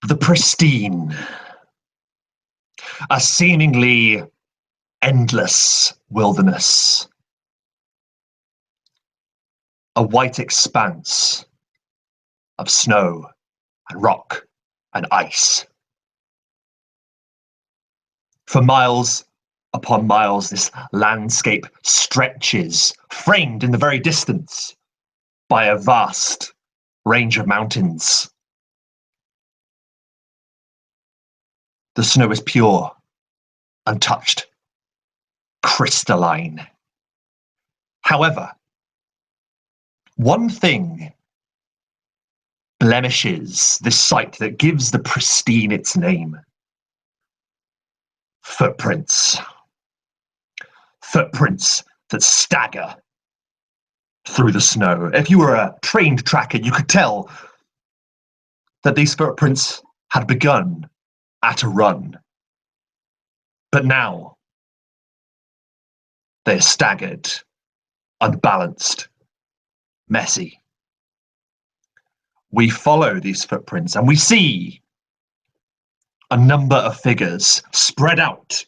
The Pristine, a seemingly endless wilderness, a white expanse of snow and rock and ice. For miles upon miles, this landscape stretches, framed in the very distance by a vast range of mountains. The snow is pure, untouched, crystalline. However, one thing blemishes this site that gives the Pristine its name. Footprints. Footprints that stagger through the snow. If you were a trained tracker, you could tell that these footprints had begun at a run. But now, they're staggered, unbalanced, messy. We follow these footprints and we see a number of figures spread out,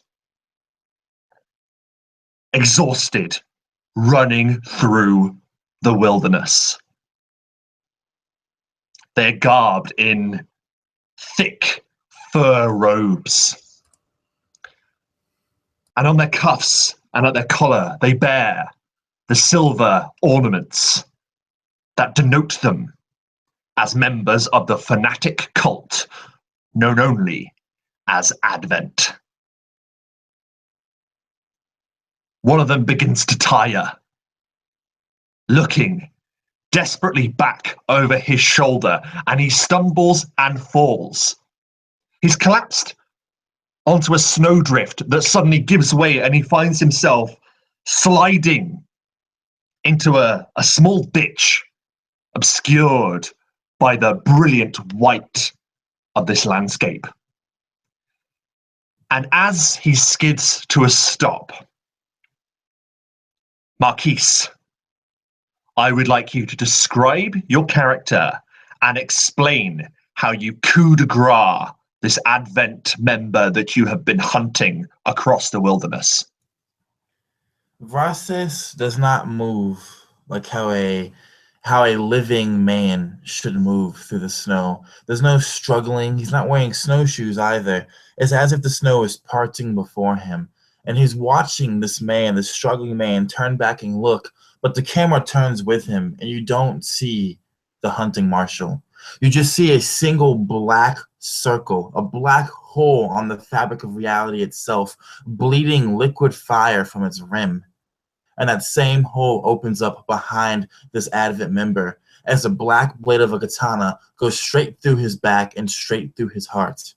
exhausted, running through the wilderness. They're garbed in thick fur robes. And on their cuffs and at their collar, they bear the silver ornaments that denote them as members of the fanatic cult known only as Advent. One of them begins to tire, looking desperately back over his shoulder, and he stumbles and falls. He's collapsed onto a snowdrift that suddenly gives way, and he finds himself sliding into a small ditch obscured by the brilliant white of this landscape. And as he skids to a stop, Marquise, I would like you to describe your character and explain how you coup de grace this Advent member that you have been hunting across the wilderness. Varsis does not move like how a living man should move through the snow. There's no struggling. He's not wearing snowshoes either. It's as if the snow is parting before him. And he's watching this man, this struggling man, turn back and look, but the camera turns with him, and you don't see the hunting marshal. You just see a single black circle, a black hole on the fabric of reality itself, bleeding liquid fire from its rim. And that same hole opens up behind this Advent member as the black blade of a katana goes straight through his back and straight through his heart.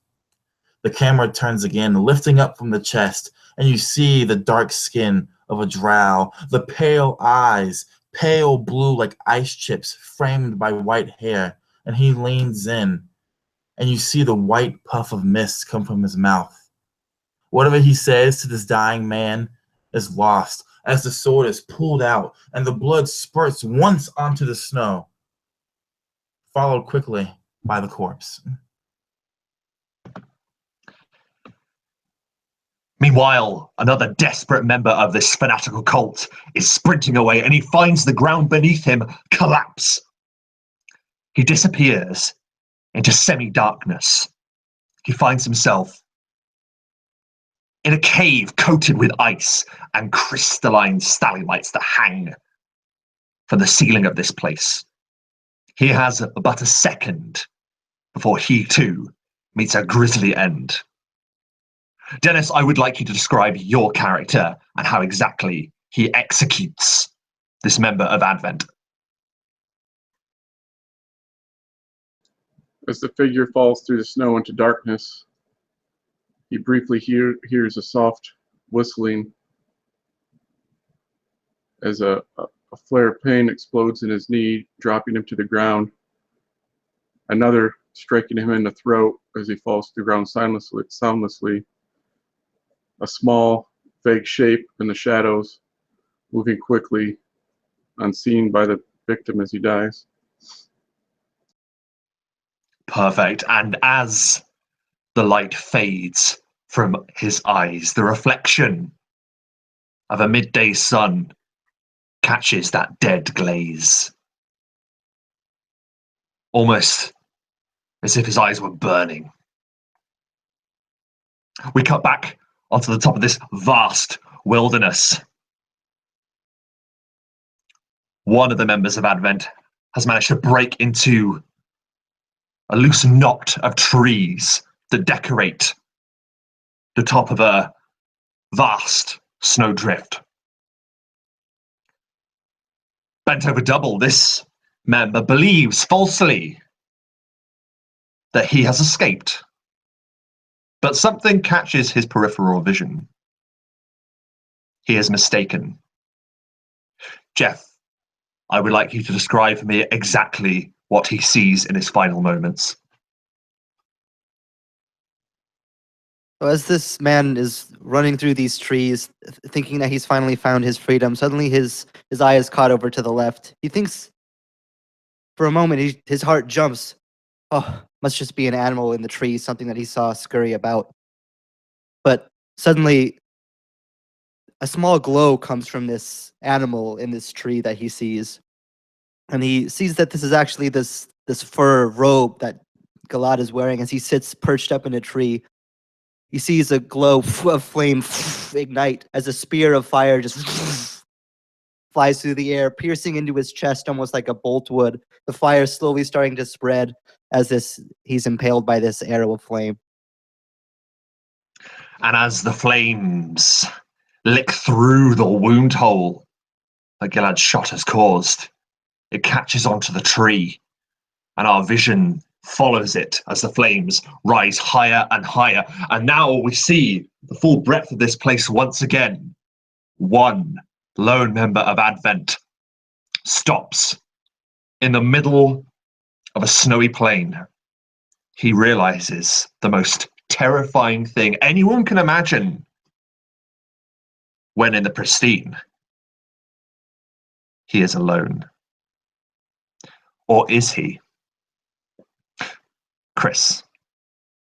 The camera turns again, lifting up from the chest, and you see the dark skin of a drow, the pale eyes, pale blue like ice chips framed by white hair, and he leans in, and you see the white puff of mist come from his mouth. Whatever he says to this dying man is lost as the sword is pulled out and the blood spurts once onto the snow, followed quickly by the corpse. Meanwhile, another desperate member of this fanatical cult is sprinting away, and he finds the ground beneath him collapse. He disappears into semi-darkness. He finds himself in a cave coated with ice and crystalline stalagmites that hang from the ceiling of this place. He has but a second before he too meets a grisly end. Dennis, I would like you to describe your character and how exactly he executes this member of Advent. As the figure falls through the snow into darkness, he briefly hears a soft whistling as a flare of pain explodes in his knee, dropping him to the ground. Another striking him in the throat as he falls to the ground soundlessly. A small, vague shape in the shadows, moving quickly, unseen by the victim as he dies. Perfect. And as the light fades from his eyes, the reflection of a midday sun catches that dead glaze. Almost as if his eyes were burning. We cut back onto the top of this vast wilderness. One of the members of Advent has managed to break into a loose knot of trees that decorate the top of a vast snowdrift. Bent over double, this member believes falsely that he has escaped. But something catches his peripheral vision. He is mistaken. Jeff, I would like you to describe for me exactly what he sees in his final moments. So as this man is running through these trees, thinking that he's finally found his freedom, suddenly his eye is caught over to the left. He thinks for a moment, his heart jumps. Oh, must just be an animal in the tree, something that he saw scurry about. But suddenly, a small glow comes from this animal in this tree that he sees. And he sees that this is actually this fur robe that Galad is wearing as he sits perched up in a tree. He sees a glow of flame ignite as a spear of fire just flies through the air, piercing into his chest almost like a bolt would. The fire slowly starting to spread as he's impaled by this arrow of flame. And as the flames lick through the wound hole that Gilad's shot has caused, it catches onto the tree, and our vision follows it as the flames rise higher and higher. And now we see the full breadth of this place once again. One lone member of Advent stops in the middle of a snowy plain. He realizes the most terrifying thing anyone can imagine when in the Pristine. He is alone. Or is he? Chris,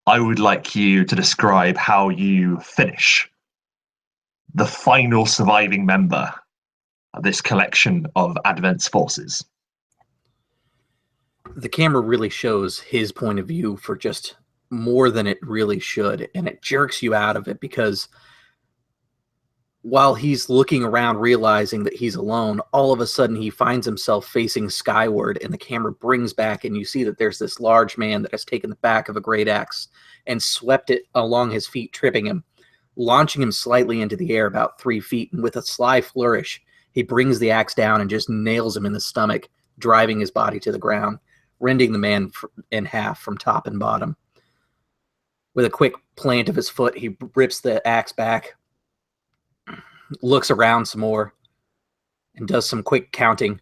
I would like you to describe how you finish the final surviving member of this collection of Advent's forces. The camera really shows his point of view for just more than it really should, and it jerks you out of it because while he's looking around realizing that he's alone, all of a sudden he finds himself facing skyward, and the camera brings back and you see that there's this large man that has taken the back of a great axe and swept it along his feet, tripping him, launching him slightly into the air about 3 feet, and with a sly flourish he brings the axe down and just nails him in the stomach, driving his body to the ground, rending the man in half from top and bottom. With a quick plant of his foot, he rips the axe back, looks around some more, and does some quick counting.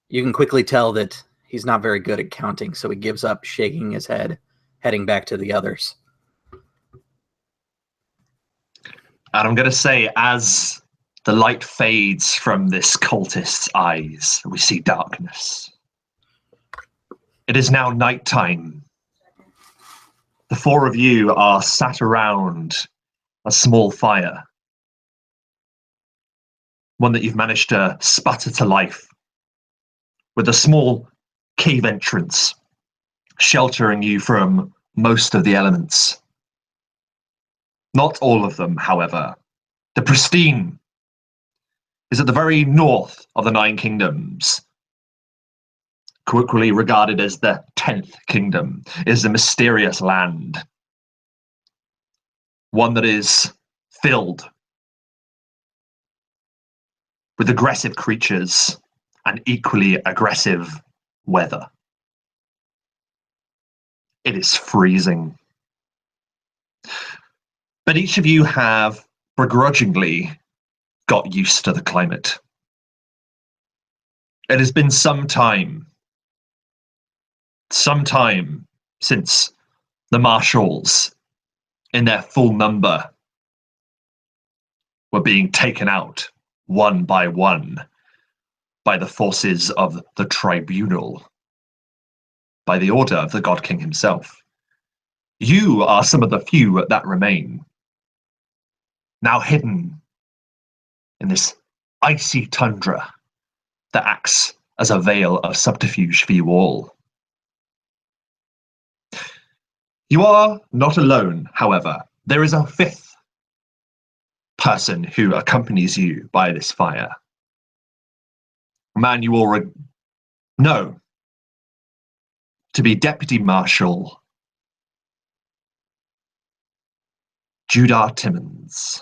You can quickly tell that he's not very good at counting, so he gives up, shaking his head, heading back to the others. And I'm going to say, as the light fades from this cultist's eyes, we see darkness. It is now nighttime. The four of you are sat around a small fire, one that you've managed to sputter to life, with a small cave entrance sheltering you from most of the elements. Not all of them, however. The Pristine is at the very north of the Nine Kingdoms. Colloquially regarded as the 10th Kingdom, is a mysterious land. One that is filled with aggressive creatures and equally aggressive weather. It is freezing. But each of you have begrudgingly got used to the climate. It has been some time since the Marshals, in their full number, were being taken out one by one by the forces of the Tribunal. by the order of the God King himself. You are some of the few that remain, now hidden in this icy tundra that acts as a veil of subterfuge for you all. You are not alone, however. There is a fifth person who accompanies you by this fire. A man you all know to be Deputy Marshal Judah Timmons.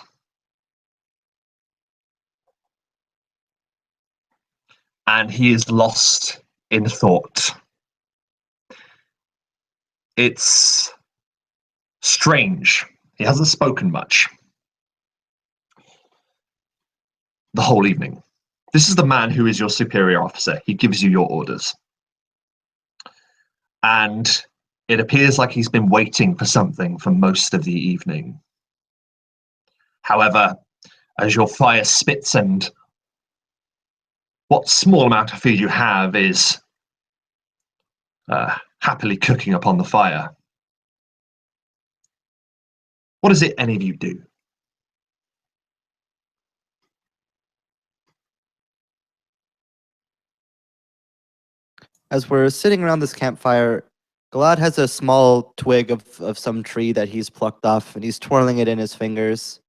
And he is lost in thought. It's strange. He hasn't spoken much the whole evening. This is the man who is your superior officer. He gives you your orders. And it appears like he's been waiting for something for most of the evening. However, as your fire spits and what small amount of food you have is happily cooking upon the fire, what is it any of you do? As we're sitting around this campfire, Galad has a small twig of some tree that he's plucked off, and he's twirling it in his fingers.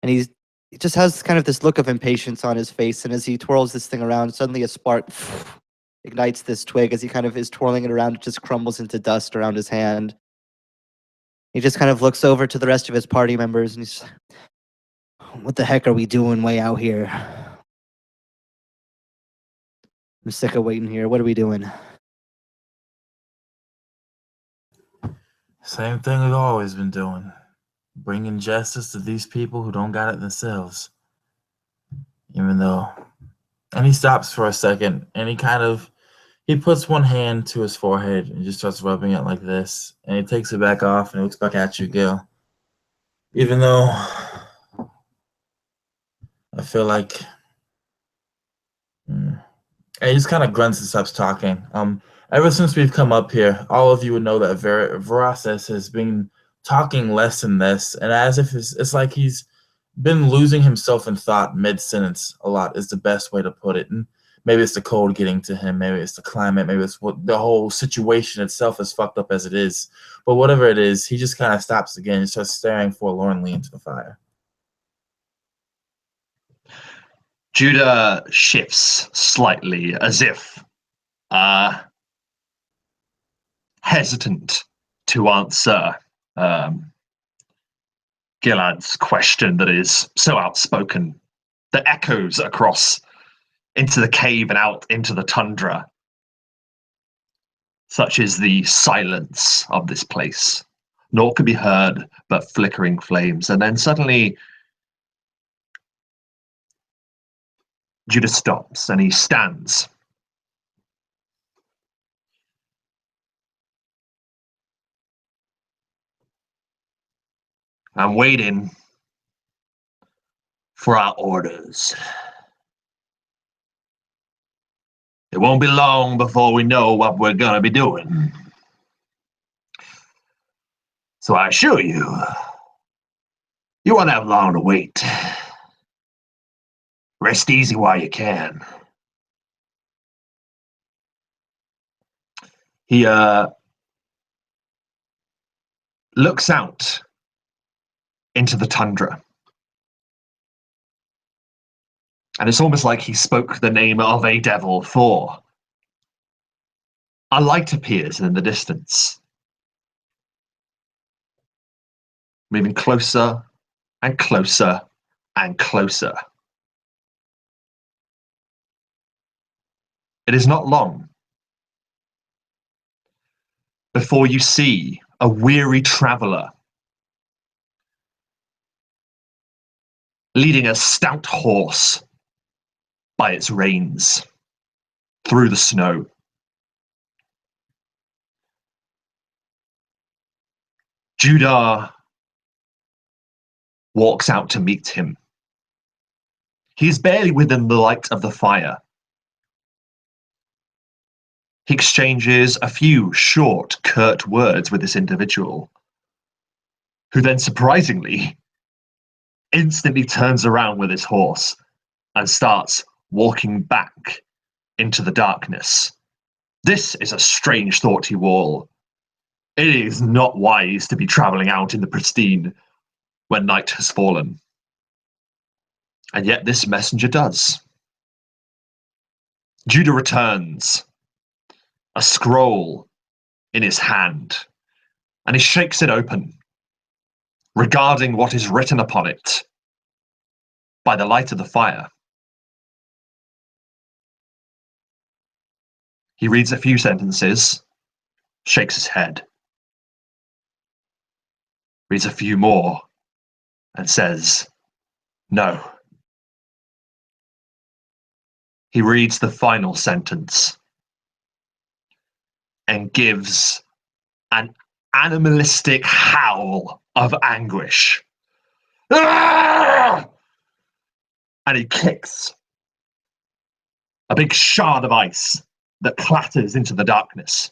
And he just has kind of this look of impatience on his face, and as he twirls this thing around, suddenly a spark ignites this twig. As he kind of is twirling it around, it just crumbles into dust around his hand. He just kind of looks over to the rest of his party members, and he's like, "What the heck are we doing way out here? I'm sick of waiting here. What are we doing?" Same thing we've always been doing. Bringing justice to these people who don't got it themselves. Even though... And he stops for a second, and he puts one hand to his forehead and just starts rubbing it like this. And he takes it back off and he looks back at you, Gil. Even though I feel like... And he just kind of grunts and stops talking. Ever since we've come up here, all of you would know that Veraces has been talking less and less, and as if it's like he's been losing himself in thought mid-sentence a lot is the best way to put it. And maybe it's the cold getting to him, maybe it's the climate, maybe it's what the whole situation itself is fucked up as it is. But whatever it is, he just kind of stops again and starts staring forlornly into the fire. Judah shifts slightly as if hesitant to answer Gilad's question that is so outspoken that echoes across into the cave and out into the tundra. Such is the silence of this place. Naught could be heard but flickering flames. And then suddenly Judah stops and he stands. I'm waiting for our orders. It won't be long before we know what we're gonna be doing. So I assure you, you won't have long to wait. Rest easy while you can. He looks out into the tundra. And it's almost like he spoke the name of a devil, for a light appears in the distance, moving closer and closer and closer. It is not long before you see a weary traveler leading a stout horse by its reins through the snow. Judah walks out to meet him. He is barely within the light of the fire. He exchanges a few short, curt words with this individual, who then surprisingly instantly turns around with his horse and starts walking back into the darkness. This is a strange thought to you all. It is not wise to be traveling out in the Pristine when night has fallen. And yet this messenger does. Judah returns, a scroll in his hand, and he shakes it open, regarding what is written upon it by the light of the fire. He reads a few sentences, shakes his head, reads a few more, and says, "No." He reads the final sentence and gives an animalistic howl of anguish. Ah! And he kicks a big shard of ice that clatters into the darkness.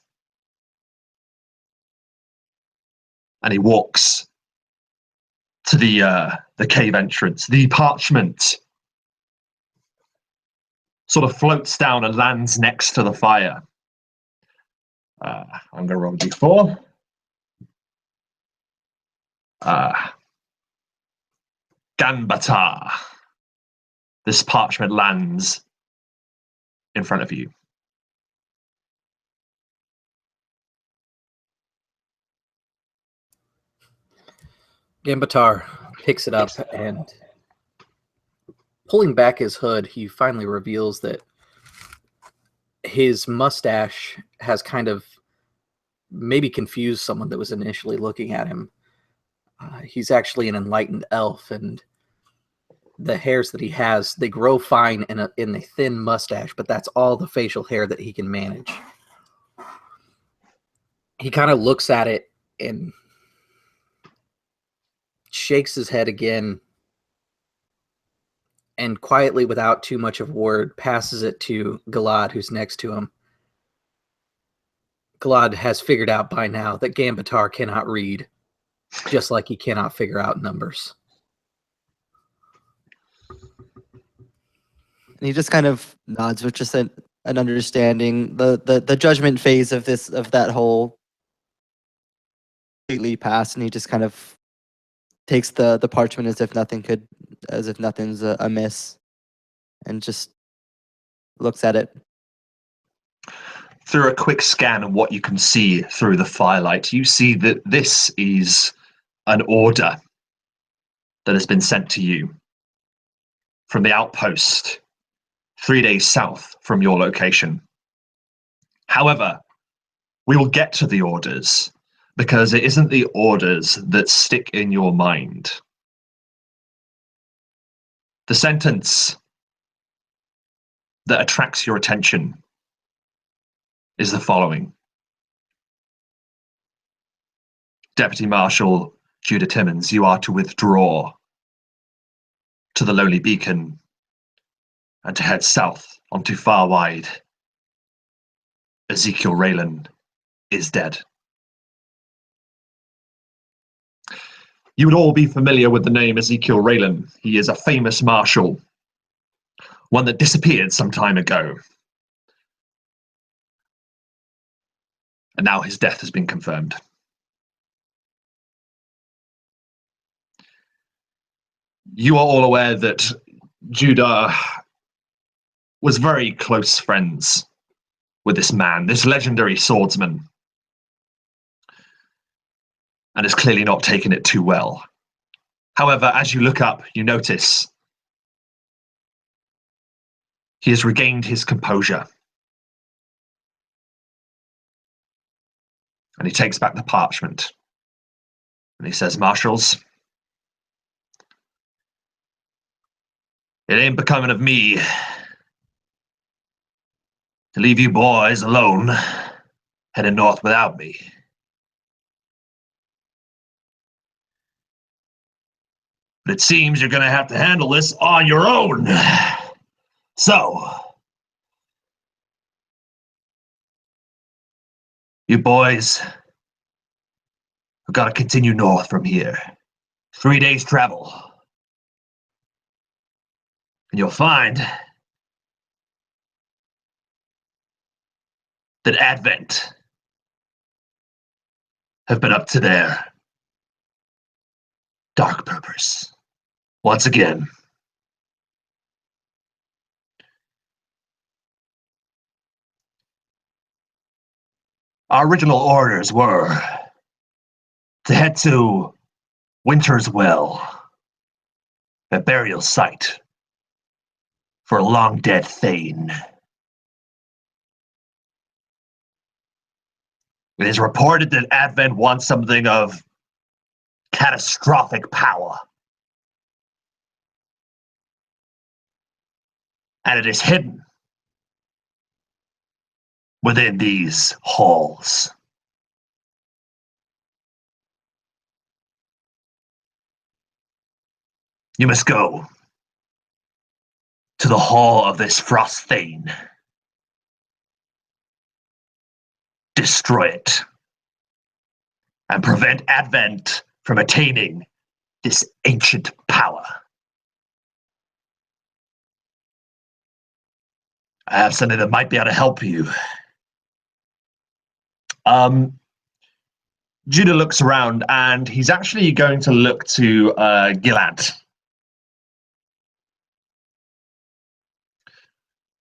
And he walks to the cave entrance. The parchment sort of floats down and lands next to the fire. I'm going to roll d4. Ganbatar. This parchment lands in front of you. Gambatar picks it up and, pulling back his hood, he finally reveals that his mustache has kind of maybe confused someone that was initially looking at him. He's actually an enlightened elf, and the hairs that he has, they grow fine in a thin mustache, but that's all the facial hair that he can manage. He kind of looks at it and shakes his head again, and quietly, without too much of a word, passes it to Galad, who's next to him. Galad has figured out by now that Gambatar cannot read, just like he cannot figure out numbers. And he just kind of nods with just an understanding. The judgment phase of that whole completely passed, and he just kind of takes the parchment as if nothing's amiss, and just looks at it. Through a quick scan of what you can see through the firelight, you see that this is an order that has been sent to you from the outpost 3 days south from your location. However, we will get to the orders, because it isn't the orders that stick in your mind. The sentence that attracts your attention is the following. Deputy Marshal Judah Timmons, you are to withdraw to the Lonely Beacon and to head south onto Far Wide. Ezekiel Raylan is dead. You would all be familiar with the name Ezekiel Raylan. He is a famous marshal, one that disappeared some time ago. And now his death has been confirmed. You are all aware that Judah was very close friends with this man, this legendary swordsman, and has clearly not taken it too well. However, as you look up, you notice he has regained his composure. And he takes back the parchment. And he says, "Marshals, it ain't becoming of me to leave you boys alone, heading north without me. But it seems you're going to have to handle this on your own. So, You boys have got to continue north from here. 3 days travel. And you'll find that Advent have been up to their dark purpose. Once again. Our original orders were to head to Winter's Well, a burial site for a long-dead Thane. It is reported that Advent wants something of catastrophic power. And it is hidden within these halls. You must go to the hall of this Frost Thane. Destroy it. And prevent Advent from attaining this ancient power. I have something that might be able to help you. Judah looks around and he's actually going to look to Gilad.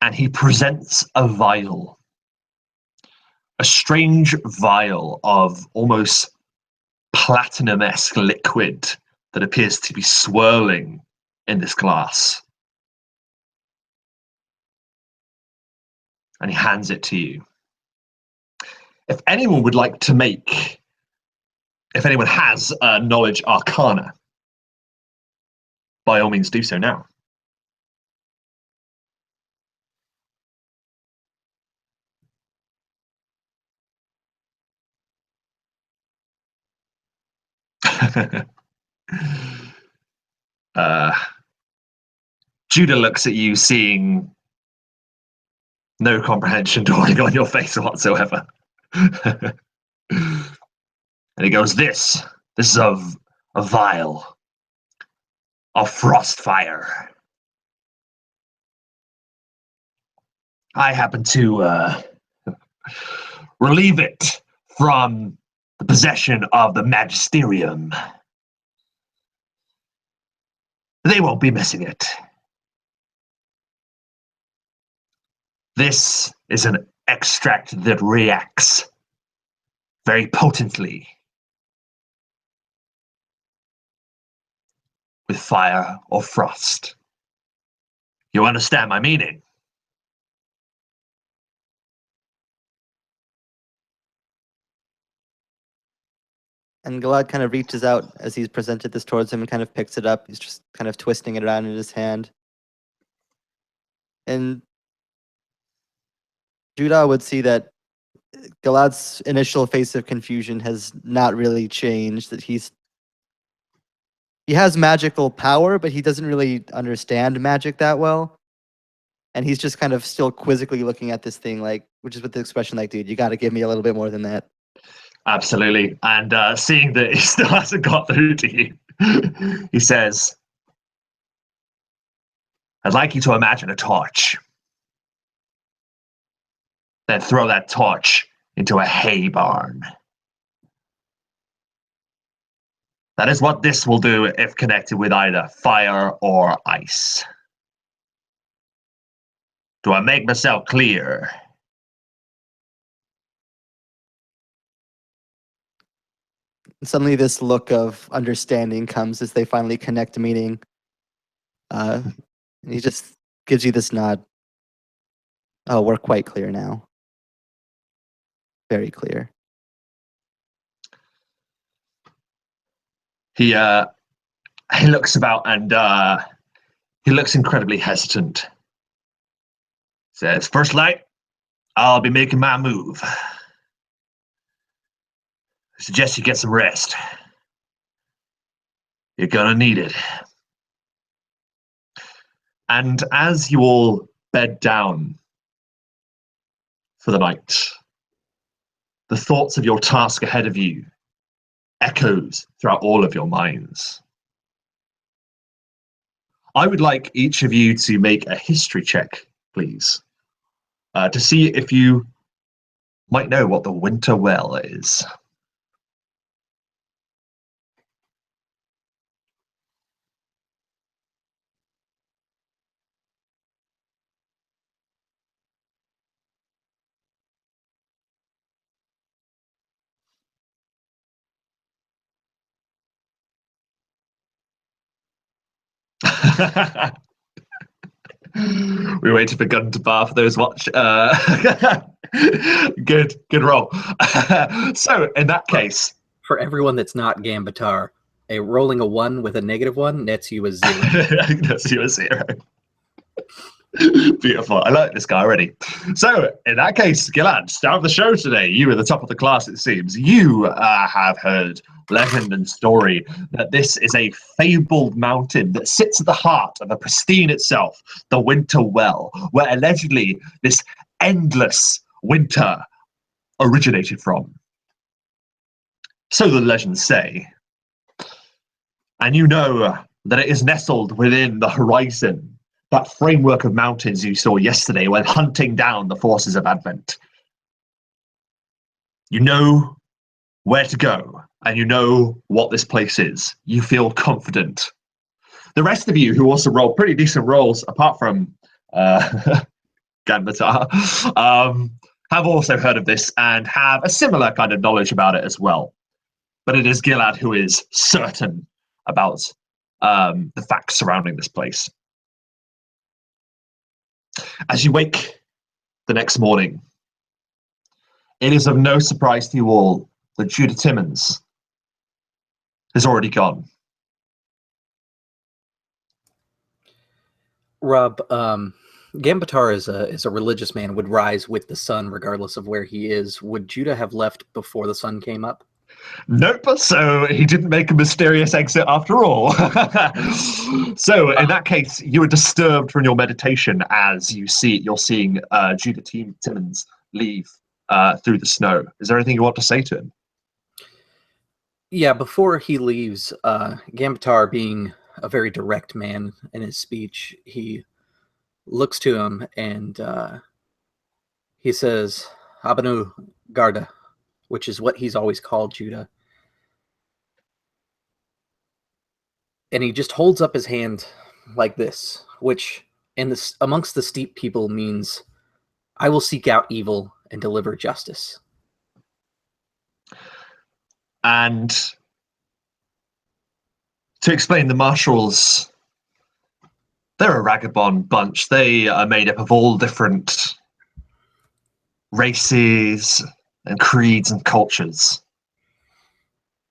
And he presents a vial. A strange vial of almost platinum-esque liquid that appears to be swirling in this glass. And he hands it to you. If anyone would like to make, if anyone has knowledge arcana, by all means do so now. Judah looks at you, seeing no comprehension dawning on your face whatsoever. And he goes, This is a vial of frost fire. I happen to relieve it from the possession of the magisterium. They won't be missing it. This is an extract that reacts very potently with fire or frost. You understand my meaning? And Gilad kind of reaches out as he's presented this towards him and kind of picks it up. He's just kind of twisting it around in his hand. And Judah would see that Gilad's initial face of confusion has not really changed. That he has magical power, but he doesn't really understand magic that well. And he's just kind of still quizzically looking at this thing, like, which is with the expression like, dude, you got to give me a little bit more than that. Absolutely. And seeing that he still hasn't got through to you, he says, I'd like you to imagine a torch. Then throw that torch into a hay barn. That is what this will do if connected with either fire or ice. Do I make myself clear? Suddenly this look of understanding comes as they finally connect, meaning he just gives you this nod. Oh, we're quite clear now. Very clear. He looks about and he looks incredibly hesitant. Says, First Light, I'll be making my move. I suggest you get some rest. You're gonna need it. And as you all bed down for the night, the thoughts of your task ahead of you echoes throughout all of your minds. I would like each of you to make a history check, please, to see if you might know what the Winter Well is. We waited for Gun to bar for those watch. Good roll. So in that case, For everyone that's not Gambatar, rolling a 1 with a -1 nets you a 0. that's you a 0. Beautiful. I like this guy already. So, in that case, Gilad, star of the show today. You are the top of the class, it seems. You have heard legend and story that this is a fabled mountain that sits at the heart of the Pristine itself, the Winter Well, where allegedly this endless winter originated from. So the legends say. And you know that it is nestled within the horizon, that framework of mountains you saw yesterday when hunting down the forces of Advent. You know where to go, and you know what this place is. You feel confident. The rest of you, who also roll pretty decent rolls, apart from Ganbatar, have also heard of this and have a similar kind of knowledge about it as well. But it is Gilad who is certain about the facts surrounding this place. As you wake the next morning, it is of no surprise to you all that Judah Timmons is already gone. Rob, Gambatar is a religious man, would rise with the sun regardless of where he is. Would Judah have left before the sun came up? Nope, so he didn't make a mysterious exit after all. So in that case, you were disturbed from your meditation as you're seeing Judah Timmons leave through the snow. Is there anything you want to say to him? Yeah, before he leaves, Gambatar, being a very direct man in his speech, he looks to him and he says, Abanu Garda, which is what he's always called Judah. And he just holds up his hand like this, which amongst the steep people means, I will seek out evil and deliver justice. And to explain, the Marshals, they're a vagabond bunch. They are made up of all different races and creeds and cultures.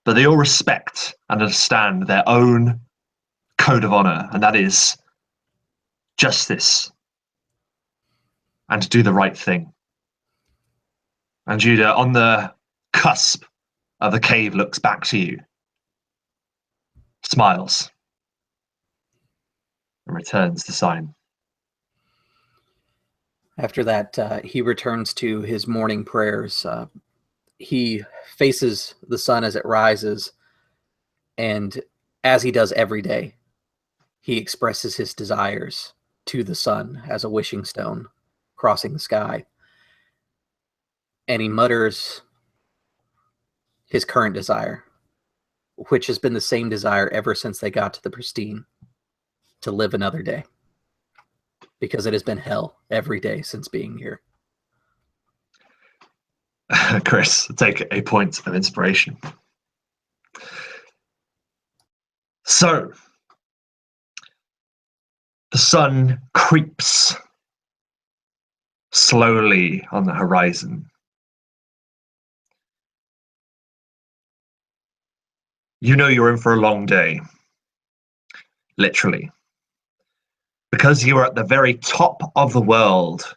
But they all respect and understand their own code of honor, and that is justice and to do the right thing. And Judah, on the cusp of the cave, looks back to you, smiles, and returns the sign. After that, he returns to his morning prayers. He faces the sun as it rises, and as he does every day, he expresses his desires to the sun as a wishing stone crossing the sky. And he mutters his current desire, which has been the same desire ever since they got to the Pristine, to live another day. Because it has been hell every day since being here. Chris, take a point of inspiration. So, the sun creeps slowly on the horizon. You know you're in for a long day, literally, because you are at the very top of the world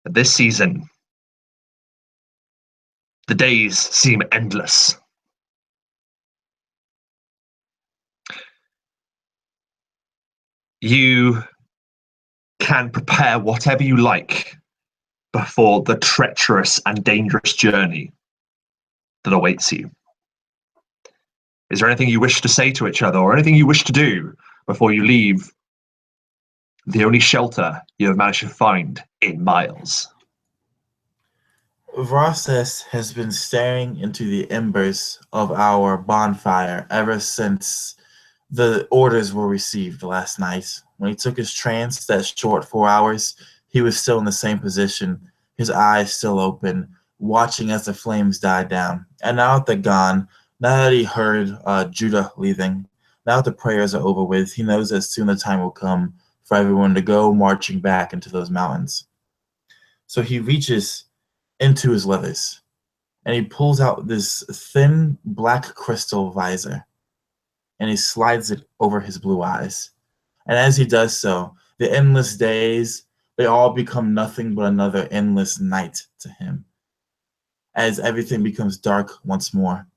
this season. The days seem endless. You can prepare whatever you like before the treacherous and dangerous journey that awaits you. Is there anything you wish to say to each other, or anything you wish to do before you leave the only shelter you have managed to find in miles? Rosses has been staring into the embers of our bonfire ever since the orders were received last night. When he took his trance, that short 4 hours, he was still in the same position, his eyes still open, watching as the flames died down. And now that they're gone, now that he heard Judah leaving, now that the prayers are over with, he knows that soon the time will come for everyone to go marching back into those mountains. So he reaches into his leathers, and he pulls out this thin black crystal visor, and he slides it over his blue eyes. And as he does so, the endless days, they all become nothing but another endless night to him, as everything becomes dark once more.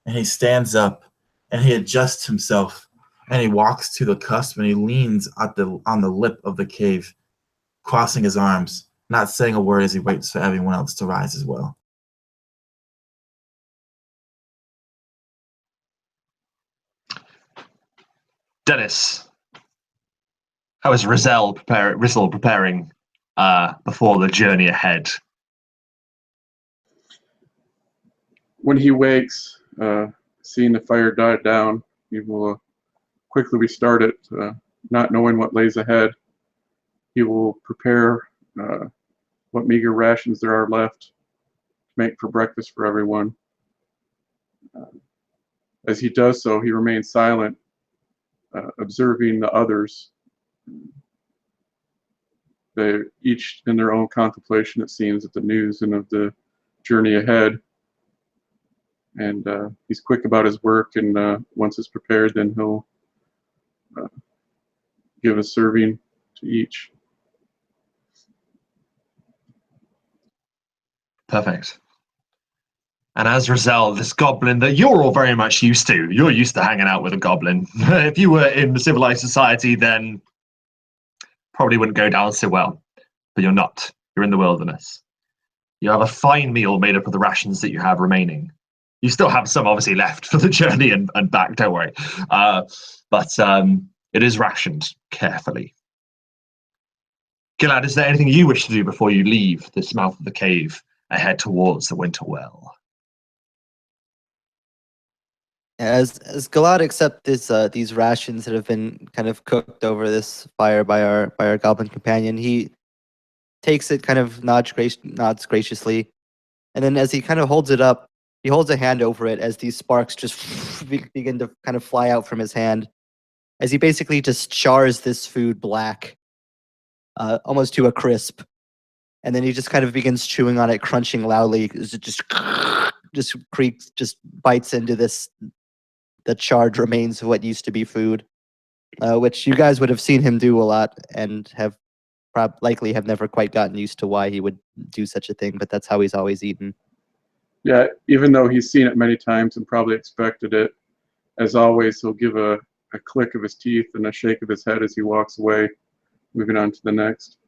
And he stands up, and he adjusts himself, and he walks to the cusp, and he leans on the lip of the cave, crossing his arms, not saying a word as he waits for everyone else to rise as well. Dennis, how is Rizal preparing before the journey ahead? When he wakes, seeing the fire die down, he will quickly restart it, not knowing what lays ahead. He will prepare what meager rations there are left to make for breakfast for everyone. As he does so, he remains silent, observing the others. They're each in their own contemplation, it seems, of the news and of the journey ahead. And he's quick about his work, and once it's prepared, then he'll give a serving to each. Perfect. And as Rizal, this goblin that you're all very much used to, you're used to hanging out with a goblin. If you were in civilized society, then probably wouldn't go down so well. But you're not. You're in the wilderness. You have a fine meal made up of the rations that you have remaining. You still have some obviously left for the journey and back, don't worry. But it is rationed carefully. Gilad, is there anything you wish to do before you leave this mouth of the cave and head towards the winter well? As Galad accepts these rations that have been kind of cooked over this fire by our goblin companion, he takes it, kind of nods graciously, and then as he kind of holds it up, he holds a hand over it as these sparks just begin to kind of fly out from his hand, as he basically just chars this food black, almost to a crisp, and then he just kind of begins chewing on it, crunching loudly. It just creaks, just bites into the charred remains of what used to be food, which you guys would have seen him do a lot and have likely have never quite gotten used to why he would do such a thing, but that's how he's always eaten. Yeah, even though he's seen it many times and probably expected it, as always, he'll give a click of his teeth and a shake of his head as he walks away, moving on to the next.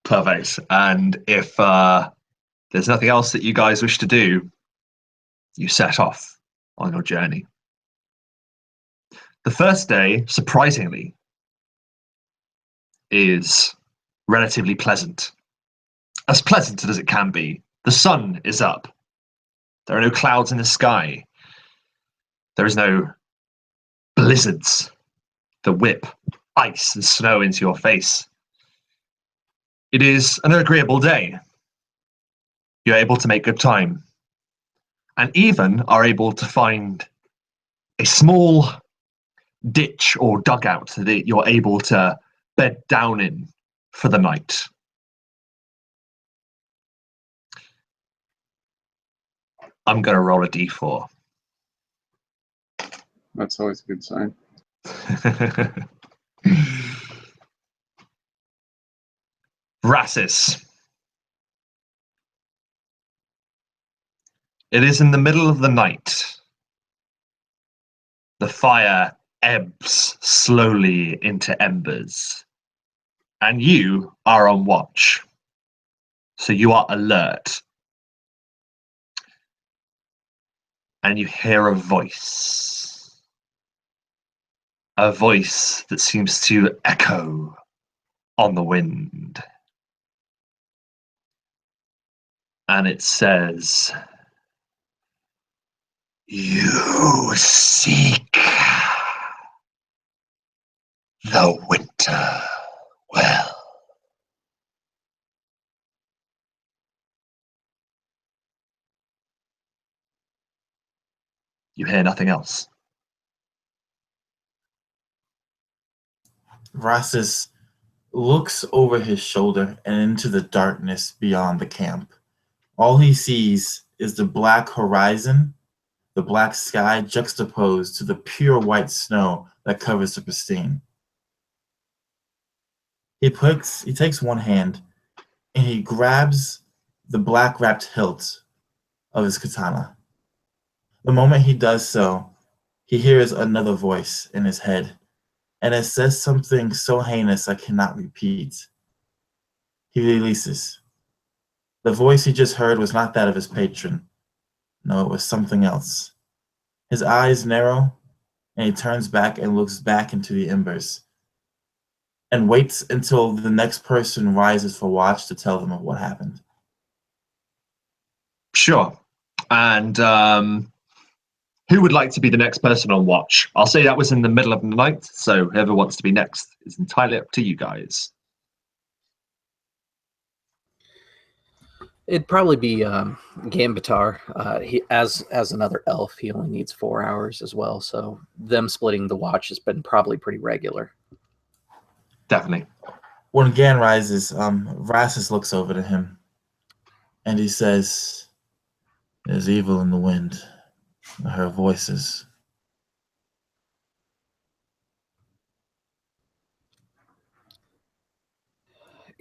Perfect. And if there's nothing else that you guys wish to do, you set off on your journey. The first day, surprisingly, is relatively pleasant. As pleasant as it can be. The sun is up. There are no clouds in the sky. There is no blizzards that whip ice and snow into your face. It is an agreeable day. You're able to make good time, and even are able to find a small ditch or dugout that you're able to bed down in for the night. I'm going to roll a d4. That's always a good sign. Rassus. It is in the middle of the night. The fire ebbs slowly into embers. And you are on watch. So you are alert. And you hear a voice. A voice that seems to echo on the wind. And it says, "You seek the winter well." You hear nothing else. Vrasis looks over his shoulder and into the darkness beyond the camp. All he sees is the black horizon, the black sky juxtaposed to the pure white snow that covers the Pristine. He takes one hand and he grabs the black wrapped hilt of his katana. The moment he does so, he hears another voice in his head, and it says something so heinous I cannot repeat. He releases. The voice he just heard was not that of his patron. No, it was something else. His eyes narrow, and he turns back and looks back into the embers, and waits until the next person rises for watch to tell them of what happened. Sure. And who would like to be the next person on watch? I'll say that was in the middle of the night, so whoever wants to be next is entirely up to you guys. It'd probably be Gambitar. He as another elf, he only needs 4 hours as well. So them splitting the watch has been probably pretty regular. Definitely. When Gan rises, Vrasis looks over to him, and he says, "There's evil in the wind. I heard voices."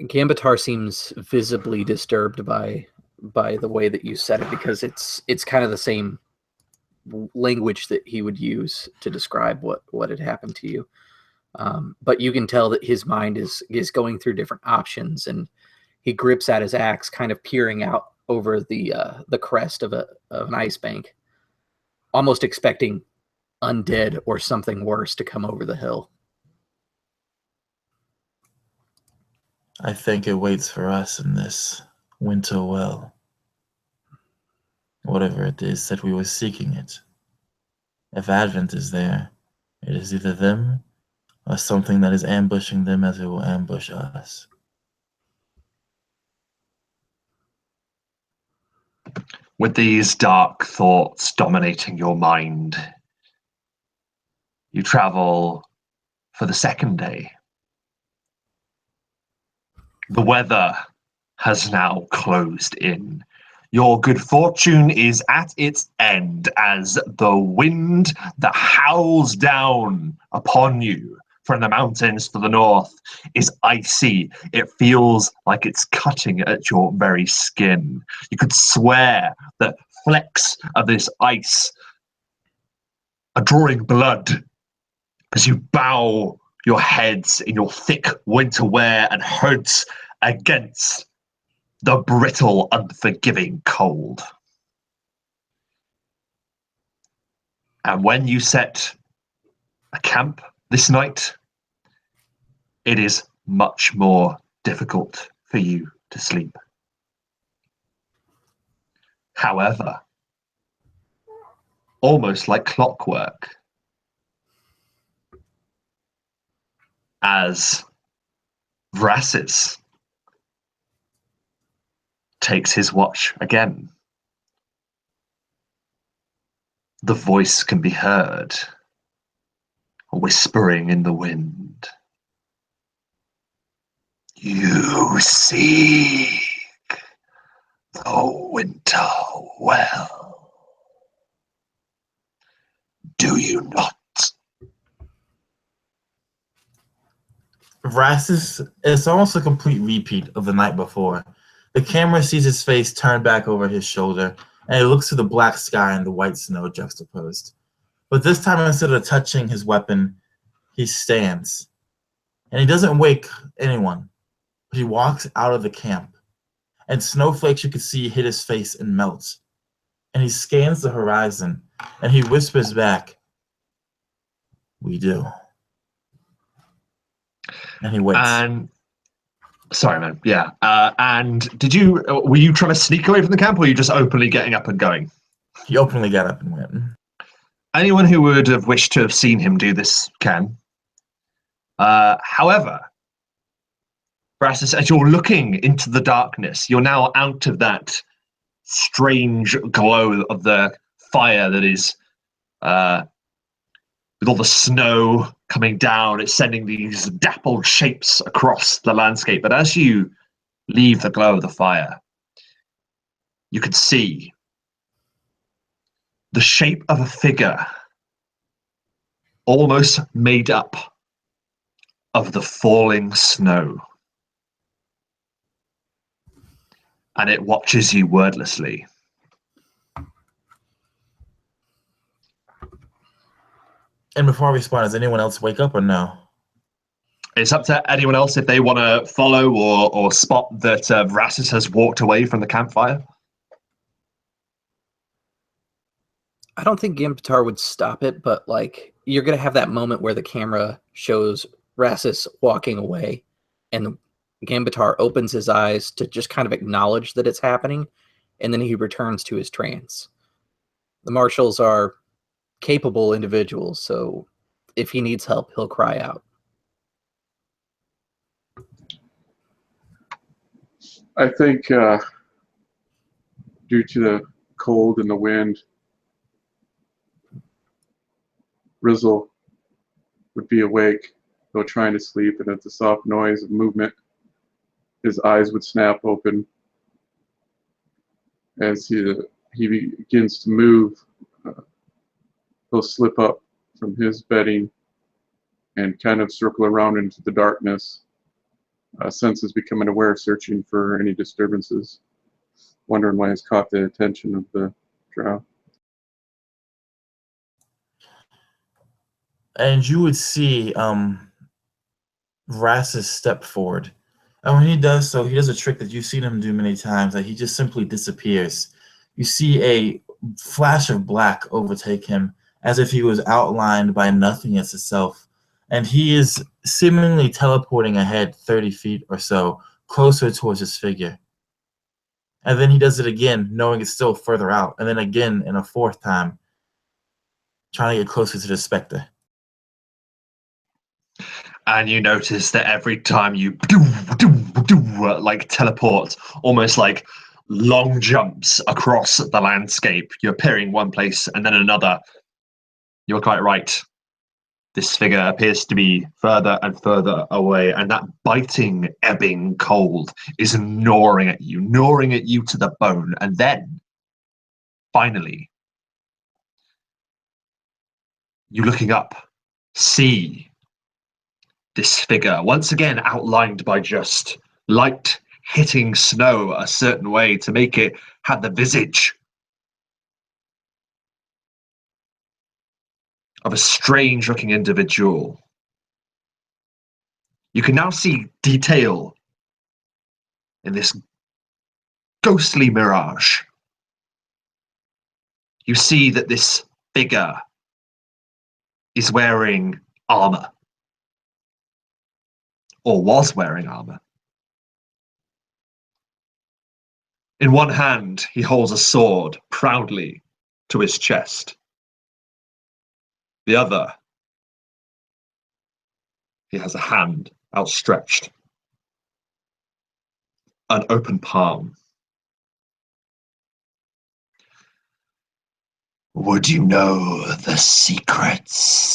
Gambitar seems visibly disturbed by the way that you said it, because it's kind of the same language that he would use to describe what had happened to you. But you can tell that his mind is going through different options, and he grips at his axe, kind of peering out over the crest of an ice bank, almost expecting undead or something worse to come over the hill. "I think it waits for us in this winter well. Whatever it is that we were seeking it. If Advent is there, it is either them or something that is ambushing them as it will ambush us." With these dark thoughts dominating your mind, you travel for the second day. The weather has now closed in. Your good fortune is at its end as the wind that howls down upon you from the mountains to the north is icy. It feels like it's cutting at your very skin. You could swear that flecks of this ice are drawing blood as you bow your heads in your thick winter wear and hoods against the brittle, unforgiving cold. And when you set a camp this night, it is much more difficult for you to sleep. However, almost like clockwork, as Vrasis takes his watch again, the voice can be heard, whispering in the wind. "You seek the winter well, do you not?" Vrasis is almost a complete repeat of the night before. The camera sees his face turned back over his shoulder, and it looks to the black sky and the white snow juxtaposed. But this time, instead of touching his weapon, he stands, And he doesn't wake anyone. He walks out of the camp, and snowflakes you could see hit his face and melt. And he scans the horizon, and he whispers back, "We do." And he waits. And sorry, man. Yeah. And were you trying to sneak away from the camp, or were you just openly getting up and going? He openly got up and went. Anyone who would have wished to have seen him do this can. However, Brassus, as you're looking into the darkness, you're now out of that strange glow of the fire that is, with all the snow coming down, it's sending these dappled shapes across the landscape. But as you leave the glow of the fire, you can see the shape of a figure almost made up of the falling snow. And it watches you wordlessly. And before I respond, does anyone else wake up or no? It's up to anyone else if they want to follow or spot that Vrassus has walked away from the campfire. I don't think Gambatar would stop it, but like you're gonna have that moment where the camera shows Rassus walking away, and Gambatar opens his eyes to just kind of acknowledge that it's happening, and then he returns to his trance. The Marshals are capable individuals, so if he needs help, he'll cry out. I think due to the cold and the wind, Rizzle would be awake, though trying to sleep, and at the soft noise of movement, his eyes would snap open. As he begins to move, he'll slip up from his bedding and kind of circle around into the darkness, senses becoming aware, searching for any disturbances, wondering why he's caught the attention of the drow. And you would see Rassus step forward. And when he does so, he does a trick that you've seen him do many times. Like he just simply disappears. You see a flash of black overtake him as if he was outlined by nothingness itself. And he is seemingly teleporting ahead 30 feet or so, closer towards his figure. And then he does it again, knowing it's still further out. And then again, in a fourth time, trying to get closer to the specter. And you notice that every time you like teleport, almost like long jumps across the landscape, you're appearing one place and then another. You're quite right. This figure appears to be further and further away, and that biting, ebbing cold is gnawing at you to the bone. And then, finally, you looking up, see this figure, once again outlined by just light hitting snow a certain way to make it have the visage of a strange-looking individual. You can now see detail in this ghostly mirage. You see that this figure is wearing armor. Or was wearing armor. In one hand, he holds a sword proudly to his chest. The other, he has a hand outstretched, an open palm. Would you know the secrets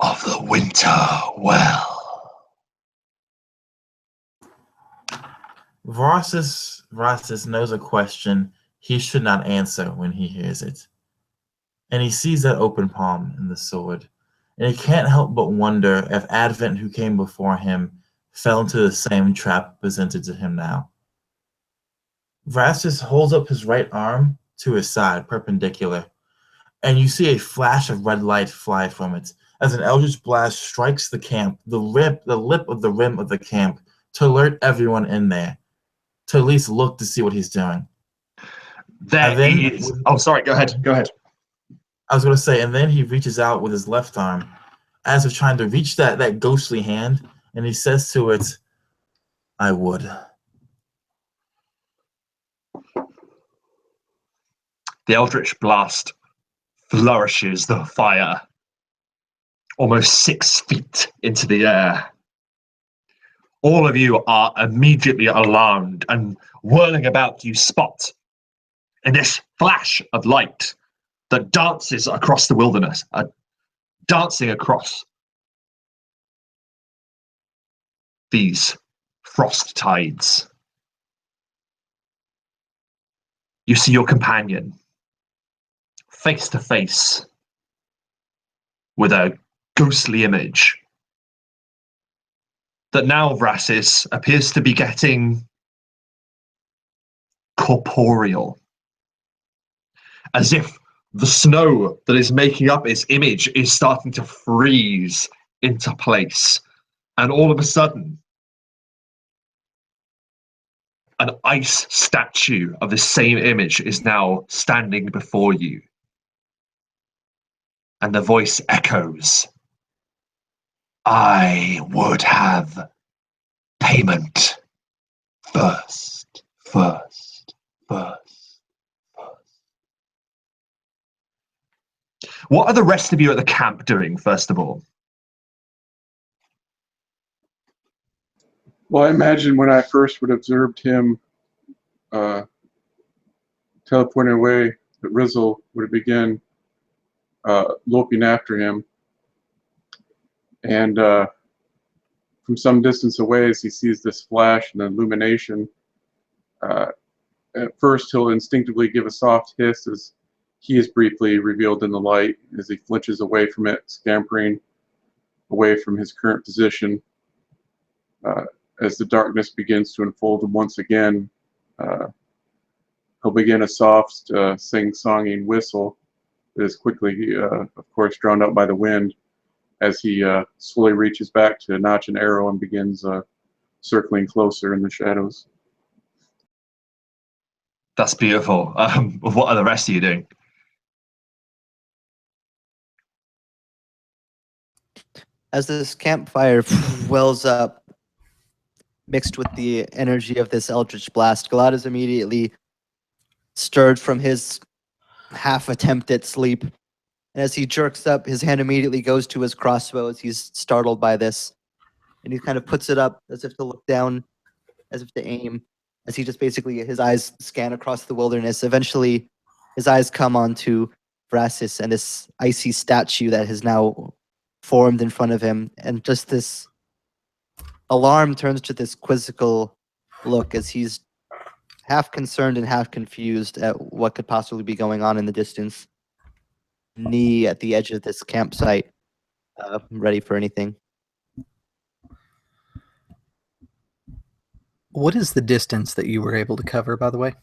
of the winter well? Vrassus knows a question he should not answer when he hears it. And he sees that open palm in the sword. And he can't help but wonder if Advent, who came before him, fell into the same trap presented to him now. Vrassus holds up his right arm to his side, perpendicular. And you see a flash of red light fly from it as an eldritch blast strikes the camp, the lip of the rim of the camp, to alert everyone in there, to at least look to see what he's doing. There And then is. Oh, sorry. Go ahead. Go ahead. I was going to say, and then he reaches out with his left arm, as if trying to reach that ghostly hand, and he says to it, "I would." The eldritch blast flourishes the fire almost 6 feet into the air. All of you are immediately alarmed, and whirling about, you spot in this flash of light that dances across the wilderness, dancing across these frost tides. You see your companion face to face with a ghostly image that now, Vrasis, appears to be getting corporeal, as if the snow that is making up its image is starting to freeze into place, and all of a sudden an ice statue of the same image is now standing before you, and the voice echoes, "I would have payment first, first, first, first." What are the rest of you at the camp doing, first of all? Well, I imagine when I first would have observed him teleporting away, that Rizzle would begin loping after him. And from some distance away, as he sees this flash and illumination, at first he'll instinctively give a soft hiss as he is briefly revealed in the light, as he flinches away from it, scampering away from his current position. As the darkness begins to unfold him once again, he'll begin a soft sing-songing whistle that is quickly, of course, drowned out by the wind, as he slowly reaches back to notch an arrow and begins circling closer in the shadows. That's beautiful. What are the rest of you doing? As this campfire wells up, mixed with the energy of this eldritch blast, Galad is immediately stirred from his half attempt at sleep. And as he jerks up, his hand immediately goes to his crossbow as he's startled by this. And he kind of puts it up as if to look down, as if to aim, as he just basically, his eyes scan across the wilderness. Eventually, his eyes come onto Vrasis and this icy statue that has now formed in front of him. And just this alarm turns to this quizzical look as he's half concerned and half confused at what could possibly be going on in the distance. Knee at the edge of this campsite, ready for anything. What is the distance that you were able to cover, by the way?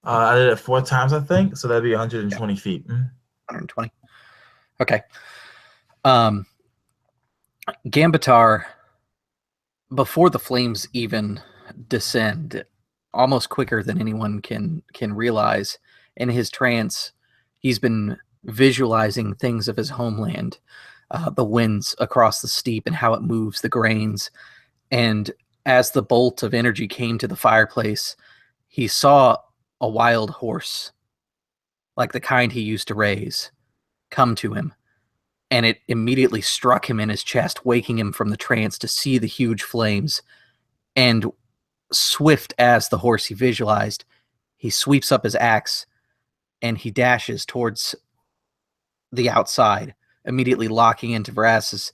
I did it 4 times, I think, so that'd be 120 feet. 120. Okay. Gambatar, before the flames even descend, almost quicker than anyone can realize, in his trance, he's been visualizing things of his homeland, the winds across the steep and how it moves the grains. And as the bolt of energy came to the fireplace, he saw a wild horse, like the kind he used to raise, come to him. And it immediately struck him in his chest, waking him from the trance to see the huge flames. And swift as the horse he visualized, he sweeps up his axe and he dashes towards the outside, immediately locking into Vrasis.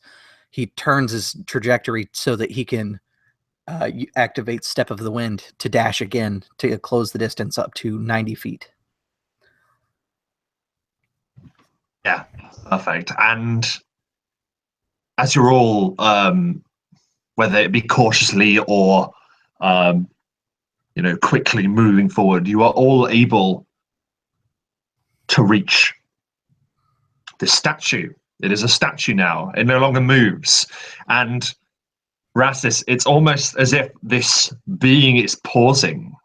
He turns his trajectory so that he can activate Step of the Wind to dash again to close the distance up to 90 feet. Yeah, perfect. And as you're all, whether it be cautiously or, quickly moving forward, you are all able to reach this statue. It is a statue now. It no longer moves. And Rastus, it's almost as if this being is pausing,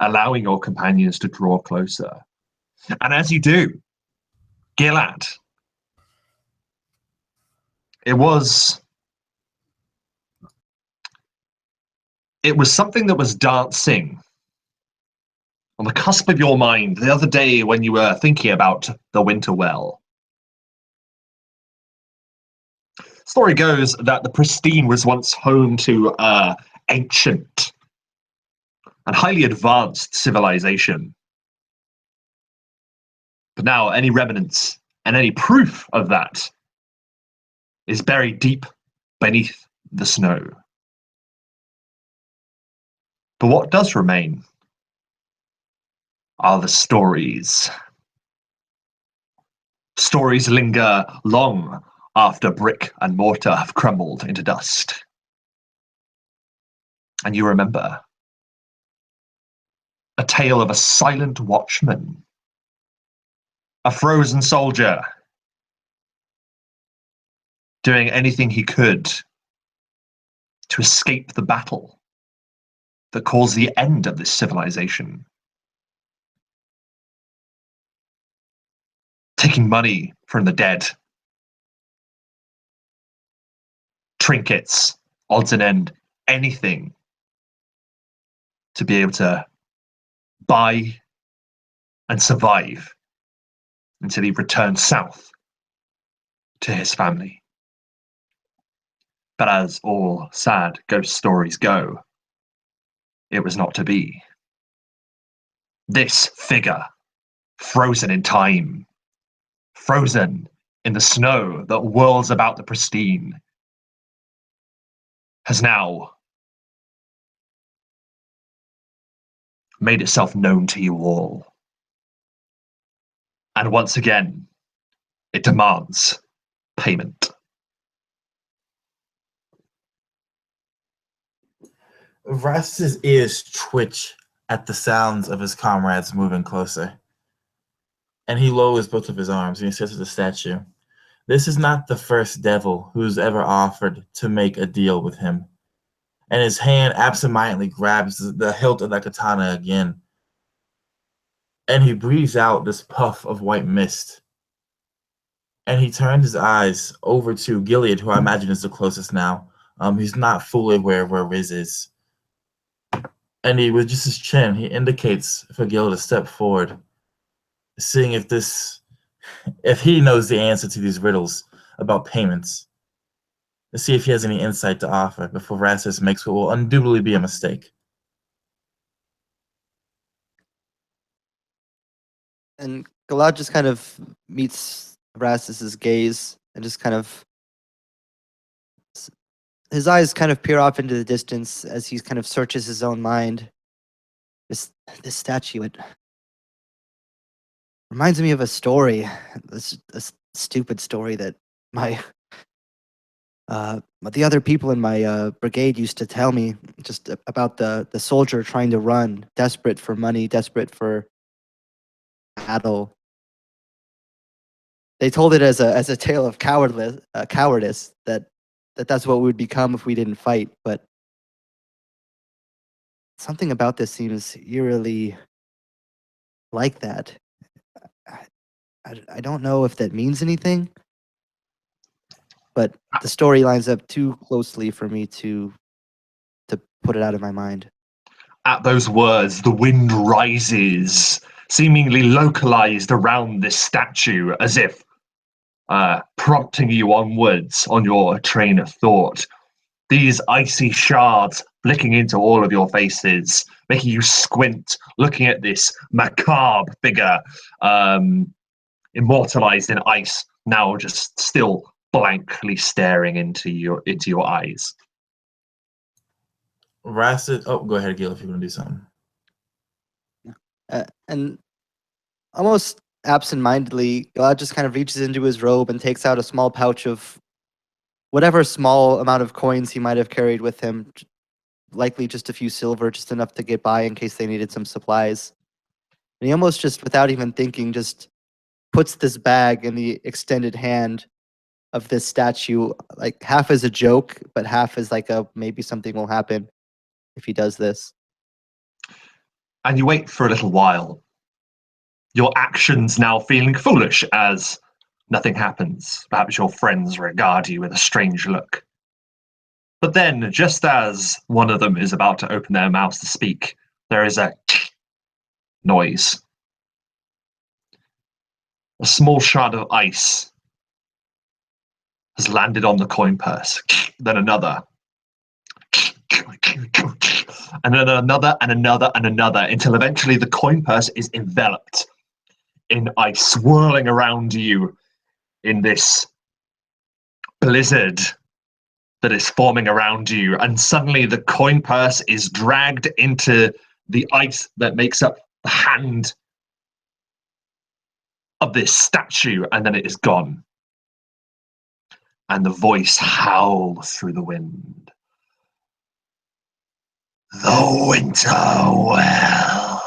allowing your companions to draw closer. And as you do, Gilad, it was something that was dancing on the cusp of your mind the other day when you were thinking about the Winter Well. Story goes that the Pristine was once home to ancient and highly advanced civilization. But now any remnants and any proof of that is buried deep beneath the snow. But what does remain are the stories. Stories linger long after brick and mortar have crumbled into dust. And you remember a tale of a silent watchman, a frozen soldier, doing anything he could to escape the battle that caused the end of this civilization. Taking money from the dead, trinkets, odds and end, anything to be able to buy and survive until he returned south to his family. But as all sad ghost stories go, it was not to be. This figure, frozen in time, frozen in the snow that whirls about the Pristine, has now made itself known to you all. And once again, it demands payment. Rastus' ears twitch at the sounds of his comrades moving closer. And he lowers both of his arms and he says to the statue, "This is not the first devil who's ever offered to make a deal with him." And his hand absentmindedly grabs the hilt of that katana again. And he breathes out this puff of white mist. And he turns his eyes over to Gilead, who I imagine is the closest now. He's not fully aware of where Riz is. And he, with just his chin, he indicates for Gilead to step forward, seeing if he knows the answer to these riddles about payments, to see if he has any insight to offer before Rastus makes what will undoubtedly be a mistake. And Galad just kind of meets Rastus's gaze and just kind of, his eyes kind of peer off into the distance as he kind of searches his own mind. This statue, it reminds me of a story, a stupid story that the other people in my brigade used to tell me, just about the soldier trying to run, desperate for money, desperate for battle. They told it as a tale of cowardice that's what we would become if we didn't fight. But something about this seems eerily like that. I don't know if that means anything, but the story lines up too closely for me to put it out of my mind. At those words, the wind rises, seemingly localized around this statue, as if prompting you onwards on your train of thought. These icy shards flicking into all of your faces, making you squint, looking at this macabre figure, immortalized in ice, now just still blankly staring into your eyes. Rastus, go ahead, Gil, if you want to do something. And almost absent-mindedly, Galad just kind of reaches into his robe and takes out a small pouch of whatever small amount of coins he might have carried with him, likely just a few silver, just enough to get by in case they needed some supplies. And he almost just, without even thinking, just puts this bag in the extended hand of this statue, like half as a joke, but half as like a maybe something will happen if he does this. And you wait for a little while. Your actions now feeling foolish as nothing happens. Perhaps your friends regard you with a strange look. But then, just as one of them is about to open their mouths to speak, there is a noise. A small shard of ice has landed on the coin purse. Then another. And then another and another and another, until eventually the coin purse is enveloped in ice, swirling around you in this blizzard that is forming around you. And suddenly the coin purse is dragged into the ice that makes up the hand of this statue, and then it is gone. And the voice howls through the wind. The winter well.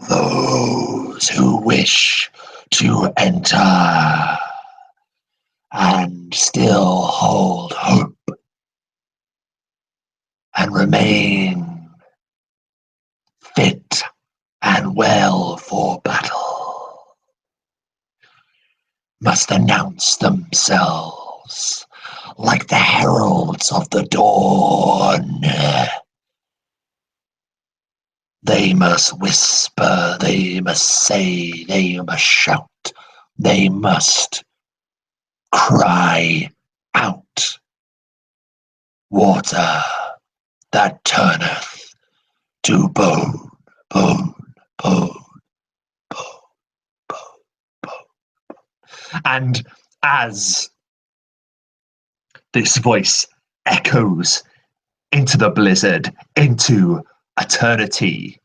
Those who wish to enter and still hold hope and remain fit and well for battle must announce themselves like the heralds of the dawn. They must whisper, they must say, they must shout, they must cry out. Water that turneth to bone, bone, bone, bone, bone, bone. And as this voice echoes into the blizzard, into eternity,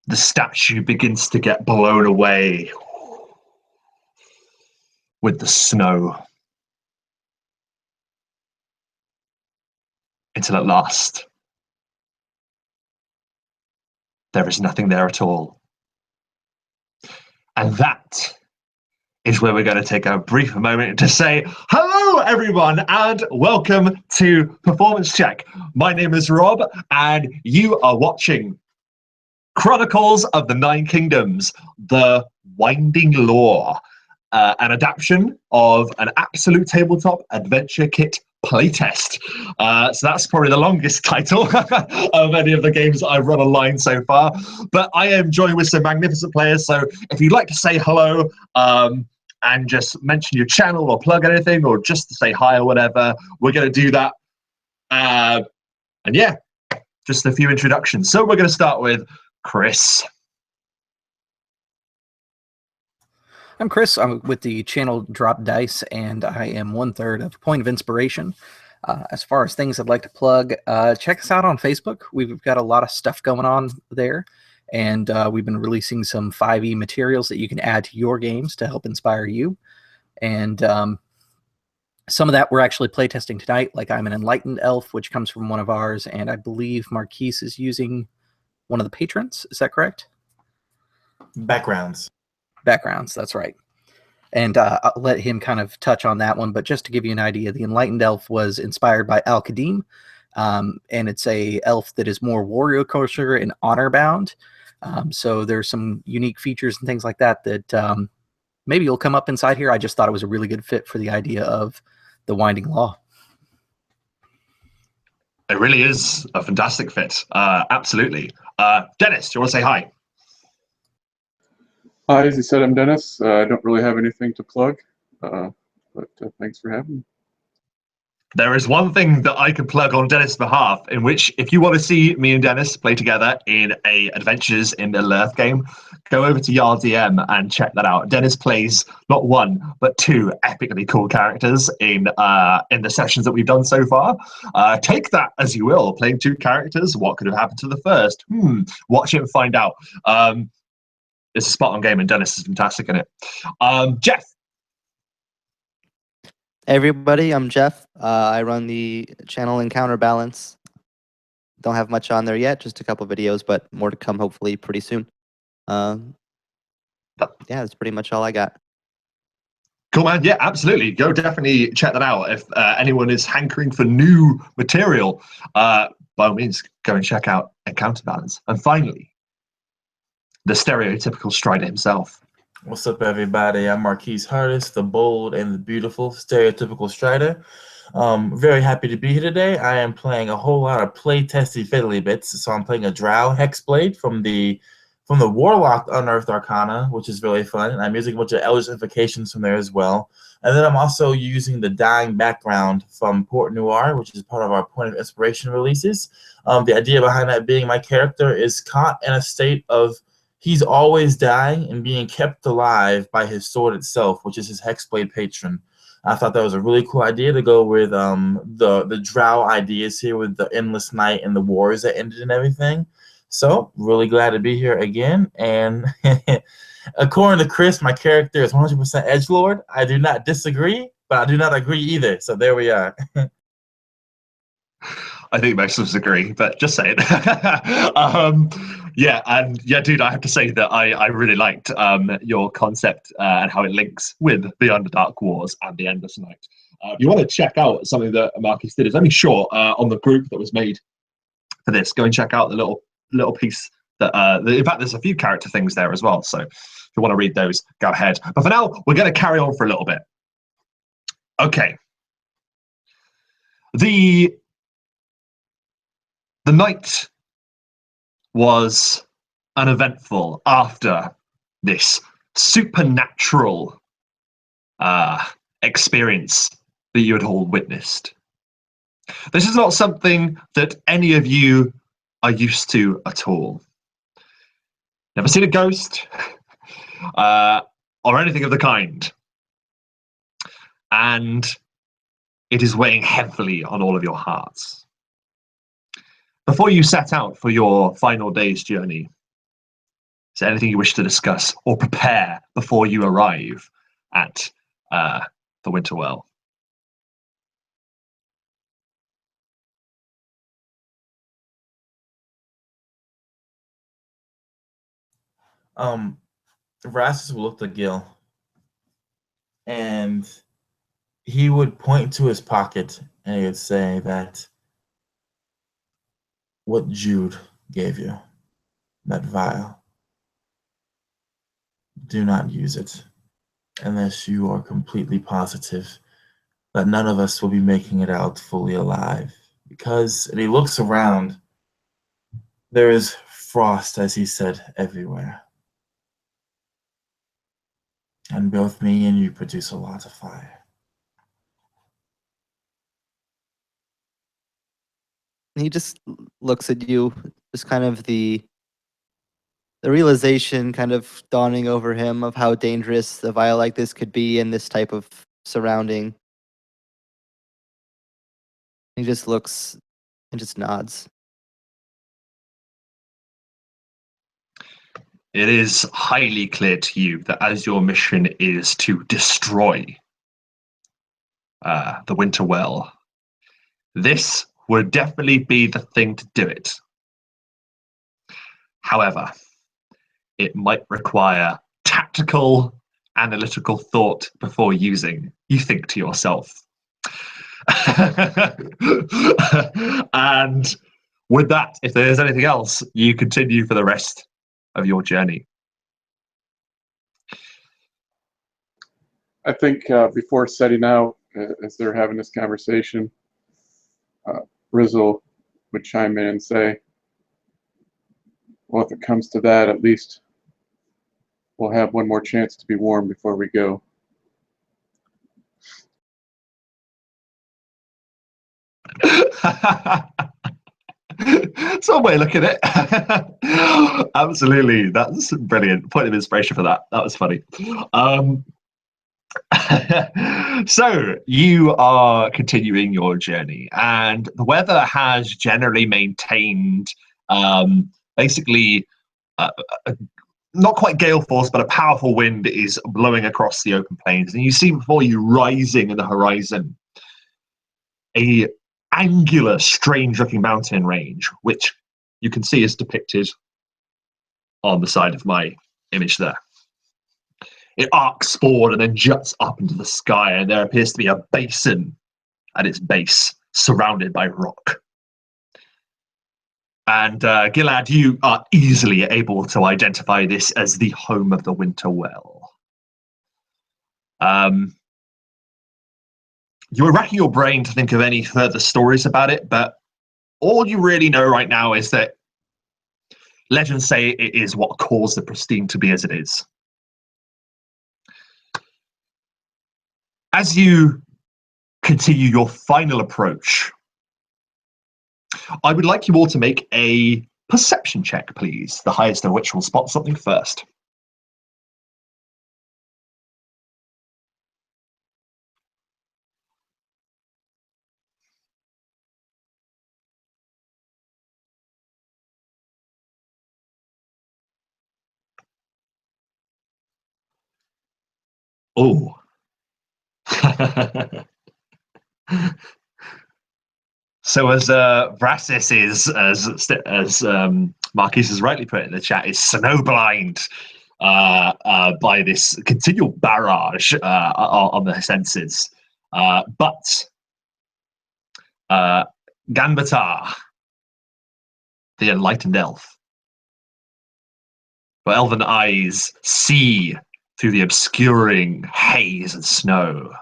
the statue begins to get blown away with the snow, until at last there is nothing there at all. And that is where we're going to take a brief moment to say hello, everyone, and welcome to Performance Check. My name is Rob, and you are watching Chronicles of the Nine Kingdoms, The Winding Lore, an adaptation of an Absolute Tabletop adventure kit playtest. So that's probably the longest title of any of the games that I've run online so far. But I am joined with some magnificent players, so if you'd like to say hello and just mention your channel or plug anything or just to say hi or whatever, we're going to do that. And yeah, just a few introductions. So we're going to start with Chris. I'm Chris. I'm with the channel Drop Dice, and I am 1/3 of Point of Inspiration. As far as things I'd like to plug, check us out on Facebook. We've got a lot of stuff going on there, and we've been releasing some 5e materials that you can add to your games to help inspire you. And some of that we're actually playtesting tonight, like I'm an Enlightened Elf, which comes from one of ours, and I believe Marquise is using one of the patrons. Is that correct? Backgrounds, that's right. And I'll let him kind of touch on that one, but just to give you an idea, the Enlightened Elf was inspired by Al-Qadim, and it's a elf that is more warrior culture and honor bound. So there's some unique features and things like that that maybe will come up inside here. I just thought it was a really good fit for the idea of the Winding Law. It really is a fantastic fit. Absolutely. Dennis, do you want to say hi? Hi, as you said, I'm Dennis. I don't really have anything to plug, but thanks for having me. There is one thing that I can plug on Dennis' behalf, in which if you want to see me and Dennis play together in a Adventures in Middle-earth game, go over to YarDM and check that out. Dennis plays not one, but two epically cool characters in the sessions that we've done so far. Take that as you will, playing two characters. What could have happened to the first? Watch it and find out. It's a spot-on game, and Dennis is fantastic in it. Jeff. Hey everybody, I'm Jeff. I run the channel Encounter Balance. don't have much on there yet, just a couple videos, but more to come hopefully pretty soon. Yeah, that's pretty much all I got. Cool, man. Yeah, absolutely. Go definitely check that out. If anyone is hankering for new material, by all means, go and check out A Counterbalance. And finally, the stereotypical Strider himself. What's up, everybody? I'm Marquise Hardis, the bold and the beautiful stereotypical Strider. Very happy to be here today. I am playing a whole lot of playtesty fiddly bits. So I'm playing a Drow Hexblade from the Warlock Unearthed Arcana, which is really fun. And I'm using a bunch of Eldritch Invocations from there as well. And then I'm also using the Dying background from Port Noir, which is part of our Point of Inspiration releases. The idea behind that being my character is caught in a state of he's always dying and being kept alive by his sword itself, which is his Hexblade patron. I thought that was a really cool idea to go with the Drow ideas here with the endless night and the wars that ended and everything. So really glad to be here again. And according to Chris, my character is 100% edgelord. I do not disagree, but I do not agree either. So there we are. I think most of us agree, but just saying. Yeah, and yeah, dude, I have to say that I really liked your concept and how it links with the Underdark Wars and the Endless Night. If you want to check out something that Marcus did, it's only short on the group that was made for this. Go and check out the little piece that. In fact, there's a few character things there as well. So if you want to read those, go ahead. But for now, we're going to carry on for a little bit. Okay. The night was uneventful after this supernatural experience that you had all witnessed. This is not something that any of you are used to at all. Never seen a ghost or anything of the kind. And it is weighing heavily on all of your hearts. Before you set out for your final day's journey, is there anything you wish to discuss or prepare before you arrive at the Winterwell? Rastus would look at Gil, and he would point to his pocket, and he would say that what Jude gave you, that vial, do not use it unless you are completely positive that none of us will be making it out fully alive. Because, and he looks around, there is frost, as he said, everywhere. And both me and you produce a lot of fire. He just looks at you, just kind of the realization kind of dawning over him of how dangerous a vial like this could be in this type of surrounding. He just looks and just nods. It is highly clear to you that as your mission is to destroy the Winterwell, this would definitely be the thing to do it. However, it might require tactical, analytical thought before using. You think to yourself. And with that, if there's anything else, you continue for the rest of your journey. I think before setting out, as they're having this conversation, Rizzle would chime in and say, well, if it comes to that, at least we'll have one more chance to be warm before we go. Some way of looking at it. Absolutely. That's brilliant. Point of inspiration for that. That was funny. So you are continuing your journey, and the weather has generally maintained basically not quite gale force, but a powerful wind is blowing across the open plains, and you see before you rising in the horizon a angular, strange-looking mountain range, which you can see is depicted on the side of my image there. It arcs forward and then juts up into the sky, and there appears to be a basin at its base, surrounded by rock. And Gilad, you are easily able to identify this as the home of the Winter Well. You were racking your brain to think of any further stories about it, but all you really know right now is that legends say it is what caused the Pristine to be as it is. As you continue your final approach, I would like you all to make a perception check, please, the highest of which will spot something first. Oh. So as Vrasis is, as Marquis has rightly put it in the chat, is snowblind by this continual barrage on the senses. But Ganbatar, the enlightened elf, her elven eyes see through the obscuring haze and snow.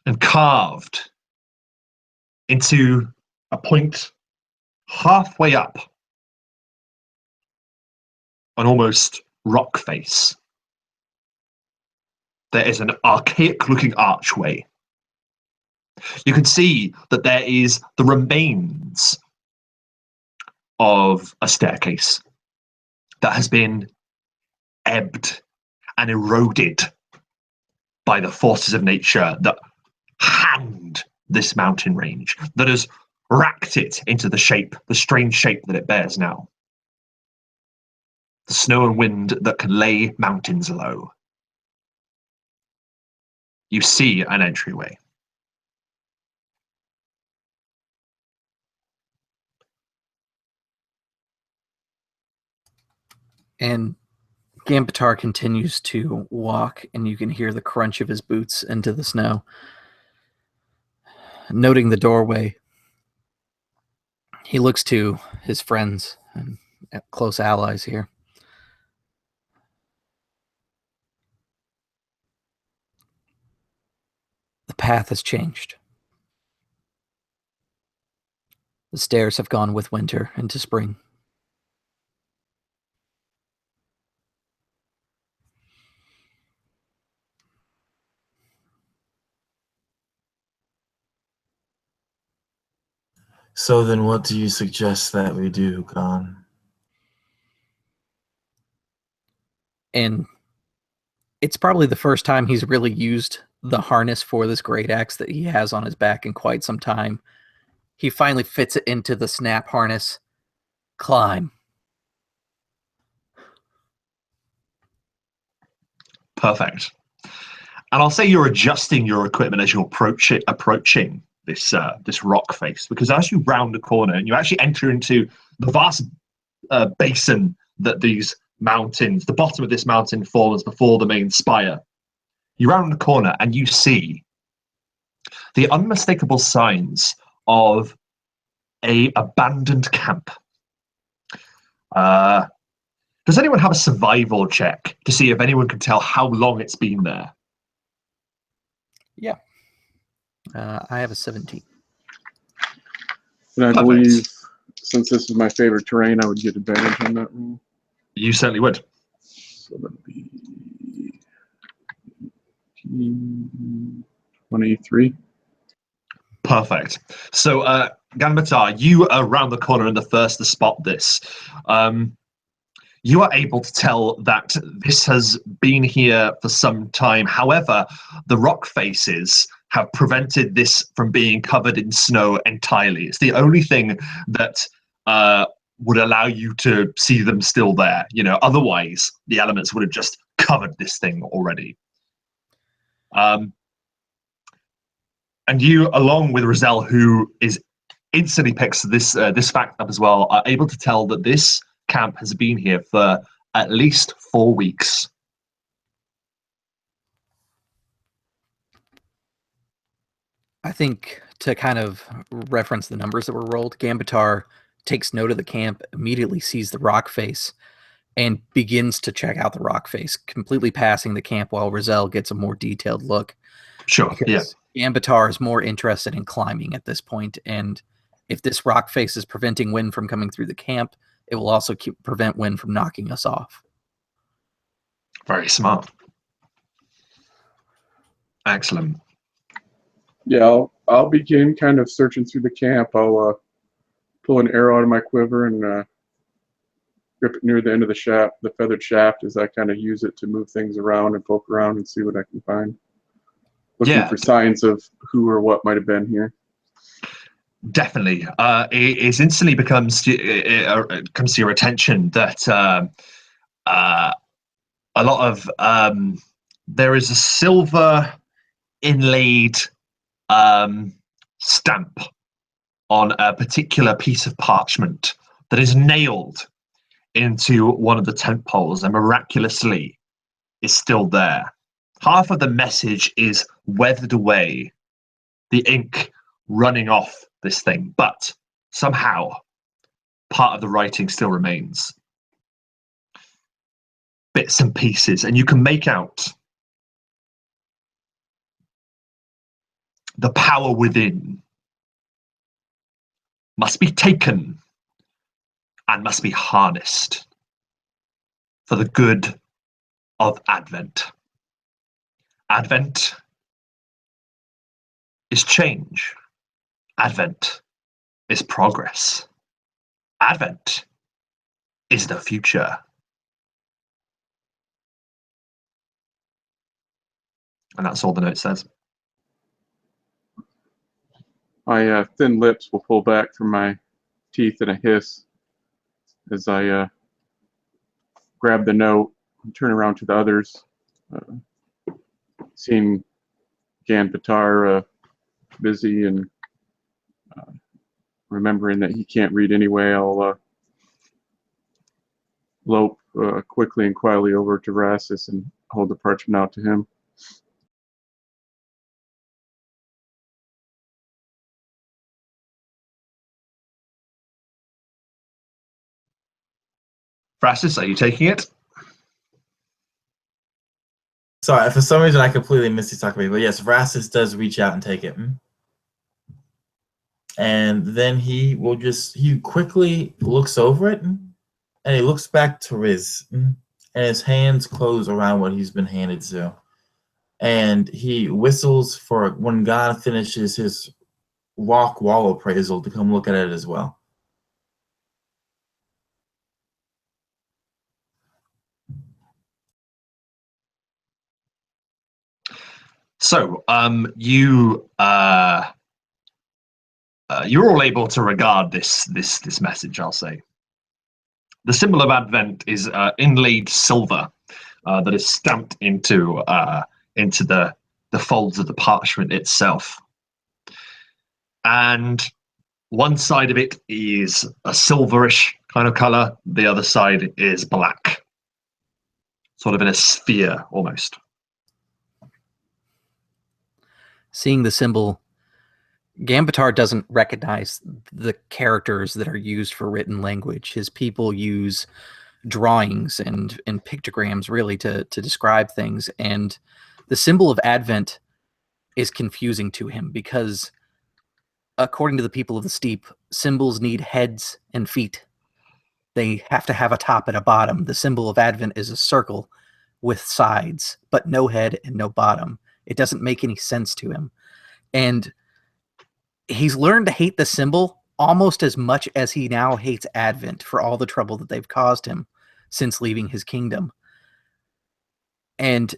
And carved into a point halfway up an almost rock face, there is an archaic-looking archway. You can see that there is the remains of a staircase that has been ebbed and eroded by the forces of nature that hand this mountain range, that has racked it into the strange shape that it bears now. The snow and wind that can lay mountains low. You see an entryway. And Gambatar continues to walk, and you can hear the crunch of his boots into the snow. Noting the doorway, he looks to his friends and close allies here. The path has changed. The stairs have gone with winter into spring. So then what do you suggest that we do, Khan? And it's probably the first time he's really used the harness for this great axe that he has on his back in quite some time. He finally fits it into the snap harness. Climb. Perfect. And I'll say you're adjusting your equipment as you're approaching this rock face, because as you round the corner and you actually enter into the vast basin that these mountains, the bottom of this mountain forms before the main spire, you round the corner and you see the unmistakable signs of a abandoned camp. Does anyone have a survival check to see if anyone can tell how long it's been there? Yeah. I have a 17. And I Perfect. believe, since this is my favorite terrain, I would get advantage on that roll. You certainly would. So that'll be 23. Perfect. So, Ganbatar, you are around the corner and the first to spot this. You are able to tell that this has been here for some time. However, the rock faces have prevented this from being covered in snow entirely. It's the only thing that would allow you to see them still there. You know, otherwise the elements would have just covered this thing already. And you, along with Roselle, who is instantly picks this fact up as well, are able to tell that this camp has been here for at least 4 weeks. I think to kind of reference the numbers that were rolled, Gambitar takes note of the camp, immediately sees the rock face, and begins to check out the rock face, completely passing the camp while Roselle gets a more detailed look. Sure, Because Gambitar is more interested in climbing at this point, and if this rock face is preventing wind from coming through the camp, it will also prevent wind from knocking us off. Very smart. Excellent. Yeah, I'll begin kind of searching through the camp. I'll pull an arrow out of my quiver and grip it near the end of the shaft, the feathered shaft, as I kind of use it to move things around and poke around and see what I can find. Looking for signs of who or what might have been here. Definitely. It instantly it comes to your attention that a lot of there is a silver inlaid stamp on a particular piece of parchment that is nailed into one of the tent poles and miraculously is still there. Half of the message is weathered away, the ink running off this thing, but somehow part of the writing still remains. Bits and pieces, and you can make out the power within must be taken and must be harnessed for the good of Advent. Advent is change. Advent is progress. Advent is the future. And that's all the note says. My thin lips will pull back from my teeth in a hiss as I grab the note and turn around to the others. Seeing Gambitar busy and remembering that he can't read anyway, I'll lope quickly and quietly over to Rassus and hold the parchment out to him. Rassus, are you taking it? Sorry, for some reason I completely missed you talking about it, but yes, Rassus does reach out and take it. And then he quickly looks over it, and he looks back to Riz, and his hands close around what he's been handed to. And he whistles for when God finishes his rock wall appraisal to come look at it as well. So, you're all able to regard this message, I'll say. The symbol of Advent is inlaid silver that is stamped into the folds of the parchment itself. And one side of it is a silverish kind of color. The other side is black, sort of in a sphere almost. Seeing the symbol, Gambitar doesn't recognize the characters that are used for written language. His people use drawings and pictograms really to describe things. And the symbol of Advent is confusing to him because, according to the people of the steep, symbols need heads and feet. They have to have a top and a bottom. The symbol of Advent is a circle with sides, but no head and no bottom. It doesn't make any sense to him. And he's learned to hate the symbol almost as much as he now hates Advent for all the trouble that they've caused him since leaving his kingdom. And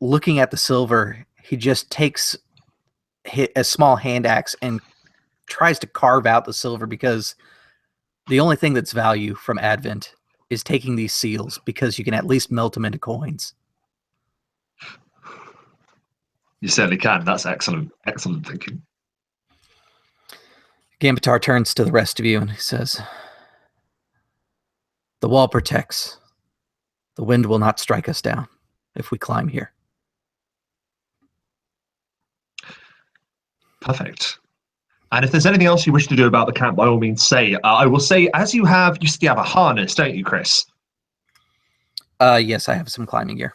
looking at the silver, he just takes a small hand axe and tries to carve out the silver, because the only thing that's value from Advent is taking these seals, because you can at least melt them into coins. You certainly can. That's excellent. Excellent thinking. Gambatar turns to the rest of you and he says, "The wall protects. The wind will not strike us down if we climb here." Perfect. And if there's anything else you wish to do about the camp, by all means say. I will say, as you still have a harness, don't you, Chris? Yes, I have some climbing gear.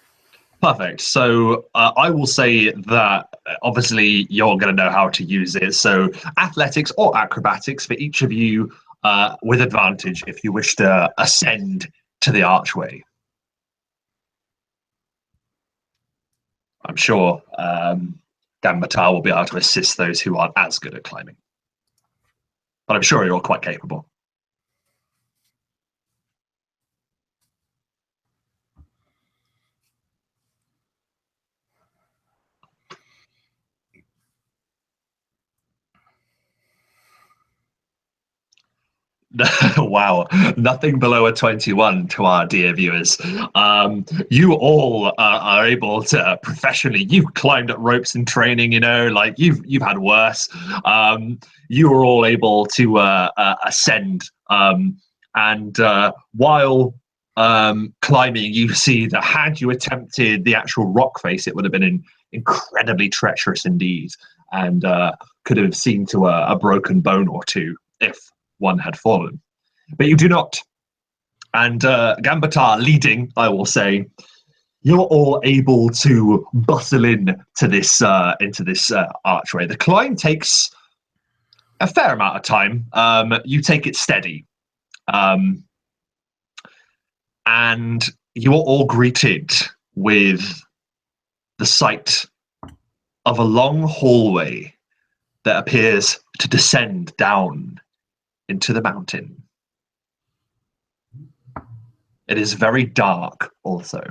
Perfect. So I will say that obviously you're going to know how to use it. So athletics or acrobatics for each of you with advantage if you wish to ascend to the archway. I'm sure Gambatar will be able to assist those who aren't as good at climbing. But I'm sure you're all quite capable. Wow, nothing below a 21 to our dear viewers. You all are able to professionally. You've climbed up ropes in training, like you've had worse. You were all able to ascend, and while climbing, you see that had you attempted the actual rock face, it would have been incredibly treacherous indeed, and could have seen to a broken bone or two if one had fallen. But you do not. And Gambatar leading, I will say, you're all able to bustle into this archway. The climb takes a fair amount of time. You take it steady. And you are all greeted with the sight of a long hallway that appears to descend down into the mountain. It is very dark also.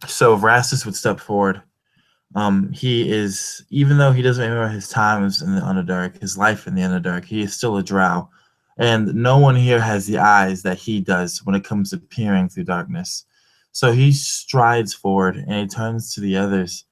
So Rastus would step forward. He is, even though he doesn't remember his times in the Underdark, his life in the Underdark, he is still a drow. And no one here has the eyes that he does when it comes to peering through darkness. So he strides forward and he turns to the others.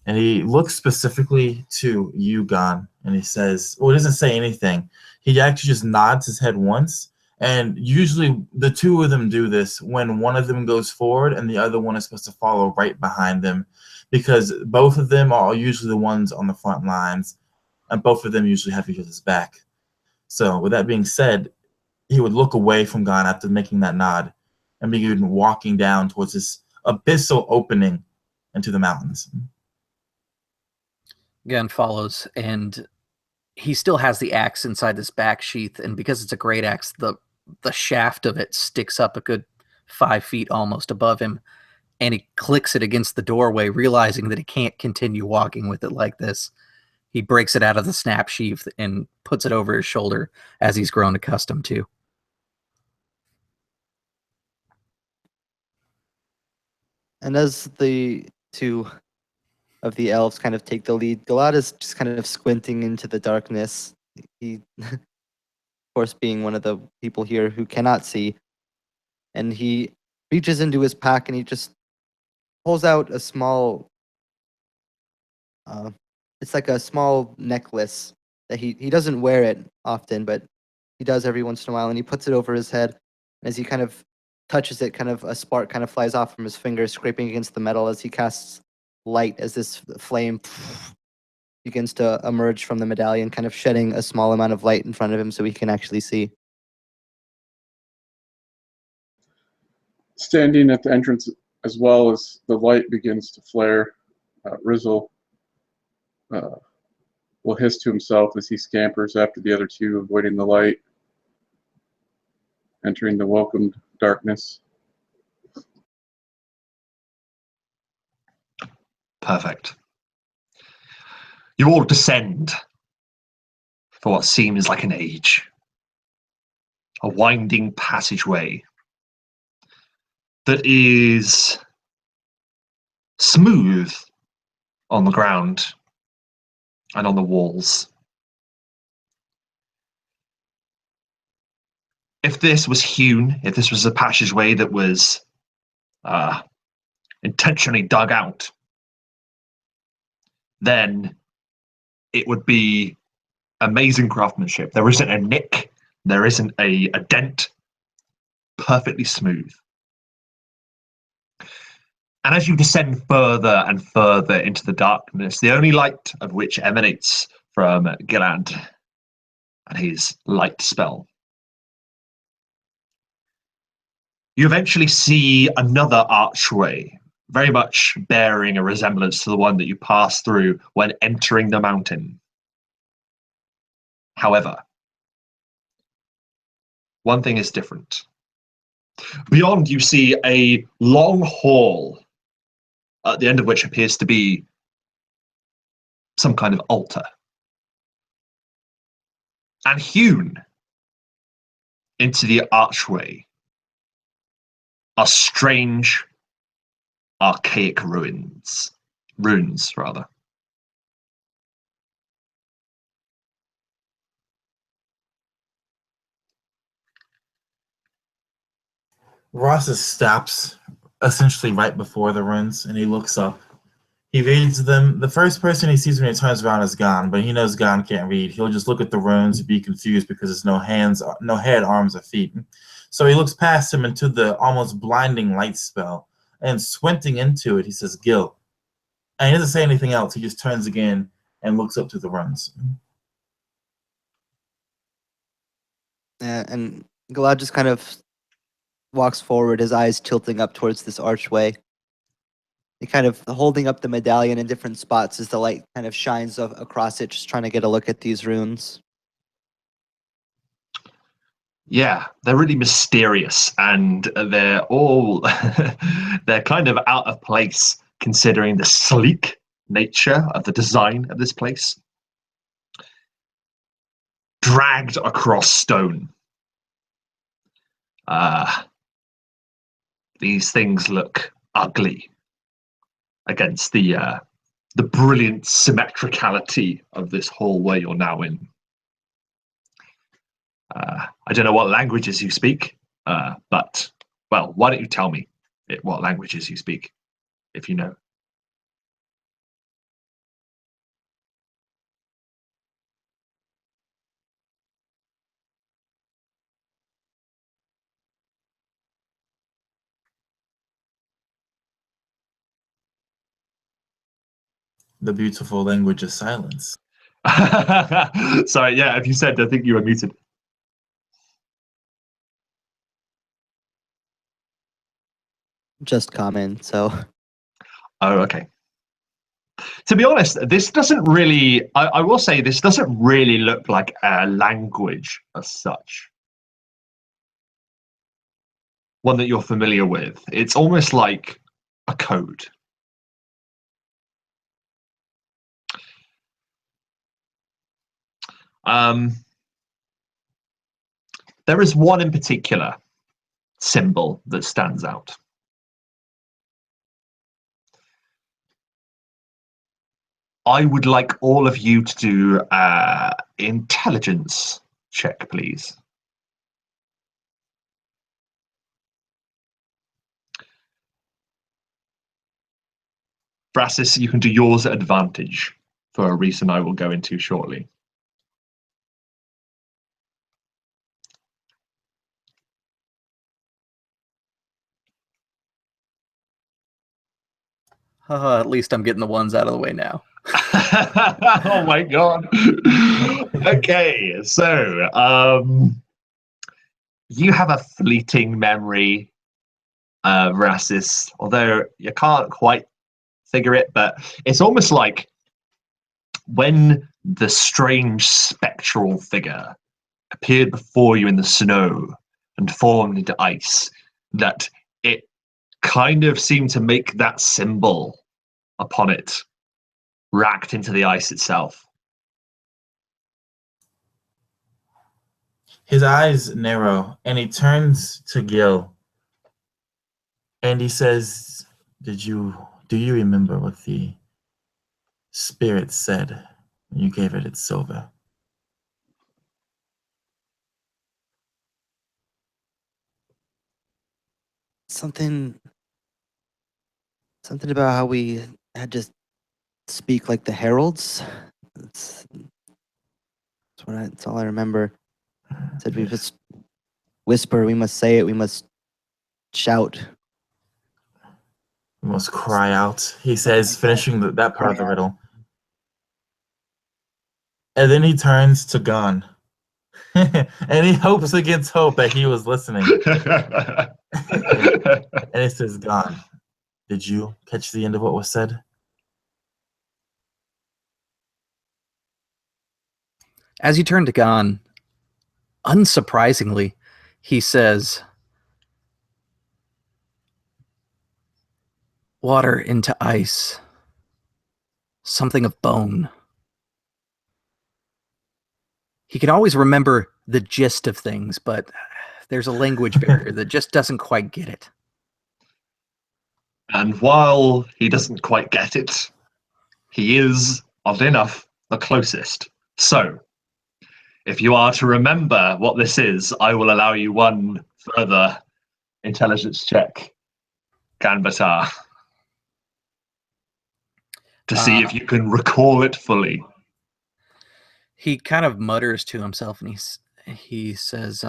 And he looks specifically to you, Gon, and he says, well, he doesn't say anything. He actually just nods his head once. And usually the two of them do this when one of them goes forward and the other one is supposed to follow right behind them, because both of them are usually the ones on the front lines, and both of them usually have each other's back. So with that being said, he would look away from Gon after making that nod and begin walking down towards this abyssal opening into the mountains. Gun follows, and he still has the axe inside this back sheath, and because it's a great axe, the shaft of it sticks up a good 5 feet almost above him, and he clicks it against the doorway, realizing that he can't continue walking with it like this. He breaks it out of the snap sheath and puts it over his shoulder, as he's grown accustomed to. And as the two of the elves kind of take the lead, Galad is just kind of squinting into the darkness. He, of course, being one of the people here who cannot see, and he reaches into his pack and he just pulls out a small, it's like a small necklace that he doesn't wear it often, but he does every once in a while, and he puts it over his head. And as he kind of touches it, kind of a spark kind of flies off from his fingers, scraping against the metal as he casts light, as this flame begins to emerge from the medallion, kind of shedding a small amount of light in front of him so he can actually see. Standing at the entrance as well as the light begins to flare, Rizzle will hiss to himself as he scampers after the other two, avoiding the light, entering the welcomed darkness. Perfect. You all descend for what seems like an age. A winding passageway that is smooth on the ground and on the walls. if this was hewn, if this was a passageway that was intentionally dug out, then it would be amazing craftsmanship. There isn't a nick, there isn't a dent, perfectly smooth. And as you descend further and further into the darkness, the only light of which emanates from Gilad and his light spell, you eventually see another archway, very much bearing a resemblance to the one that you passed through when entering the mountain. However, one thing is different. Beyond, you see a long hall, at the end of which appears to be some kind of altar. And hewn into the archway are strange, archaic runes, rather. Ross stops essentially right before the runes, and he looks up. He reads them. The first person he sees when he turns around is Gon, but he knows Gon can't read. He'll just look at the runes and be confused because there's no hands, no head, arms, or feet. So he looks past him into the almost blinding light spell, and squinting into it, he says, "Gil." And he doesn't say anything else. He just turns again and looks up to the runes. And Gilad just kind of walks forward, his eyes tilting up towards this archway. He kind of holding up the medallion in different spots as the light kind of shines across it, just trying to get a look at these runes. Yeah, they're really mysterious, and they're all they're kind of out of place considering the sleek nature of the design of this place. Dragged across stone. These things look ugly against the brilliant symmetricality of this hallway you're now in. I don't know what languages you speak, but, well, why don't you tell me what languages you speak, if you know? The beautiful language of silence. Sorry, yeah, if you said, I think you were muted. Just comment, so. Oh, okay. To be honest, this doesn't really, I will say, this doesn't really look like a language as such. One that you're familiar with. It's almost like a code. There is one in particular symbol that stands out. I would like all of you to do intelligence check, please. Brassis, you can do yours at advantage for a reason I will go into shortly. At least I'm getting the ones out of the way now. Oh my god. Okay, so you have a fleeting memory, Brassis, although you can't quite figure it, but it's almost like when the strange spectral figure appeared before you in the snow and formed into ice, that it kind of seemed to make that symbol upon it racked into the ice itself. His eyes narrow, and he turns to Gil, and he says, do you remember what the spirit said when you gave it its silver? something about how we had to speak like the heralds. That's all I remember. Said we must whisper, we must say it, we must shout. We must cry out, he says, finishing that part of the riddle. And then he turns to Gon. And he hopes against hope that he was listening. And he says, Gon, did you catch the end of what was said? As you turn to Gon, unsurprisingly, he says, water into ice, something of bone. He can always remember the gist of things, but there's a language barrier that just doesn't quite get it. And while he doesn't quite get it, he is, oddly enough, the closest. So, if you are to remember what this is, I will allow you one further intelligence check, Ganbatar, to see if you can recall it fully. He kind of mutters to himself, and he says,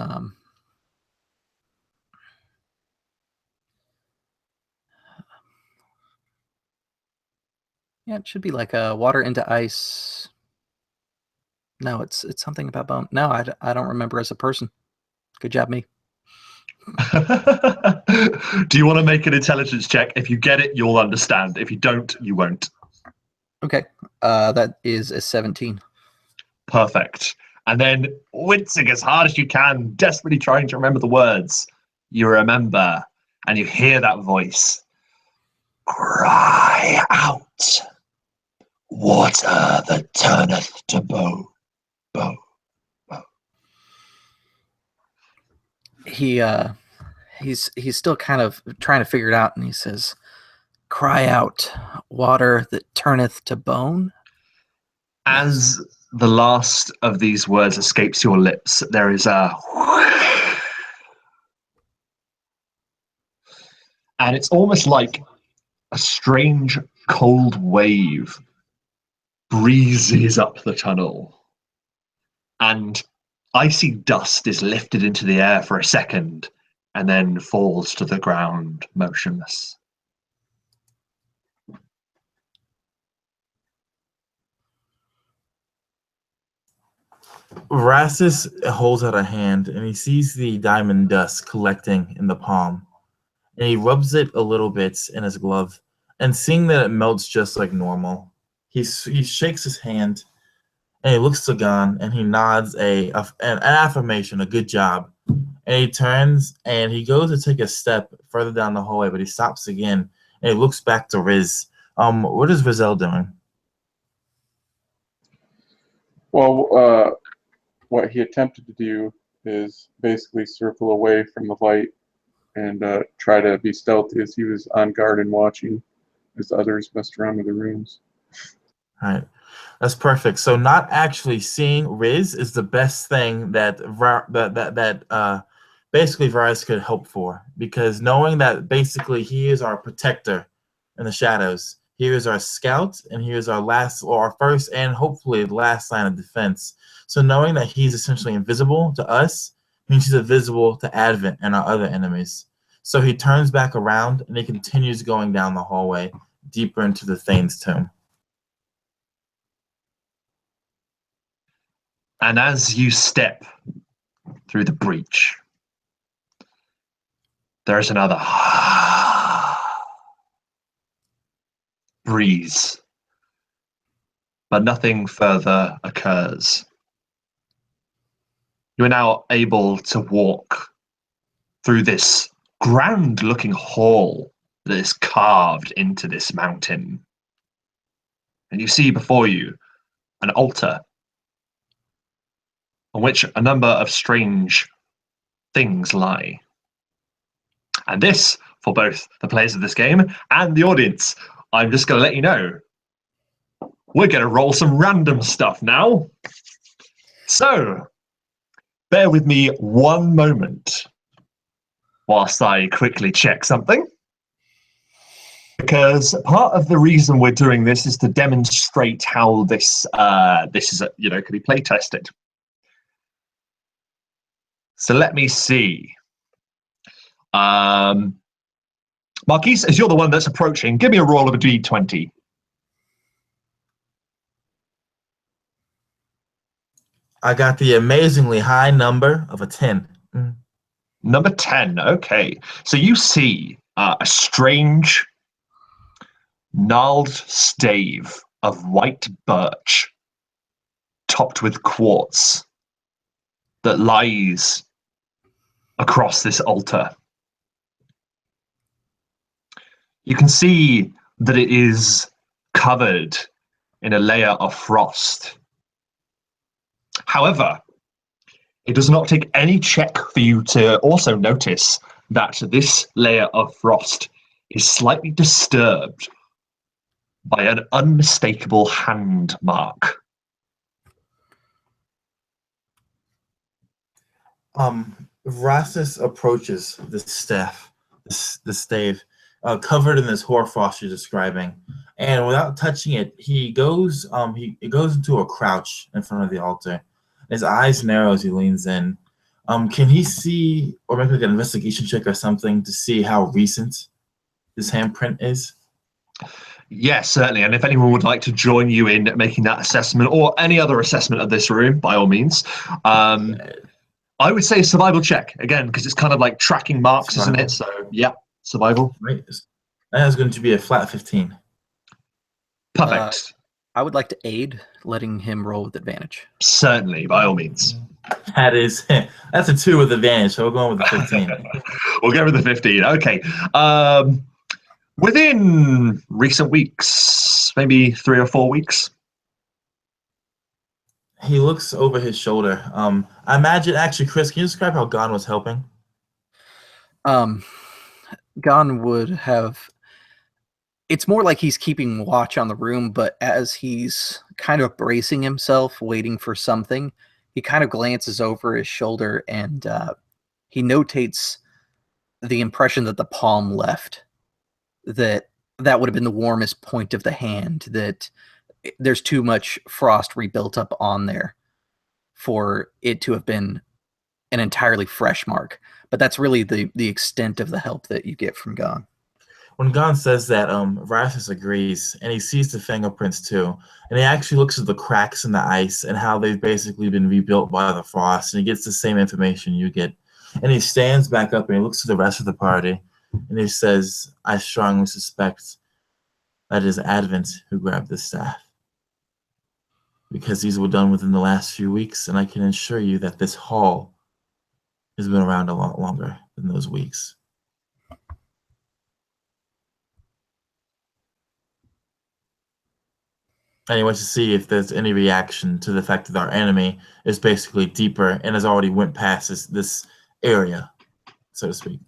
yeah, it should be like water into ice. No, it's something about bone. No, I don't remember as a person. Good job, me. Do you want to make an intelligence check? If you get it, you'll understand. If you don't, you won't. Okay, that is a 17. Perfect. And then, wincing as hard as you can, desperately trying to remember the words, you remember, and you hear that voice. Cry out. Water that turneth to bow. He's still kind of trying to figure it out, and he says, cry out, water that turneth to bone. As the last of these words escapes your lips, there is a and it's almost like a strange cold wave breezes up the tunnel, and icy dust is lifted into the air for a second and then falls to the ground motionless. Rastus holds out a hand and he sees the diamond dust collecting in the palm. And he rubs it a little bit in his glove, and seeing that it melts just like normal, he shakes his hand and he looks to Gon and he nods an affirmation, a good job. And he turns and he goes to take a step further down the hallway, but he stops again and he looks back to Riz. What is Rizel doing? Well, what he attempted to do is basically circle away from the light and try to be stealthy as he was on guard and watching as others messed around with the rooms. All right. That's perfect. So not actually seeing Riz is the best thing that basically Varys could hope for, because knowing that basically he is our protector in the shadows, he is our scout, and he is our last or our first and hopefully the last line of defense. So knowing that he's essentially invisible to us means he's invisible to Advent and our other enemies. So he turns back around and he continues going down the hallway deeper into the Thane's tomb. And as you step through the breach, there is another breeze, but nothing further occurs. You are now able to walk through this grand-looking hall that is carved into this mountain. And you see before you an altar on which a number of strange things lie. And this, for both the players of this game and the audience, I'm just going to let you know, we're going to roll some random stuff now. So, bear with me one moment. whilst I quickly check something. Because part of the reason we're doing this is to demonstrate how this is, can be play tested. So let me see. Marquise, as you're the one that's approaching, give me a roll of a d20. I got the amazingly high number of a 10. Number 10, okay. So you see a strange, gnarled stave of white birch topped with quartz that lies across this altar. You can see that it is covered in a layer of frost. However, it does not take any check for you to also notice that this layer of frost is slightly disturbed by an unmistakable hand mark. Rassus approaches the staff, the stave, covered in this hoarfrost you're describing, and without touching it, he goes into a crouch in front of the altar. His eyes narrow as he leans in. Can he see, or make like an investigation check or something to see how recent this handprint is? Yes, certainly. And if anyone would like to join you in making that assessment or any other assessment of this room, by all means, I would say survival check again, because it's kind of like tracking marks, Survival. isn't it? So yeah, survival. Right. That is going to be a flat 15. Perfect. I would like to aid letting him roll with advantage. Certainly, by all means. That's a 2 with advantage, so we're going with the 15. We'll go with the 15. Okay. Within recent weeks, maybe 3 or 4 weeks. He looks over his shoulder. I imagine, actually, Chris, can you describe how Gon was helping? Gon would have... It's more like he's keeping watch on the room, but as he's kind of bracing himself, waiting for something, he kind of glances over his shoulder and he notates the impression that the palm left. That would have been the warmest point of the hand, that there's too much frost rebuilt up on there for it to have been an entirely fresh mark. But that's really the extent of the help that you get from Gon. When Gon says that, Rassus agrees, and he sees the fingerprints too. And he actually looks at the cracks in the ice and how they've basically been rebuilt by the frost, and he gets the same information you get. And he stands back up and he looks to the rest of the party, and he says, I strongly suspect that it is Advent who grabbed the staff. Because these were done within the last few weeks, and I can assure you that this hall has been around a lot longer than those weeks. And he wants to see if there's any reaction to the fact that our enemy is basically deeper and has already went past this area, so to speak.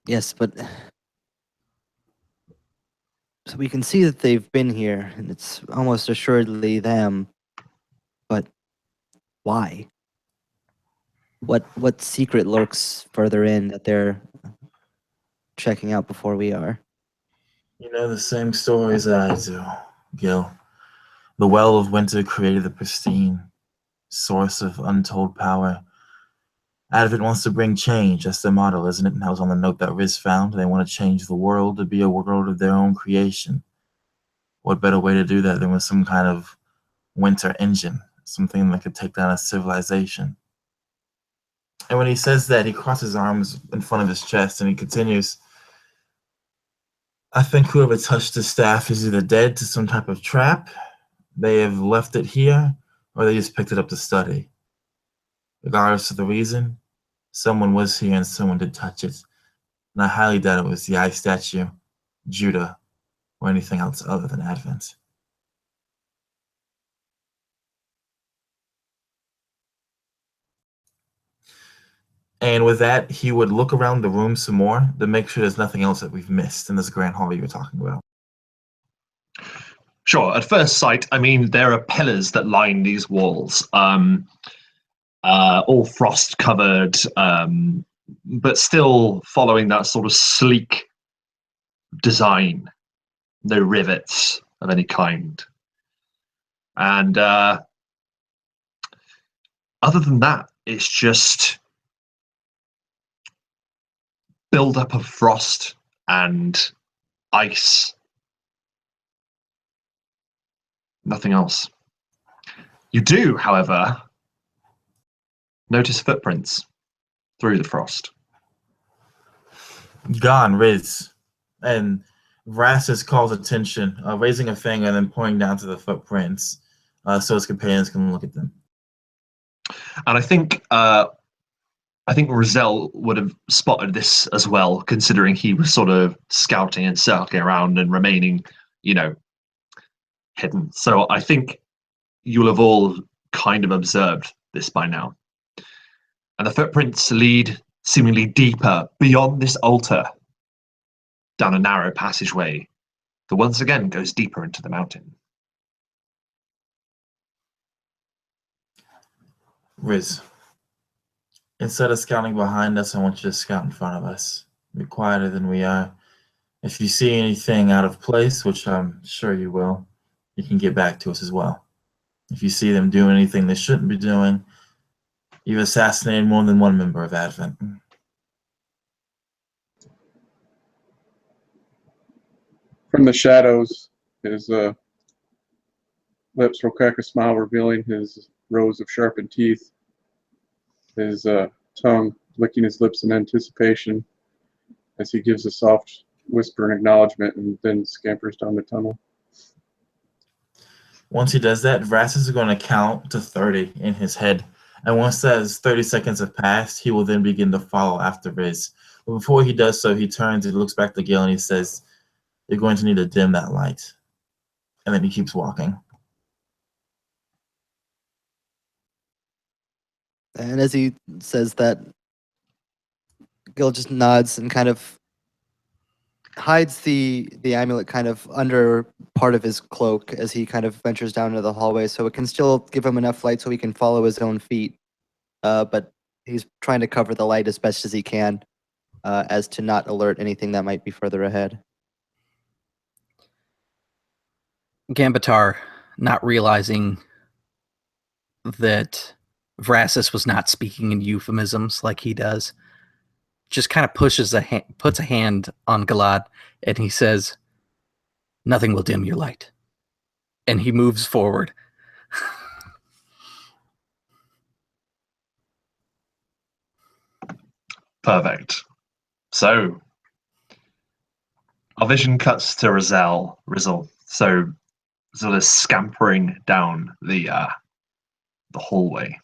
Yes, but so we can see that they've been here, and it's almost assuredly them. But why? What secret lurks further in that they're checking out before we are? You know the same stories I do, Gil. The Well of Winter created the Pristine, source of untold power. Advent wants to bring change. That's their motto, isn't it? And that was on the note that Riz found. They want to change the world to be a world of their own creation. What better way to do that than with some kind of winter engine, something that could take down a civilization? And when he says that, he crosses his arms in front of his chest and he continues, I think whoever touched the staff is either dead to some type of trap, they have left it here, or they just picked it up to study. Regardless of the reason, someone was here and someone did touch it. And I highly doubt it was the ice statue, Judah, or anything else other than Advent. And with that, he would look around the room some more to make sure there's nothing else that we've missed in this grand hall you were talking about. Sure. At first sight, I mean, there are pillars that line these walls. all frost covered, but still following that sort of sleek design. No rivets of any kind. And other than that, it's just build-up of frost and ice. Nothing else. You do, however, notice footprints through the frost. Gone, Riz. And Rassus calls attention, raising a finger and then pointing down to the footprints so his companions can look at them. And I think Rizal would have spotted this as well, considering he was sort of scouting and circling around and remaining, hidden. So I think you'll have all kind of observed this by now. And the footprints lead seemingly deeper beyond this altar, down a narrow passageway that once again goes deeper into the mountain. Riz, instead of scouting behind us, I want you to scout in front of us. Be quieter than we are. If you see anything out of place, which I'm sure you will, you can get back to us as well. If you see them doing anything they shouldn't be doing, you've assassinated more than one member of Advent. From the shadows, his lips will crack a smile, revealing his rows of sharpened teeth, his tongue licking his lips in anticipation as he gives a soft whisper in acknowledgement and then scampers down the tunnel. Once he does that, Rassus is going to count to 30 in his head. And once those 30 seconds have passed, he will then begin to follow after Riz. But before he does so, he turns and looks back to Gil and he says, "You're going to need to dim that light." And then he keeps walking. And as he says that, Gil just nods and kind of hides the amulet kind of under part of his cloak as he kind of ventures down into the hallway, so it can still give him enough light so he can follow his own feet. But he's trying to cover the light as best as he can, as to not alert anything that might be further ahead. Gambatar, not realizing that Vrassus was not speaking in euphemisms like he does, just kind of puts a hand on Galad, and he says, "Nothing will dim your light." And he moves forward. Perfect. So our vision cuts to Rizal. So Rizal is scampering down the hallway.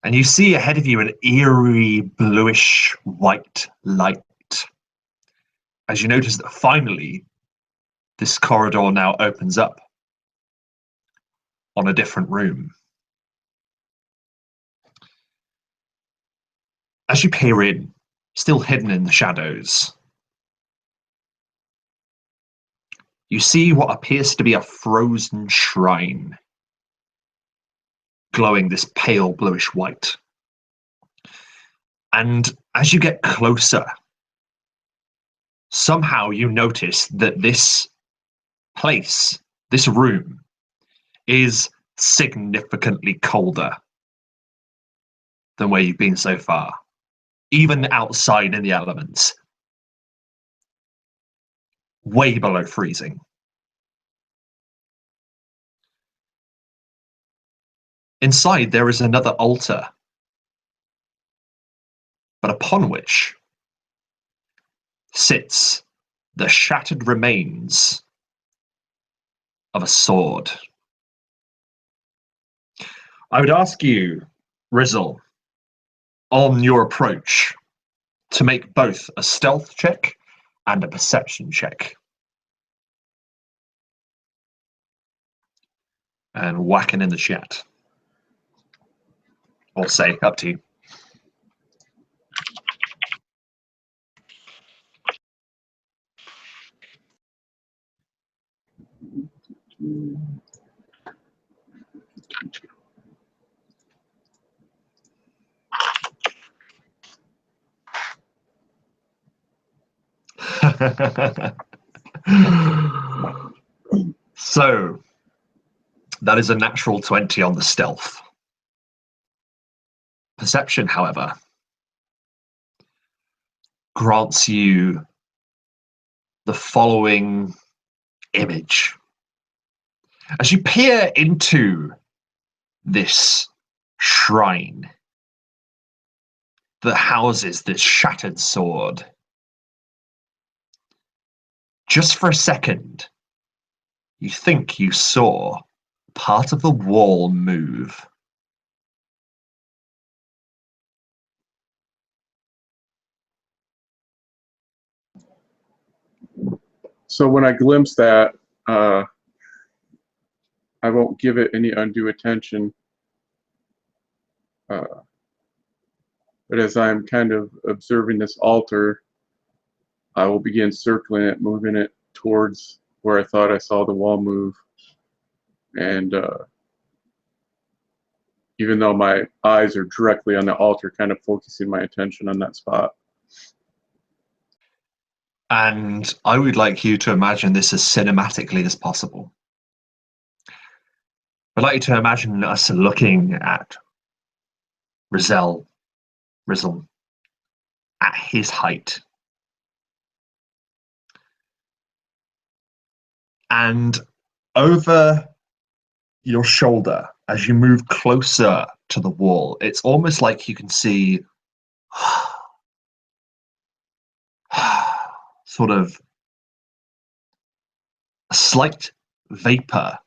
And you see ahead of you an eerie bluish white light. As you notice that finally this corridor now opens up on a different room. As you peer in, still hidden in the shadows, you see what appears to be a frozen shrine, glowing this pale bluish white. And as you get closer, somehow you notice that this place, this room, is significantly colder than where you've been so far, even outside in the elements, way below freezing. Inside there is another altar, but upon which sits the shattered remains of a sword. I would ask you, Rizal, on your approach, to make both a stealth check and a perception check. And whacking in the chat. Or say, up to you. So, that is a natural 20 on the stealth. Perception, however, grants you the following image. As you peer into this shrine that houses this shattered sword, just for a second, you think you saw part of the wall move. So when I glimpse that, I won't give it any undue attention. But as I'm kind of observing this altar, I will begin circling it, moving it towards where I thought I saw the wall move. And even though my eyes are directly on the altar, kind of focusing my attention on that spot. And I would like you to imagine this as cinematically as possible. I'd like you to imagine us looking at Rizel at his height. And over your shoulder, as you move closer to the wall, it's almost like you can see sort of a slight vapor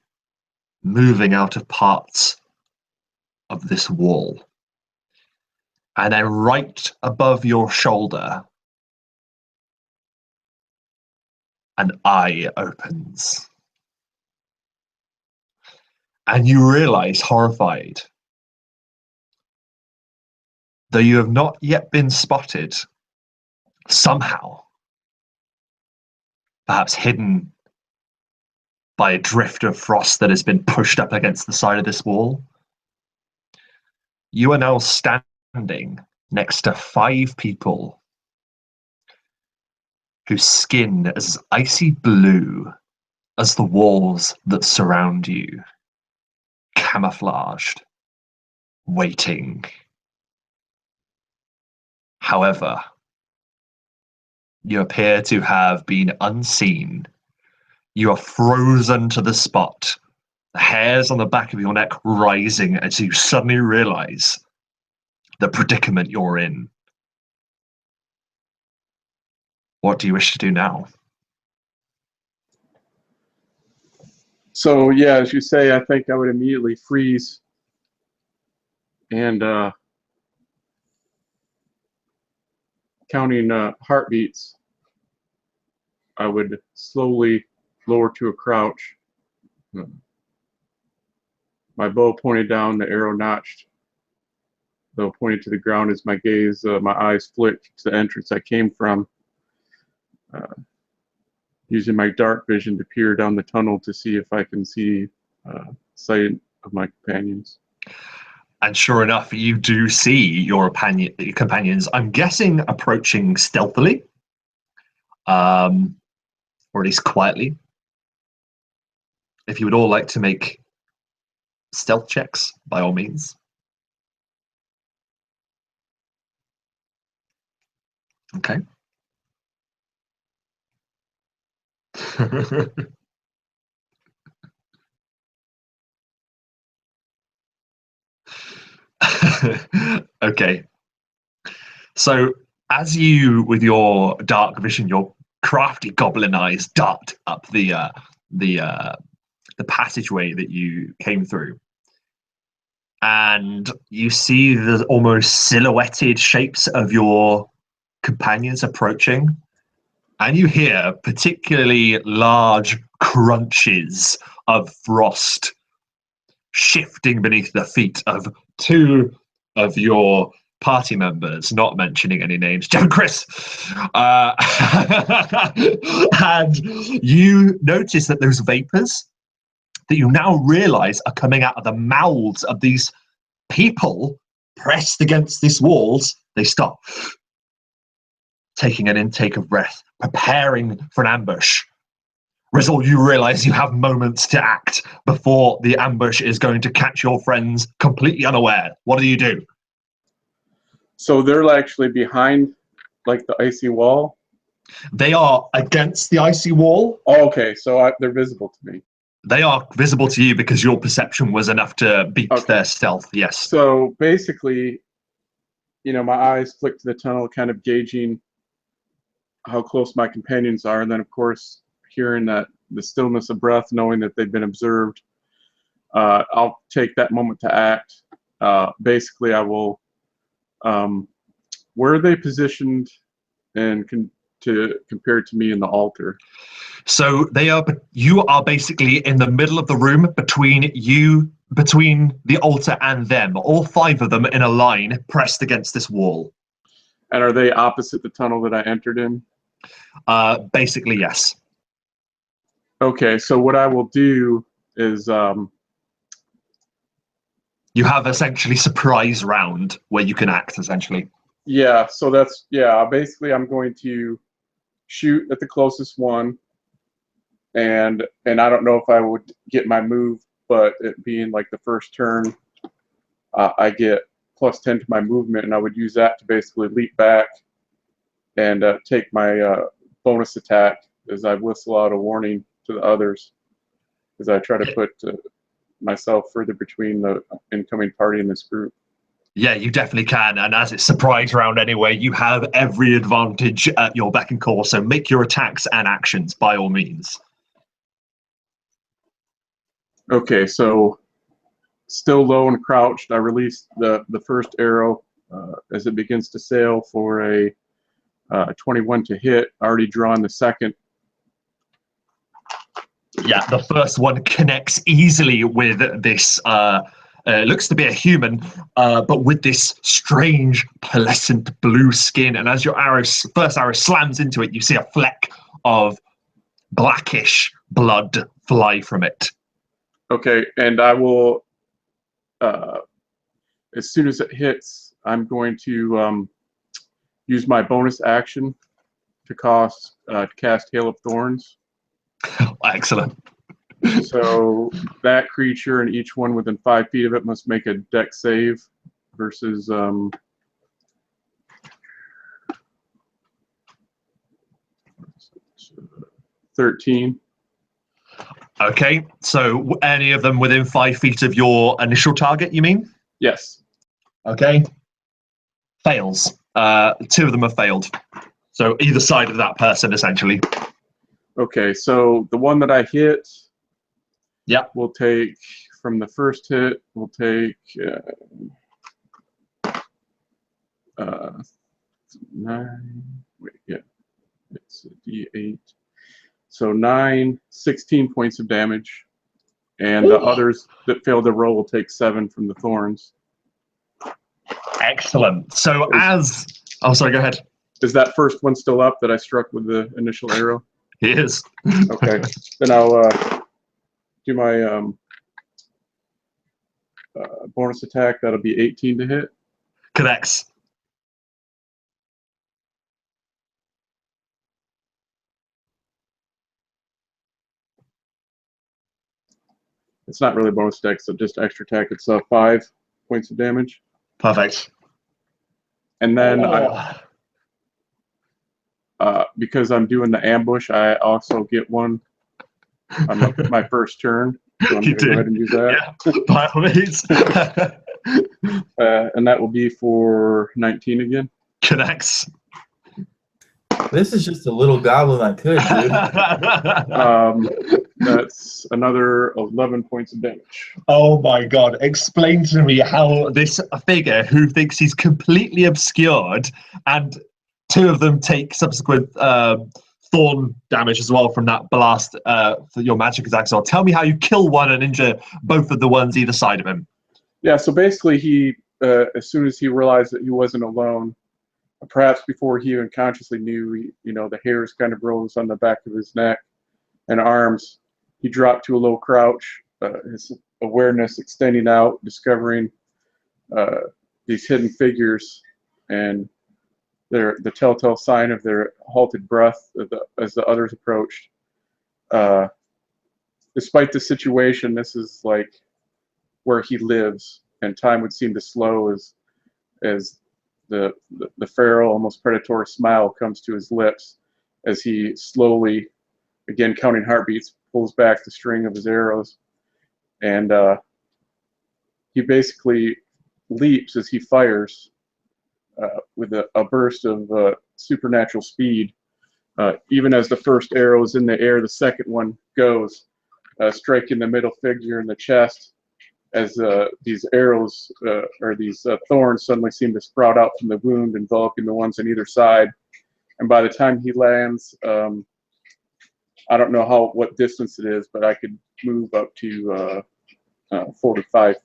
moving out of parts of this wall. And then right above your shoulder, an eye opens. And you realize, horrified, though you have not yet been spotted, somehow, perhaps hidden by a drift of frost that has been pushed up against the side of this wall, you are now standing next to 5 people whose skin is as icy blue as the walls that surround you, camouflaged, waiting. However, you appear to have been unseen. You are frozen to the spot, the hairs on the back of your neck rising as you suddenly realize the predicament you're in. What do you wish to do now? So yeah, as you say, I think I would immediately freeze and counting heartbeats, I would slowly lower to a crouch. My bow pointed down, the arrow notched, though pointed to the ground as my gaze, my eyes flicked to the entrance I came from. Using my dark vision to peer down the tunnel to see if I can see sight of my companions. And sure enough, you do see your companions, I'm guessing, approaching stealthily, or at least quietly. If you would all like to make stealth checks, by all means. Okay. Okay. So as you, with your dark vision, your crafty goblin eyes, dart up the passageway that you came through, and you see the almost silhouetted shapes of your companions approaching, and you hear particularly large crunches of frost shifting beneath the feet of 2 of your party members, not mentioning any names, Jeff and Chris. And you notice that those vapors that you now realize are coming out of the mouths of these people pressed against these walls, they stop. taking an intake of breath, preparing for an ambush. Rizal, you realize you have moments to act before the ambush is going to catch your friends completely unaware. What do you do? So they're actually behind, like, the icy wall? They are against the icy wall. Oh, okay, so they're visible to me. They are visible to you because your perception was enough to beat Okay. their stealth, yes. So basically, my eyes flick to the tunnel, kind of gauging how close my companions are, and then, of course, hearing that the stillness of breath, knowing that they've been observed, I'll take that moment to act. Basically, I will... where are they positioned and compared to me in the altar? So you are basically in the middle of the room between the altar and them. All 5 of them in a line pressed against this wall. And are they opposite the tunnel that I entered in? Basically, yes. Okay, so what I will do is... you have essentially surprise round where you can act, essentially. Yeah, so basically I'm going to shoot at the closest one, and I don't know if I would get my move, but it being like the first turn, I get +10 to my movement, and I would use that to basically leap back and take my bonus attack as I whistle out a warning to the others, as I try to put myself further between the incoming party and this group. Yeah, you definitely can, and as it's surprise round anyway, you have every advantage at your beck and call, so make your attacks and actions by all means. Okay, so still low and crouched, I release the first arrow as it begins to sail for a 21 to hit, already drawn the second. Yeah, the first one connects easily with this, looks to be a human, but with this strange, pearlescent blue skin. And as your first arrow slams into it, you see a fleck of blackish blood fly from it. Okay, and I will, as soon as it hits, I'm going to use my bonus action to cast Hail of Thorns. Excellent. So that creature and each one within 5 feet of it must make a dex save versus 13. Okay, so any of them within 5 feet of your initial target, you mean? Yes. Okay. Fails. 2 of them have failed. So either side of that person, essentially. Okay, so the one that I hit, yeah, we'll take from the first hit, we'll take 9. Wait, yeah, it's a D8. So 9, 16 points of damage, and the others that failed to roll will take 7 from the thorns. Excellent. So oh, sorry, go ahead. Is that first one still up that I struck with the initial arrow? It is. Okay, then I'll do my bonus attack. That'll be 18 to hit. Connects. It's not really bonus attack, so just extra attack. It's 5 points of damage. Perfect. And then because I'm doing the ambush, I also get one on my first turn. So I'm going to go ahead and use that. Yeah, by all means. And that will be for 19 again. Connects. This is just a little goblin I could, dude. That's another 11 points of damage. Oh my god. Explain to me how this figure who thinks he's completely obscured, and 2 of them take subsequent thorn damage as well from that blast for your magic attack. So tell me how you kill one and injure both of the ones either side of him. Yeah, so basically he, as soon as he realized that he wasn't alone, perhaps before he even consciously knew, the hairs kind of rose on the back of his neck and arms, he dropped to a low crouch, his awareness extending out, discovering these hidden figures, and the telltale sign of their halted breath as the others approached. Despite the situation, this is like where he lives, and time would seem to slow as the feral, almost predatory smile comes to his lips as he slowly, again counting heartbeats, pulls back the string of his arrows, and he basically leaps as he fires with a burst of supernatural speed. Even as the first arrow is in the air, the second one goes, striking the middle figure in the chest, as these arrows or these thorns suddenly seem to sprout out from the wound, enveloping the ones on either side. And by the time he lands, I don't know what distance it is, but I could move up to 45.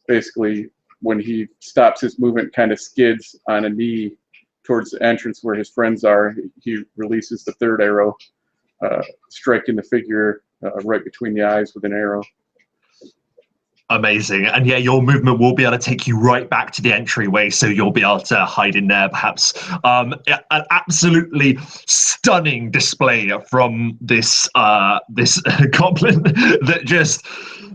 Basically, when he stops his movement, kind of skids on a knee towards the entrance where his friends are, he releases the third arrow, striking the figure right between the eyes with an arrow. Amazing. And yeah, your movement will be able to take you right back to the entryway, so you'll be able to hide in there perhaps. An absolutely stunning display from this goblin that just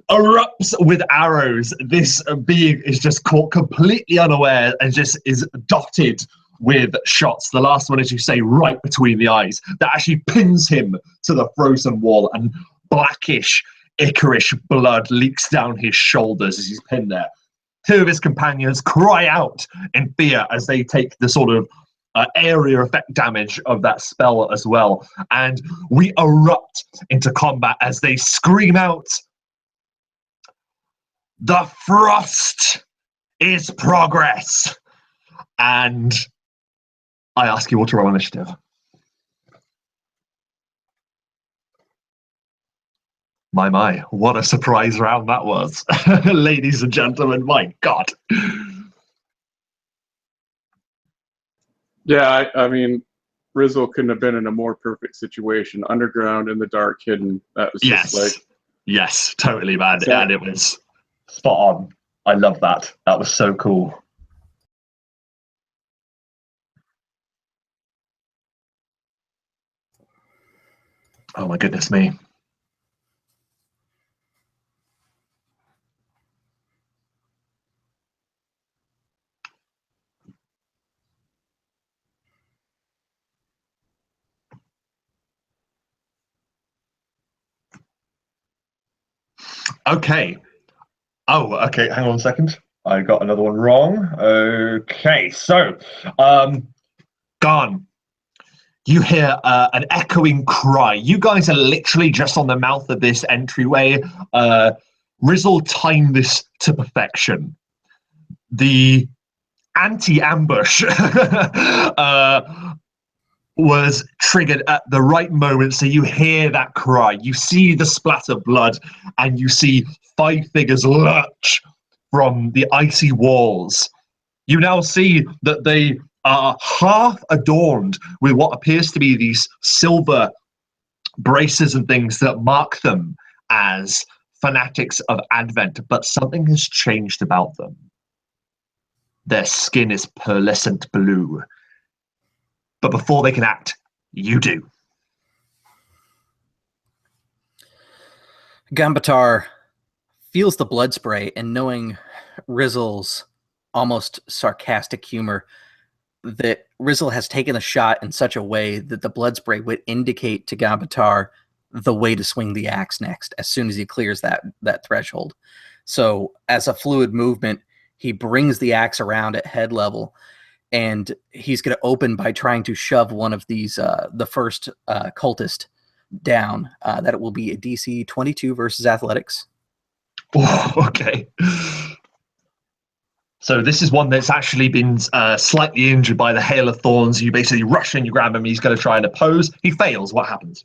erupts with arrows. This being is just caught completely unaware and just is dotted with shots. The last one, as you say, right between the eyes, that actually pins him to the frozen wall, and blackish ichorish blood leaks down his shoulders as he's pinned there. Two of his companions cry out in fear as they take the sort of area effect damage of that spell as well. And we erupt into combat as they scream out, "The frost is progress!" And I ask you all to roll initiative. My, what a surprise round that was. Ladies and gentlemen, my God. Yeah, I mean, Rizzle couldn't have been in a more perfect situation. Underground, in the dark, hidden. That was just like... Yes, totally, man. Exactly. And it was spot on. I love that. That was so cool. Oh my goodness me. Okay. Oh, okay. Hang on a second. I got another one wrong. Okay. So, Garn, you hear an echoing cry. You guys are literally just on the mouth of this entryway. Rizzle timed this to perfection. The anti-ambush was triggered at the right moment, so you hear that cry, you see the splatter of blood, and you see 5 figures lurch from the icy walls. You now see that they are half adorned with what appears to be these silver braces and things that mark them as fanatics of Advent, but something has changed about them. Their skin is pearlescent blue. But before they can act, you do. Gambatar feels the blood spray, and knowing Rizzle's almost sarcastic humor, that Rizzle has taken the shot in such a way that the blood spray would indicate to Gambatar the way to swing the axe next as soon as he clears that threshold. So as a fluid movement, he brings the axe around at head level, and he's going to open by trying to shove one of these, the first cultist down. That it will be a DC 22 versus athletics. Oh, okay. So this is one that's actually been slightly injured by the hail of thorns. You basically rush in, you grab him, he's going to try and oppose. He fails. What happens?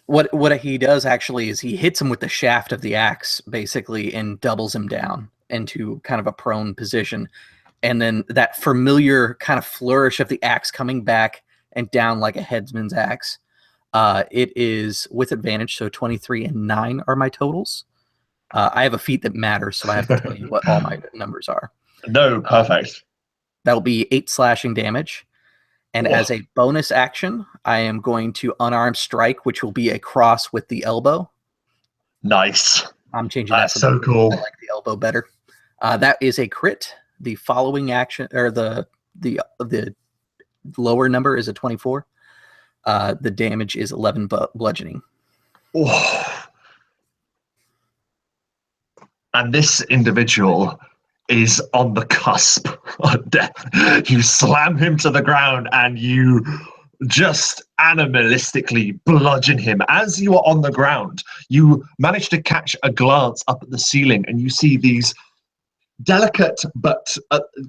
What he does actually is he hits him with the shaft of the axe, basically, and doubles him down into kind of a prone position. And then that familiar kind of flourish of the axe coming back and down like a headsman's axe. It is with advantage, so 23 and 9 are my totals. I have a feat that matters, so I have to tell you what all my numbers are. No, perfect. That'll be 8 slashing damage. And as a bonus action, I am going to unarmed strike, which will be a cross with the elbow. Nice. I'm changing That's that. so cool. I like the elbow better. That is a crit. The following action, or the lower number is a 24. The damage is 11 bludgeoning. Oh. And this individual is on the cusp of death. You slam him to the ground and you just animalistically bludgeon him. As you are on the ground, you manage to catch a glance up at the ceiling and you see these delicate but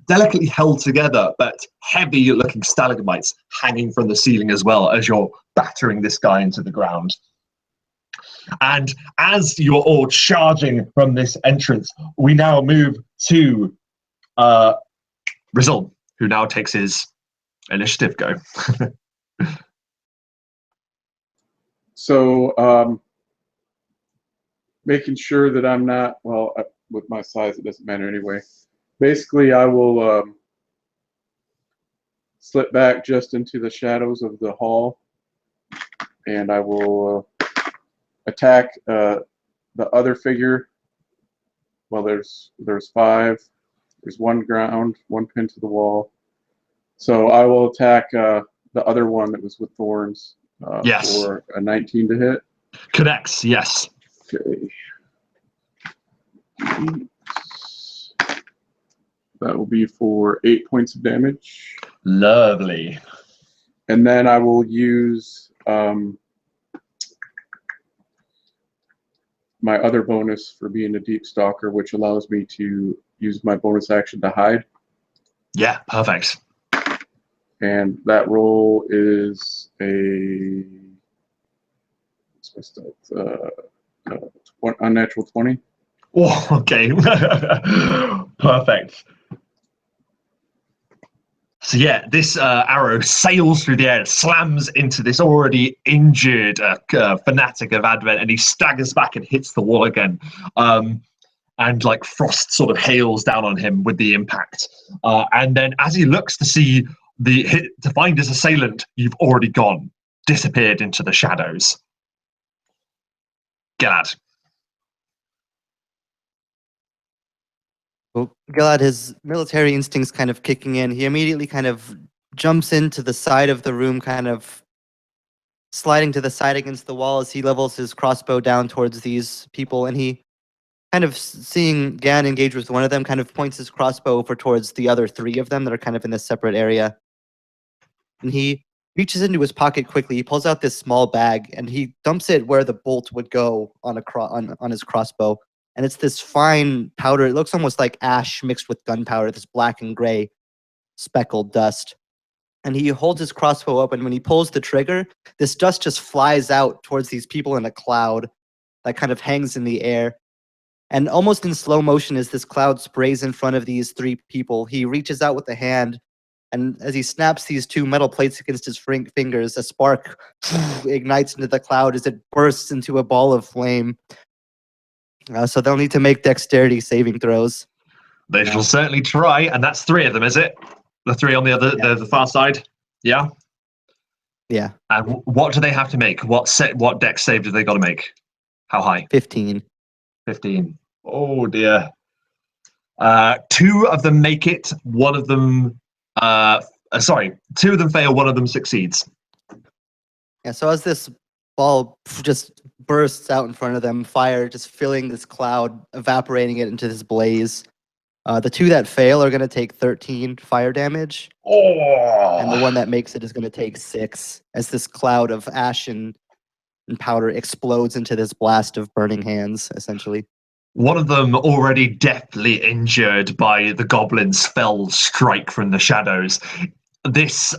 delicately held together but heavy looking stalagmites hanging from the ceiling as well as you're battering this guy into the ground. And as you're all charging from this entrance, we now move to Rizal, who now takes his initiative go. So, making sure that I'm not, well, with my size, it doesn't matter anyway. Basically, I will slip back just into the shadows of the hall, and I will attack the other figure. Well, there's 5. There's 1 ground, 1 pinned to the wall. So I will attack the other one that was with thorns Yes. for a 19 to hit. Connects, yes. Okay. That will be for 8 points of damage. Lovely. And then I will use my other bonus for being a deep stalker, which allows me to use my bonus action to hide. Yeah, perfect. And that roll is a unnatural 20. Oh, okay. Perfect. So yeah, this arrow sails through the air, slams into this already injured fanatic of Advent, and he staggers back and hits the wall again. And like frost sort of hails down on him with the impact. And then as he looks to see to find his assailant, you've already disappeared into the shadows. Gilad. Well, Gilad, his military instincts kind of kicking in. He immediately kind of jumps into the side of the room, kind of sliding to the side against the wall as he levels his crossbow down towards these people. And he kind of seeing Gan engage with one of them, kind of points his crossbow over towards the other 3 of them that are kind of in this separate area. And he reaches into his pocket quickly. He pulls out this small bag and he dumps it where the bolt would go on his crossbow. And it's this fine powder. It looks almost like ash mixed with gunpowder, this black and gray speckled dust. And he holds his crossbow open. When he pulls the trigger, this dust just flies out towards these people in a cloud that kind of hangs in the air. And almost in slow motion, as this cloud sprays in front of these 3 people, he reaches out with a hand. And as he snaps these 2 metal plates against his fingers, a spark ignites into the cloud as it bursts into a ball of flame. So they'll need to make dexterity saving throws. They shall certainly try, and that's 3 of them, is it? The 3 on the other, the far side? Yeah? Yeah. And what do they have to make? What dex save do they got to make? How high? 15. 15. Oh, dear. 2 of them make it, 1 of them... 2 of them fail, 1 of them succeeds. Yeah, so as this ball just bursts out in front of them, fire just filling this cloud, evaporating it into this blaze. The 2 that fail are going to take 13 fire damage. Oh. And the one that makes it is going to take 6 as this cloud of ash and powder explodes into this blast of burning hands, essentially. One of them already deathly injured by the goblin's fell strike from the shadows. This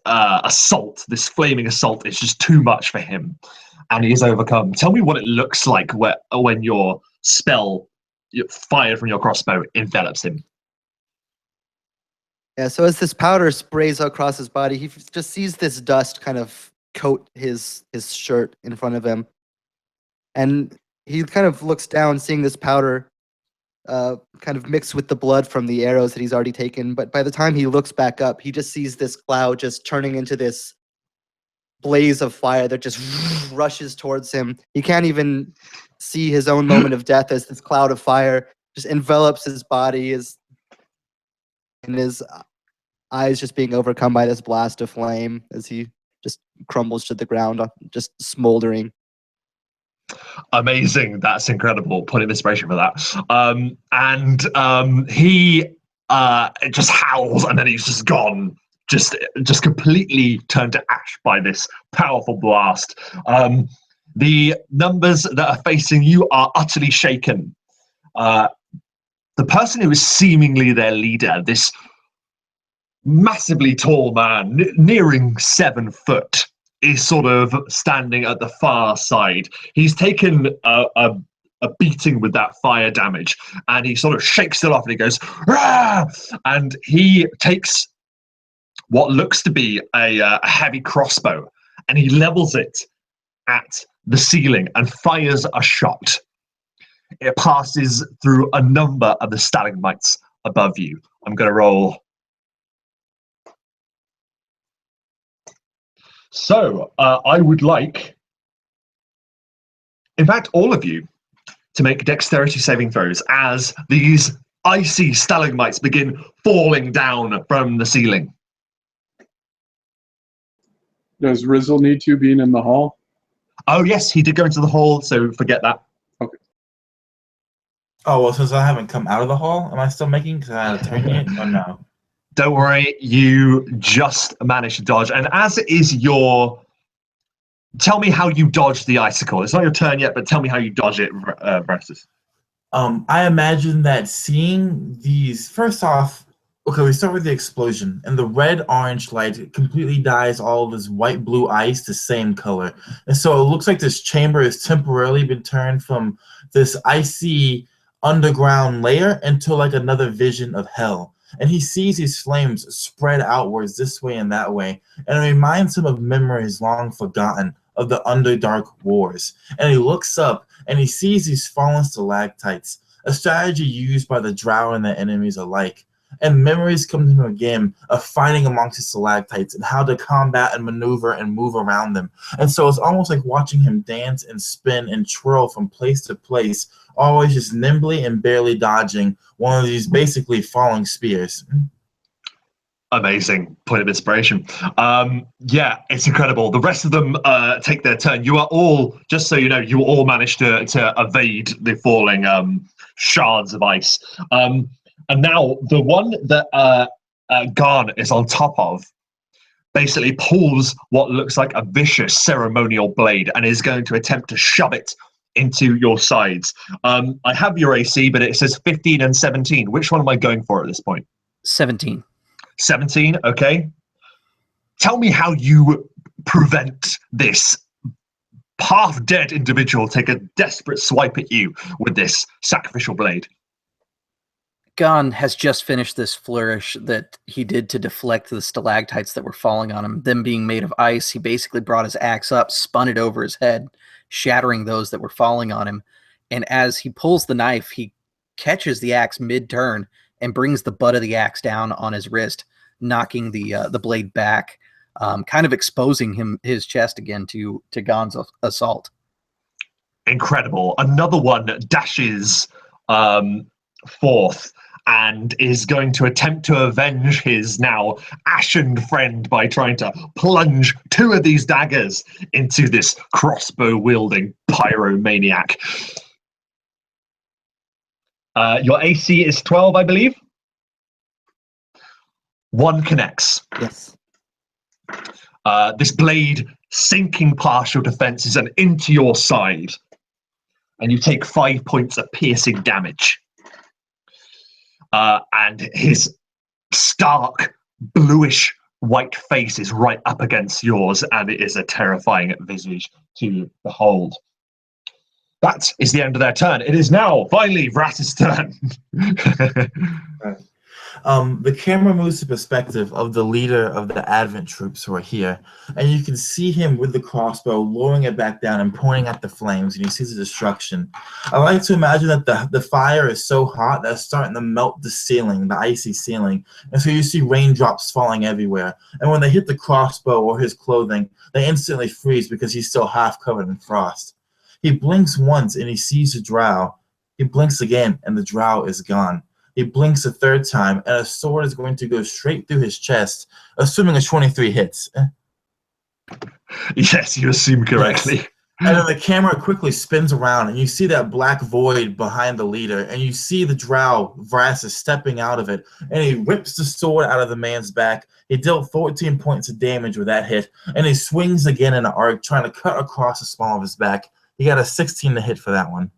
assault, this flaming assault, is just too much for him, and he is overcome. Tell me what it looks like when your spell fired from your crossbow envelops him. Yeah, so as this powder sprays across his body, he just sees this dust kind of coat his shirt in front of him. And he kind of looks down, seeing this powder, kind of mixed with the blood from the arrows that he's already taken. But by the time he looks back up, he just sees this cloud just turning into this blaze of fire that just rushes towards him. He can't even see his own moment of death as this cloud of fire just envelops his body, and his eyes just being overcome by this blast of flame as he just crumbles to the ground, just smoldering. Amazing. That's incredible. Point of inspiration for that. He just howls, and then he's just gone. Just completely turned to ash by this powerful blast. The numbers that are facing you are utterly shaken. The person who is seemingly their leader, this massively tall man, nearing 7 foot, is sort of standing at the far side. He's taken a beating with that fire damage, and he sort of shakes it off, and he goes, "Rah!" And he takes what looks to be a heavy crossbow, and he levels it at the ceiling and fires a shot. It passes through a number of the stalagmites above you. I'm going to roll. So I would like, in fact, all of you to make dexterity saving throws as these icy stalagmites begin falling down from the ceiling. Does Rizzle need to be in the hall? Oh, yes, he did go into the hall, so forget that. Okay. Oh, well, since I haven't come out of the hall, am I still making? Because I had a turn yet, or no? Don't worry, you just managed to dodge. And as is your... Tell me how you dodged the icicle. It's not your turn yet, but tell me how you dodge it, Versus. I imagine that seeing these... First off, okay, we start with the explosion, and the red-orange light completely dyes all of this white-blue ice the same color. And so it looks like this chamber has temporarily been turned from this icy underground layer into like another vision of hell. And he sees these flames spread outwards this way and that way, and it reminds him of memories long forgotten of the Underdark Wars. And he looks up, and he sees these fallen stalactites, a strategy used by the drow and their enemies alike. And memories come to him again of fighting amongst the stalactites and how to combat and maneuver and move around them. And so it's almost like watching him dance and spin and twirl from place to place, always just nimbly and barely dodging one of these basically falling spears. Amazing. Point of inspiration. Yeah, it's incredible. The rest of them take their turn. You are all, just so you know, you all managed to evade the falling shards of ice. And now the one that Garn is on top of basically pulls what looks like a vicious ceremonial blade and is going to attempt to shove it into your sides. I have your AC, but it says 15 and 17. Which one am I going for at this point? 17. 17, okay. Tell me how you prevent this half-dead individual take a desperate swipe at you with this sacrificial blade. Gon has just finished this flourish that he did to deflect the stalactites that were falling on him. Them being made of ice, he basically brought his axe up, spun it over his head, shattering those that were falling on him. And as he pulls the knife, he catches the axe mid-turn and brings the butt of the axe down on his wrist, knocking the blade back, kind of exposing his chest again to Gon's assault. Incredible. Another one dashes forth and is going to attempt to avenge his now ashen friend by trying to plunge 2 of these daggers into this crossbow-wielding pyromaniac. Your AC is 12, I believe. 1 connects. Yes. This blade sinking past your defenses and into your side, and you take 5 points of piercing damage. And his stark, bluish white face is right up against yours, and it is a terrifying visage to behold. That is the end of their turn. It is now, finally, Vratis' turn. The camera moves to perspective of the leader of the Advent troops who are here, and you can see him with the crossbow lowering it back down and pointing at the flames, and you see the destruction. I like to imagine that the fire is so hot that it's starting to melt the ceiling, the icy ceiling, and so you see raindrops falling everywhere. And when they hit the crossbow or his clothing, they instantly freeze because he's still half covered in frost. He blinks once and he sees the drow. He blinks again and the drow is gone. He blinks a third time and a sword is going to go straight through his chest, assuming a 23 hits. Yes, you assume correctly. Yes. And then the camera quickly spins around and you see that black void behind the leader, and you see the drow, Vrasis, stepping out of it, and he rips the sword out of the man's back. He dealt 14 points of damage with that hit, and he swings again in an arc, trying to cut across the small of his back. He got a 16 to hit for that one.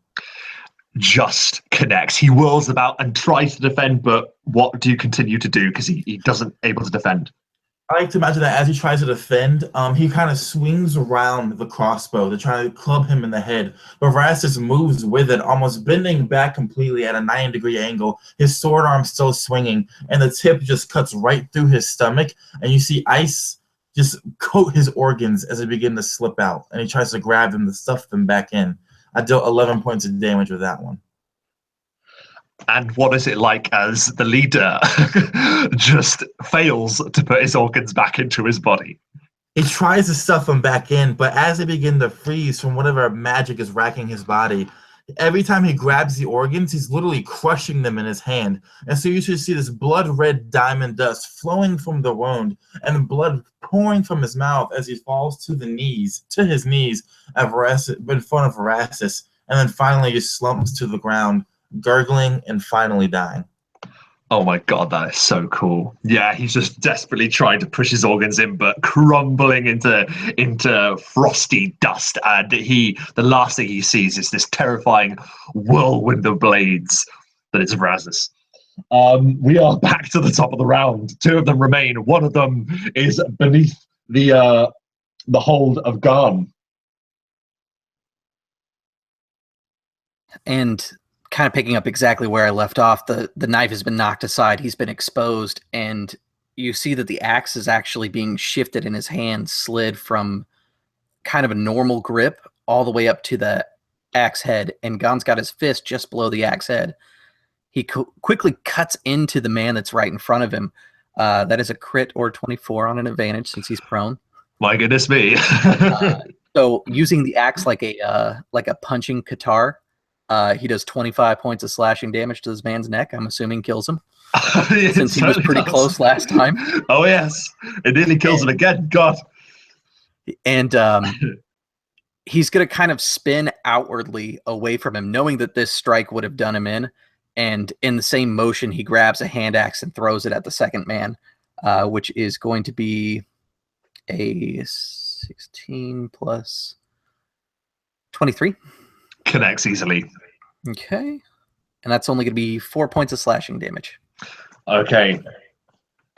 Just connects. He whirls about and tries to defend, but what do you continue to do? Because he doesn't able to defend. I like to imagine that as he tries to defend, he kind of swings around the crossbow to try to club him in the head. But Vrasis moves with it, almost bending back completely at a 90-degree angle, his sword arm still swinging, and the tip just cuts right through his stomach, and you see ice just coat his organs as they begin to slip out, and he tries to grab them to stuff them back in. I dealt 11 points of damage with that one. And what is it like as the leader just fails to put his organs back into his body? He tries to stuff them back in, but as they begin to freeze from whatever magic is racking his body, every time he grabs the organs, he's literally crushing them in his hand. And so you should see this blood-red diamond dust flowing from the wound and blood pouring from his mouth as he falls to his knees at in front of Vrasis, and then finally just slumps to the ground, gurgling and finally dying. Oh my god, that is so cool. Yeah, he's just desperately trying to push his organs in, but crumbling into frosty dust. And the last thing he sees is this terrifying whirlwind of blades that is Vrasis. We are back to the top of the round. Two of them remain. One of them is beneath the hold of Garn. And kind of picking up exactly where I left off, the knife has been knocked aside. He's been exposed, and you see that the axe is actually being shifted in his hand, slid from kind of a normal grip all the way up to the axe head, and Gon's got his fist just below the axe head. He quickly cuts into the man that's right in front of him. That is a crit or 24 on an advantage since he's prone. My goodness me. So using the axe like a punching katar, he does 25 points of slashing damage to this man's neck. I'm assuming kills him. Since he was pretty close last time. Oh, yes. It nearly kills him again. God. And he's going to kind of spin outwardly away from him, knowing that this strike would have done him in. And in the same motion, he grabs a hand axe and throws it at the second man, which is going to be a 16 plus 23. Connects easily. Okay. And that's only going to be 4 points of slashing damage. Okay.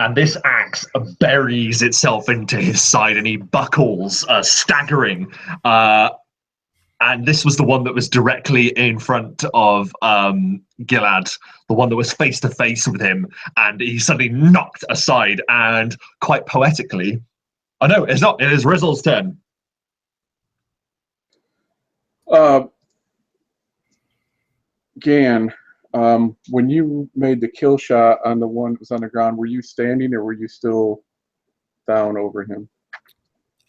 And this axe buries itself into his side and he buckles, staggering. And this was the one that was directly in front of Gilad, the one that was face to face with him. And he suddenly knocked aside and quite poetically, oh no, it's not, it is Rizzle's turn. Gan, when you made the kill shot on the one that was on the ground, were you standing or were you still down over him?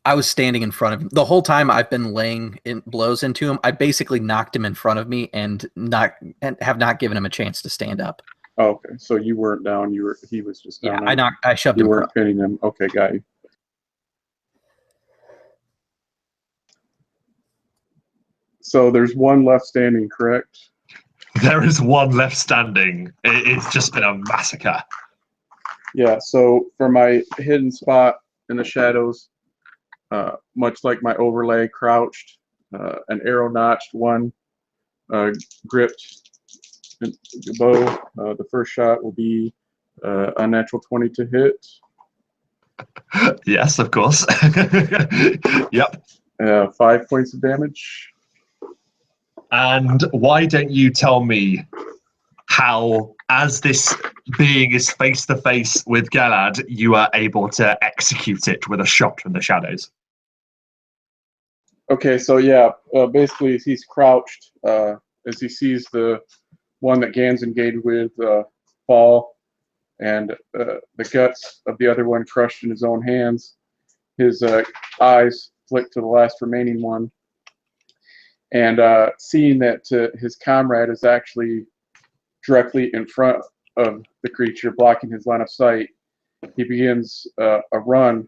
I was standing in front of him. The whole time I've been laying blows into him. I basically knocked him in front of me and have not given him a chance to stand up. Oh, okay, so you weren't down. He was just down. Yeah, I shoved him. You weren't pinning him. Okay, got you. So there's one left standing, correct? There is one left standing. It's just been a massacre. Yeah, so for my hidden spot in the shadows, much like my overlay, crouched, an arrow notched one, gripped the bow. The first shot will be a natural 20 to hit. Yes, of course. Yep. 5 points of damage. And why don't you tell me how, as this being is face to face with Galad, you are able to execute it with a shot from the shadows. Okay, so yeah, basically he's crouched as he sees the one that Gans engaged with fall, and the guts of the other one crushed in his own hands. His eyes flick to the last remaining one, and seeing that his comrade is actually directly in front of the creature, blocking his line of sight, he begins a run,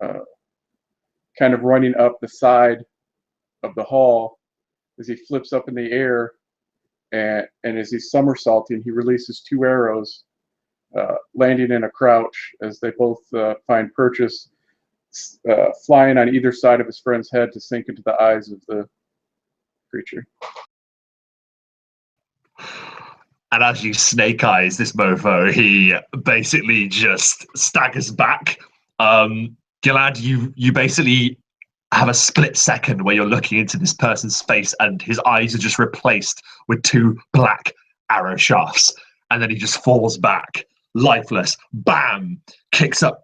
kind of running up the side of the hall as he flips up in the air, and as he's somersaulting, he releases 2 arrows, landing in a crouch as they both find purchase, flying on either side of his friend's head to sink into the eyes of the creature. And as you snake eyes this mofo, he basically just staggers back. Gilad, you basically have a split second where you're looking into this person's face and his eyes are just replaced with 2 black arrow shafts. And then he just falls back, lifeless, bam, kicks up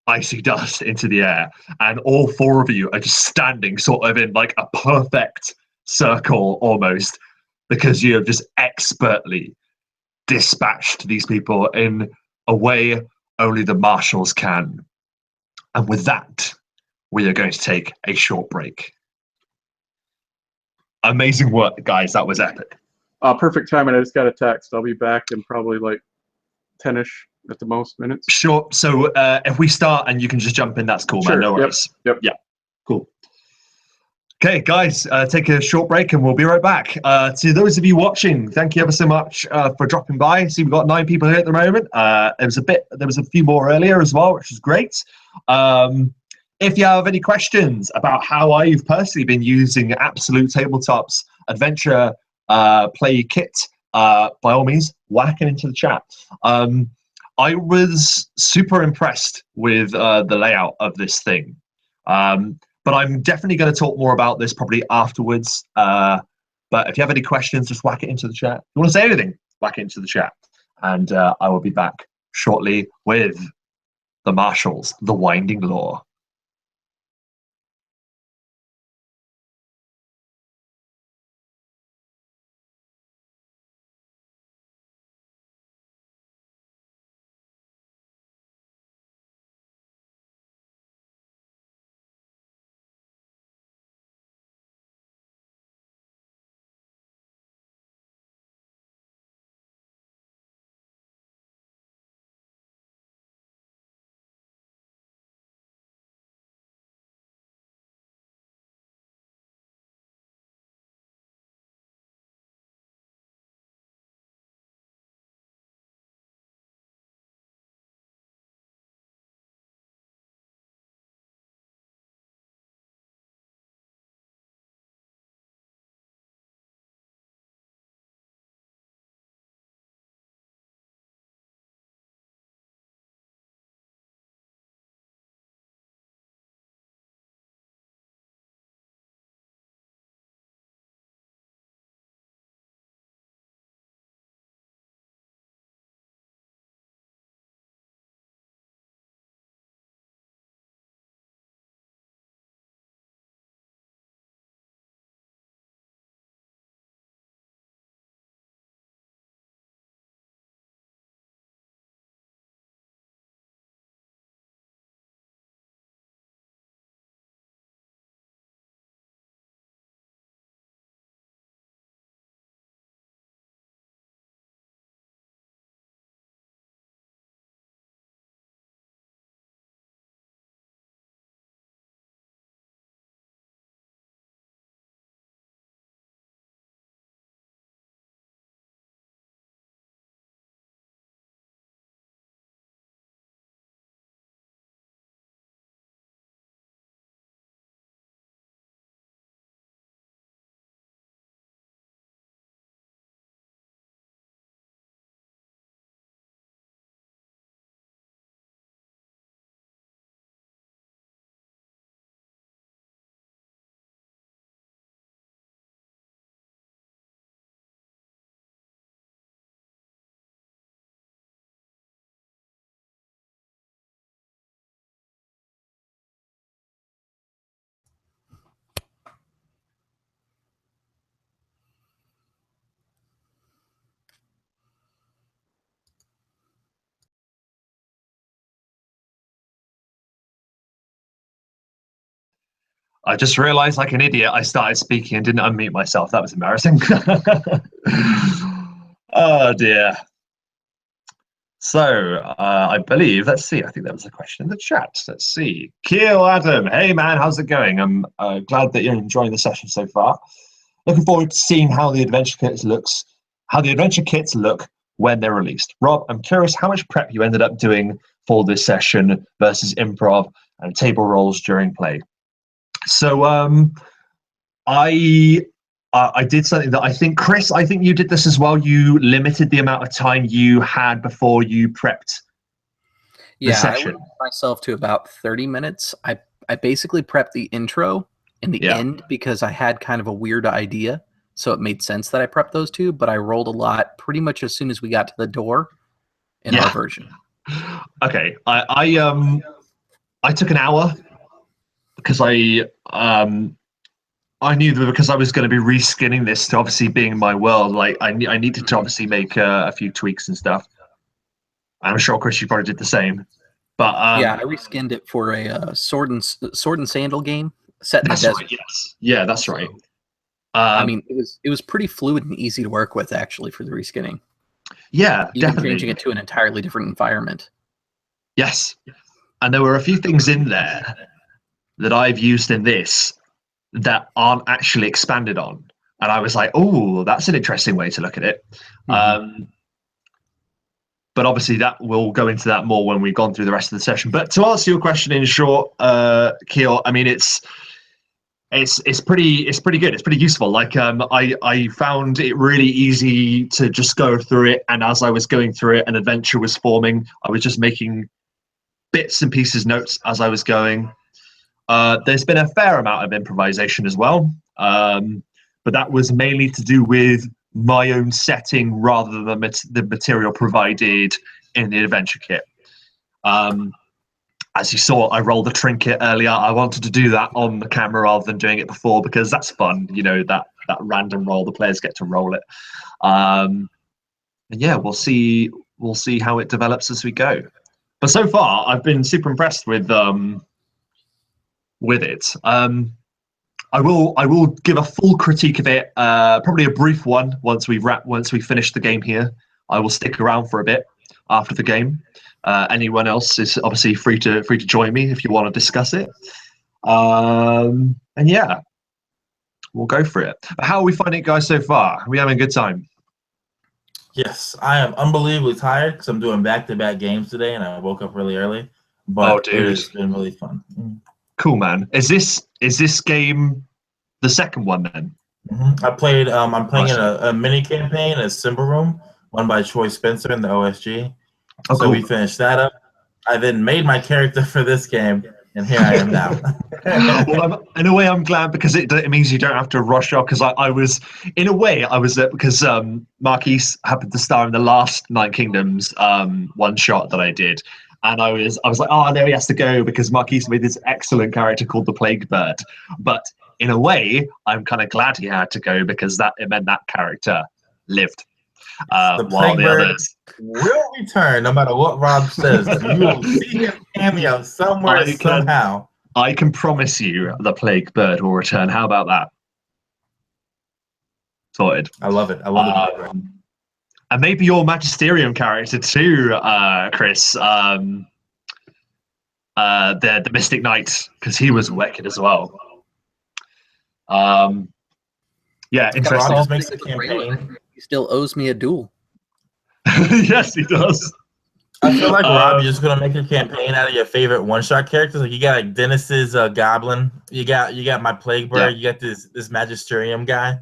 icy dust into the air. And all 4 of you are just standing sort of in like a perfect circle almost, because you have just expertly dispatched these people in a way only the Marshals can. And with that, we are going to take a short break. Amazing work, guys. That was epic. Perfect timing. I just got a text. I'll be back in probably like 10-ish at the most minutes. Sure. So if we start and you can just jump in, that's cool, Sure. man. No worries. Yep. Yeah. Cool. Okay, guys, take a short break and we'll be right back. To those of you watching, thank you ever so much for dropping by. See, we've got 9 people here at the moment. There was a few more earlier as well, which is great. If you have any questions about how I've personally been using Absolute Tabletop's adventure play kit, by all means, whack it into the chat. I was super impressed with the layout of this thing. But I'm definitely going to talk more about this probably afterwards. But if you have any questions, just whack it into the chat. If you want to say anything, whack it into the chat. And I will be back shortly with the Marshals, the Winding Law. I just realized, like an idiot, I started speaking and didn't unmute myself. That was embarrassing. Oh dear. So I believe, let's see, I think that was a question in the chat. Let's see. Keel Adam, hey man, how's it going? I'm glad that you're enjoying the session so far. Looking forward to seeing how the adventure kits look when they're released. Rob, I'm curious how much prep you ended up doing for this session versus improv and table rolls during play. So I did something that I think, Chris, I think you did this as well. You limited the amount of time you had before you prepped the session. I limited myself to about 30 minutes. I basically prepped the intro and the end because I had kind of a weird idea. So it made sense that I prepped those two, but I rolled a lot pretty much as soon as we got to the door in our version. Okay. I took an hour because I knew that because I was going to be reskinning this to obviously being my world, like I needed to obviously make a few tweaks and stuff. I'm sure, Chris, you probably did the same. But yeah, I reskinned it for a sword and sandal game set in the desert. Right, yes. Yeah, that's right. I mean, it was pretty fluid and easy to work with actually for the reskinning. Yeah, even definitely. changing it to an entirely different environment. Yes, and there were a few things in there that I've used in this that aren't actually expanded on, and I was like, "Oh, that's an interesting way to look at it." But obviously, that we'll go into that more when we've gone through the rest of the session. But to answer your question in short, Keel, I mean, it's pretty good. It's pretty useful. Like I found it really easy to just go through it, and as I was going through it, an adventure was forming. I was just making bits and pieces notes as I was going. There's been a fair amount of improvisation as well, but that was mainly to do with my own setting rather than the material provided in the adventure kit. As you saw, I rolled the trinket earlier. I wanted to do that on the camera rather than doing it before because that's fun. You know, that random roll, the players get to roll it. And yeah, we'll see how it develops as we go. But so far, I've been super impressed with it. I will give a full critique of it, probably a brief one once we finish the game here. I will stick around for a bit after the game. Anyone else is obviously free to join me if you want to discuss it. And yeah, we'll go for it. But how are we finding it, guys, so far? Are we having a good time? Yes, I am unbelievably tired because I'm doing back-to-back games today, and I woke up really early. But it has been really fun. Cool, man. Is this game the second one then? I played. I'm playing in a mini campaign, a Simba Room, run by Troy Spencer in the OSG. Oh, so we finished that up. I then made my character for this game, and here I am now. Well, in a way, I'm glad because it means you don't have to rush off. Because I was, in a way, because Marquis happened to star in the last Nine Kingdoms one shot that I did, and I was like, oh, there he has to go because Marquis made this excellent character called the Plague Bird. But in a way, I'm kind of glad he had to go because it meant that character lived. While the others will return no matter what Rob says. You will see him cameo somewhere somehow. I can promise you the Plague Bird will return. How about that? Sorted. I love it. I love it. And maybe your Magisterium character too, Chris. The Mystic Knight, because he was wicked as well. Yeah, interesting. Rob just makes the campaign. He still owes me a duel. Yes, he does. I feel like Rob, you're just gonna make a campaign out of your favorite one-shot characters. Like you got like Dennis's Goblin. You got my Plague Bird. You got this Magisterium guy.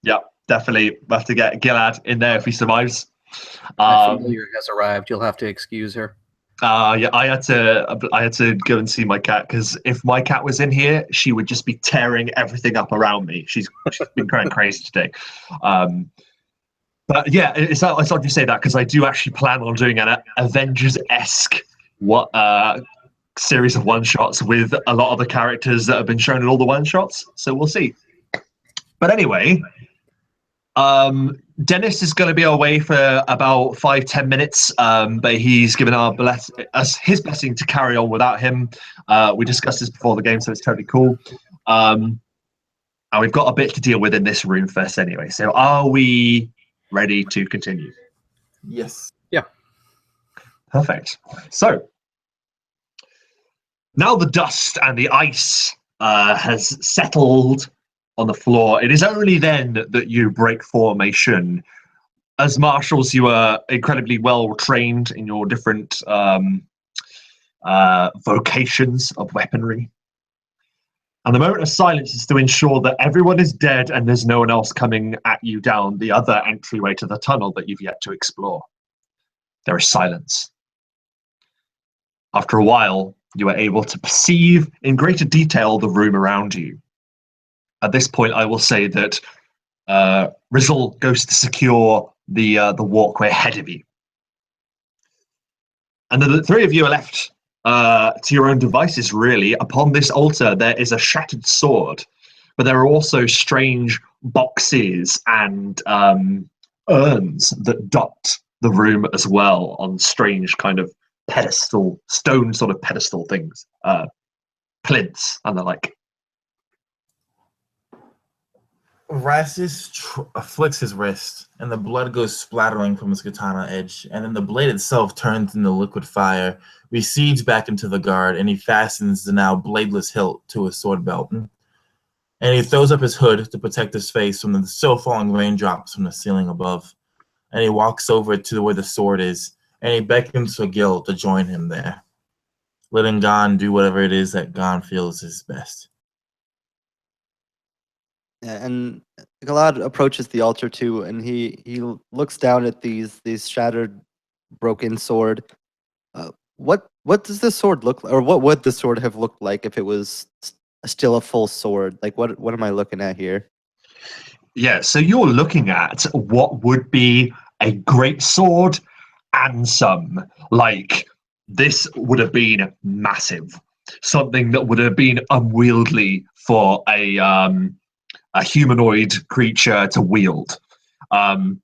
Yep, definitely. We'll have to get Gilad in there if he survives. My familiar has arrived. You'll have to excuse her. Yeah, I had to go and see my cat because if my cat was in here, she would just be tearing everything up around me. She's been going crazy today. But yeah, it's odd you say that because I do actually plan on doing an Avengers-esque series of one-shots with a lot of the characters that have been shown in all the one-shots. So we'll see. But anyway, Dennis is going to be away for about 5-10 minutes, but he's given us his blessing to carry on without him. We discussed this before the game, so it's totally cool. And we've got a bit to deal with in this room first anyway. So are we ready to continue? Yes. Perfect. So now the dust and the ice has settled on the floor. It is only then that you break formation. As marshals, you are incredibly well trained in your different vocations of weaponry. And the moment of silence is to ensure that everyone is dead and there's no one else coming at you down the other entryway to the tunnel that you've yet to explore. There is silence. After a while, you are able to perceive in greater detail the room around you. At this point, I will say that Rizzle goes to secure the walkway ahead of you. And the three of you are left to your own devices, really. Upon this altar, there is a shattered sword, but there are also strange boxes and urns that dot the room as well on strange kind of pedestal, stone sort of pedestal things, plinths and the like. Rassus flicks his wrist, and the blood goes splattering from his katana edge, and then the blade itself turns into liquid fire, recedes back into the guard, and he fastens the now bladeless hilt to his sword belt. And he throws up his hood to protect his face from the still falling raindrops from the ceiling above. And he walks over to where the sword is, and he beckons for Gil to join him there, letting Gon do whatever it is that Gon feels is best. And Galad approaches the altar too, and he looks down at these shattered, broken sword. What does this sword look like, or what would the sword have looked like if it was still a full sword? Like what am I looking at here? Yeah, so you're looking at what would be a great sword and some. Like, this would have been massive. Something that would have been unwieldy for a humanoid creature to wield. The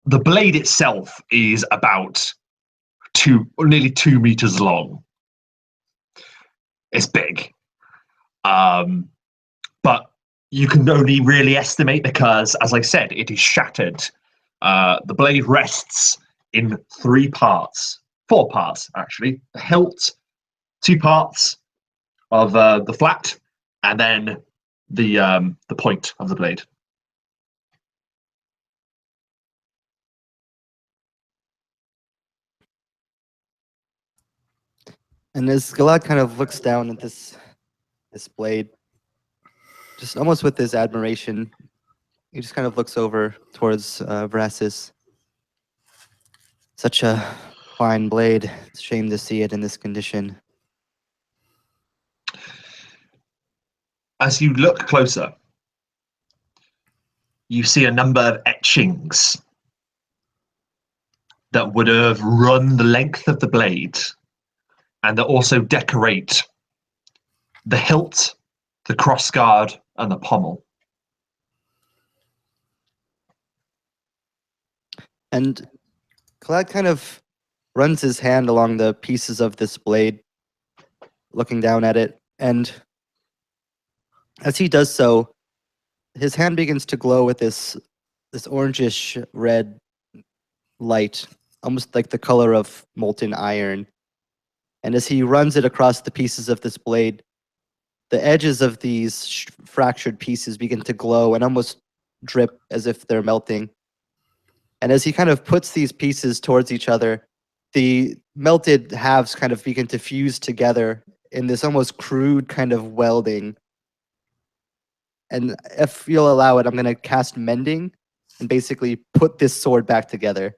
blade itself is about nearly 2 meters long. It's big. But you can only really estimate because, as I said, it is shattered. The blade rests in 4 parts actually. The hilt, 2 parts of the flat, and then the point of the blade. And as Galad kind of looks down at this blade, just almost with this admiration, he just kind of looks over towards Vrassus. Such a fine blade. It's a shame to see it in this condition. As you look closer, you see a number of etchings that would have run the length of the blade, and that also decorate the hilt, the crossguard, and the pommel. And Galad kind of runs his hand along the pieces of this blade, looking down at it, and as he does so, his hand begins to glow with this orangish red light, almost like the color of molten iron. And as he runs it across the pieces of this blade, the edges of these fractured pieces begin to glow and almost drip as if they're melting. And as he kind of puts these pieces towards each other, the melted halves kind of begin to fuse together in this almost crude kind of welding. And if you'll allow it, I'm going to cast Mending and basically put this sword back together.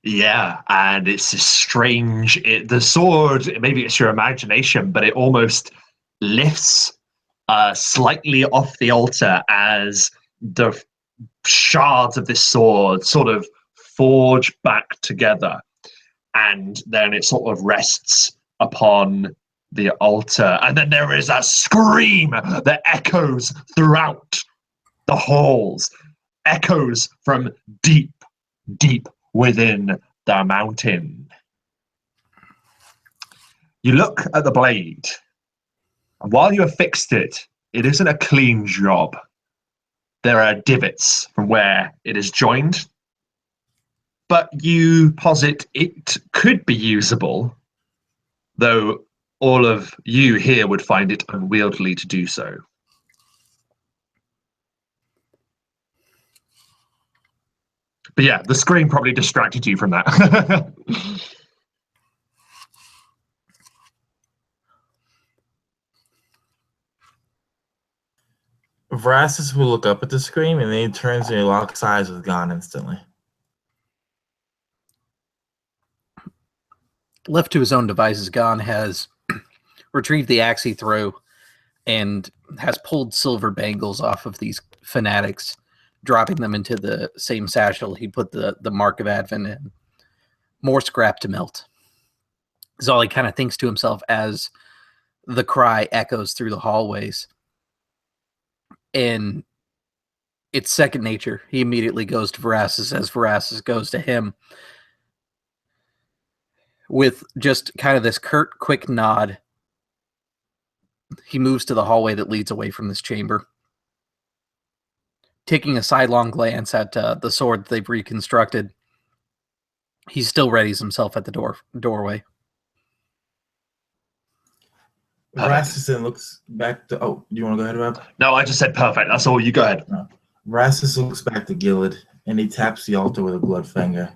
Yeah, and it's a strange. The sword, maybe it's your imagination, but it almost lifts slightly off the altar as the shards of this sword sort of forge back together, and then it sort of rests upon the altar, and then there is a scream that echoes throughout the halls, echoes from deep within the mountain. You look at the blade, And while you have fixed it, it isn't a clean job. There are divots from where it is joined, but you posit it could be usable, though all of you here would find it unwieldy to do so. But yeah, the screen probably distracted you from that. Vrasis will look up at the screen, and then he turns and he locks eyes with Gon instantly. Left to his own devices, Gon has retrieved the axe he threw and has pulled silver bangles off of these fanatics, dropping them into the same satchel he put the Mark of Advent in. More scrap to melt is all he kind of thinks to himself as the cry echoes through the hallways. And it's second nature. He immediately goes to Vrasis as Vrasis goes to him with just kind of this curt, quick nod. He moves to the hallway that leads away from this chamber, taking a sidelong glance at the sword that they've reconstructed. He still readies himself at the doorway. Vrasis then looks back to... Oh, do you want to go ahead, Rob? No, I just said perfect. That's all. You go ahead. No. Vrasis looks back to Gilad, and he taps the altar with a blood finger.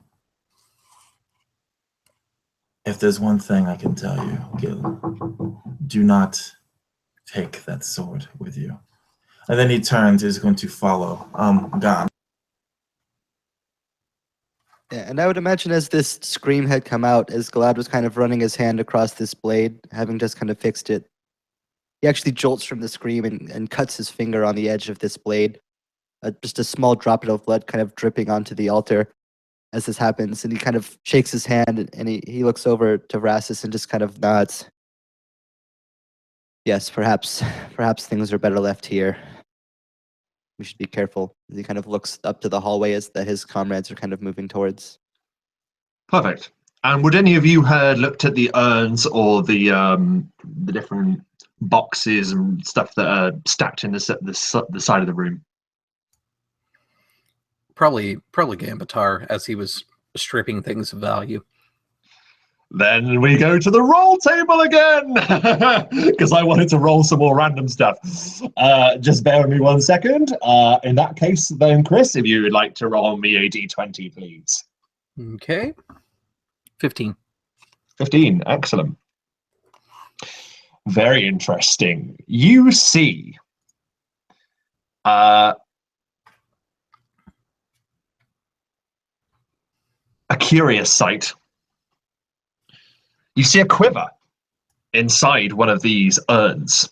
If there's one thing I can tell you, Gilad, do not take that sword with you. And then he turns, is going to follow Gon. Yeah, and I would imagine as this scream had come out, as Gilad was kind of running his hand across this blade, having just kind of fixed it, he actually jolts from the scream and cuts his finger on the edge of this blade. Just a small droplet of blood kind of dripping onto the altar as this happens, and he kind of shakes his hand, and he looks over to Vrasis and just kind of nods. Yes, perhaps things are better left here. We should be careful. He kind of looks up to the hallway as his comrades are kind of moving towards. Perfect. And would any of you have looked at the urns or the different boxes and stuff that are stacked in the side of the room? Probably Gambatar as he was stripping things of value. Then we go to the roll table again, because I wanted to roll some more random stuff. Just bear with me 1 second. In that case, then, Chris, if you would like to roll me a d20, please. Okay. 15. 15, excellent. Very interesting. You see a curious sight. You see a quiver inside one of these urns,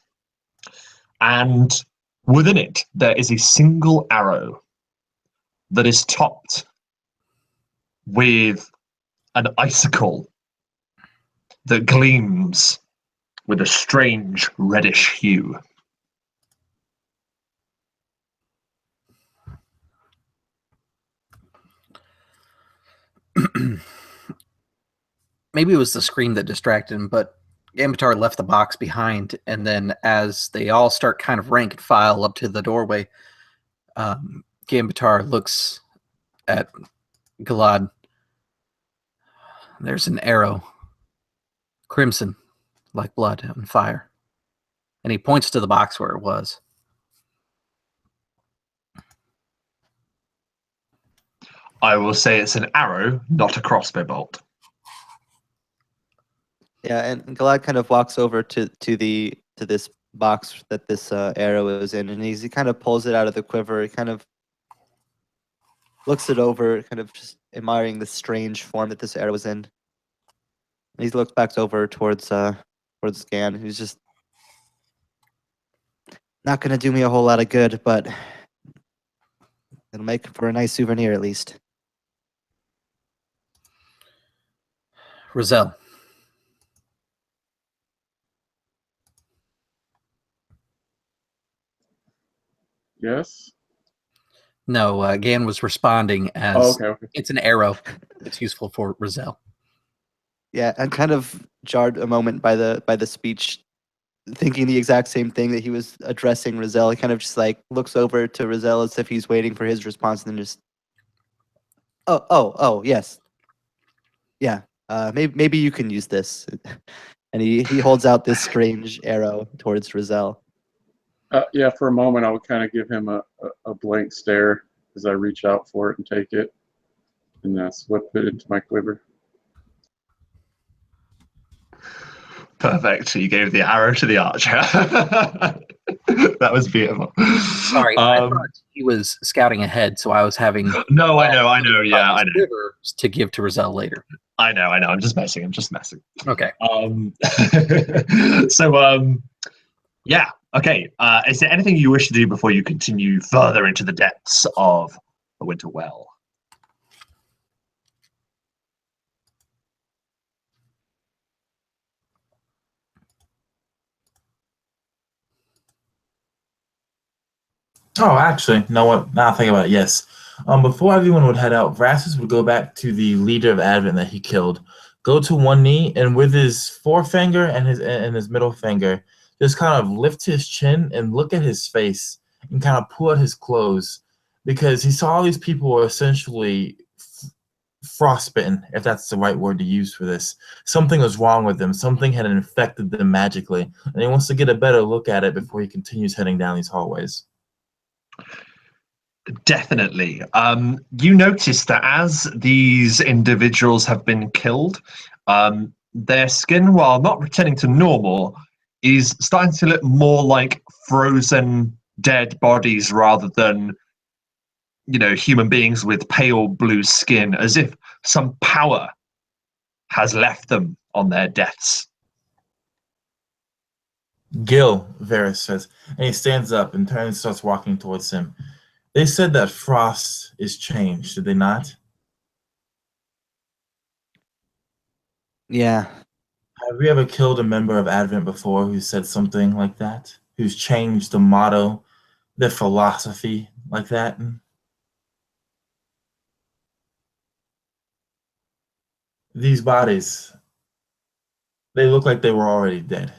and within it there is a single arrow that is topped with an icicle that gleams with a strange reddish hue. Maybe it was the scream that distracted him, but Gambatar left the box behind, and then as they all start kind of rank and file up to the doorway, Gambatar looks at Gilad. There's an arrow, crimson, like blood on fire. And he points to the box where it was. I will say it's an arrow, not a crossbow bolt. Yeah, and Gilad kind of walks over to this box that this arrow is in, and he kind of pulls it out of the quiver. He kind of looks it over, kind of just admiring the strange form that this arrow is in. And he looks back over towards Gan, who's just not going to do me a whole lot of good, but it'll make for a nice souvenir at least. Roselle. Yes? No, Gan was responding as Okay. it's an arrow. It's useful for Roselle. Yeah, I'm kind of jarred a moment by the speech. thinking the exact same thing, that he was addressing Rizal. He kind of just like looks over to Rizal as if he's waiting for his response, and then just, oh, yes, yeah. Maybe you can use this. And he holds out this strange arrow towards Rizal. Yeah, for a moment, I would kind of give him a blank stare as I reach out for it and take it, and slip it into my quiver. Perfect. You gave the arrow to the archer. That was beautiful. Sorry, I thought he was scouting ahead, so I was having No, I know. Yeah, I know. quiver to give to Rizal later. I know. I'm just messing. Okay. Yeah. Okay. Is there anything you wish to do before you continue further into the depths of the Winter Well? Oh, actually, know what? Now I think about it, yes. Before everyone would head out, Vrassus would go back to the leader of Advent that he killed, go to one knee, and with his forefinger and his middle finger, just kind of lift his chin and look at his face and kind of pull out his clothes, because he saw all these people were essentially frostbitten, if that's the right word to use for this. Something was wrong with them. Something had infected them magically, and he wants to get a better look at it before he continues heading down these hallways. Definitely. You notice that as these individuals have been killed, their skin, while not returning to normal, is starting to look more like frozen dead bodies rather than, human beings with pale blue skin, as if some power has left them on their deaths. Gil, Varys says, and he stands up and turns and starts walking towards him. They said that Frost is changed, did they not? Yeah. Have we ever killed a member of Advent before who said something like that? Who's changed the motto, their philosophy like that? These bodies, they look like they were already dead.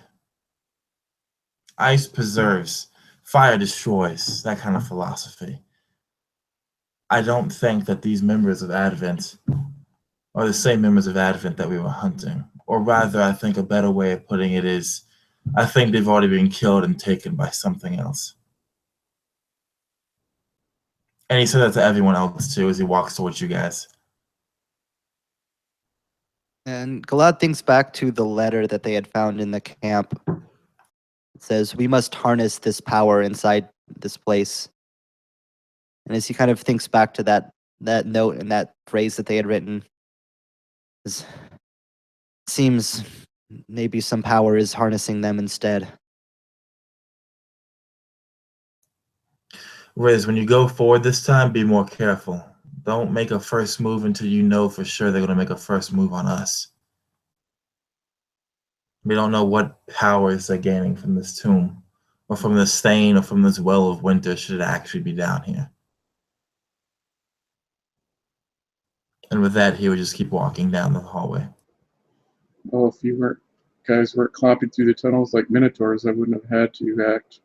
Ice preserves, fire destroys, that kind of philosophy. I don't think that these members of Advent are the same members of Advent that we were hunting. Or rather, I think a better way of putting it is, I think they've already been killed and taken by something else. And he said that to everyone else too as he walks towards you guys. And Galad thinks back to the letter that they had found in the camp. It says, "We must harness this power inside this place." And as he kind of thinks back to that note and that phrase that they had written, it seems maybe some power is harnessing them instead. Riz, when you go forward this time, be more careful. Don't make a first move until you know for sure they're going to make a first move on us. We don't know what powers they're gaining from this tomb, or from this stain, or from this well of winter, should it actually be down here. And with that, he would just keep walking down the hallway. Well, if you guys weren't clomping through the tunnels like minotaurs, I wouldn't have had to act.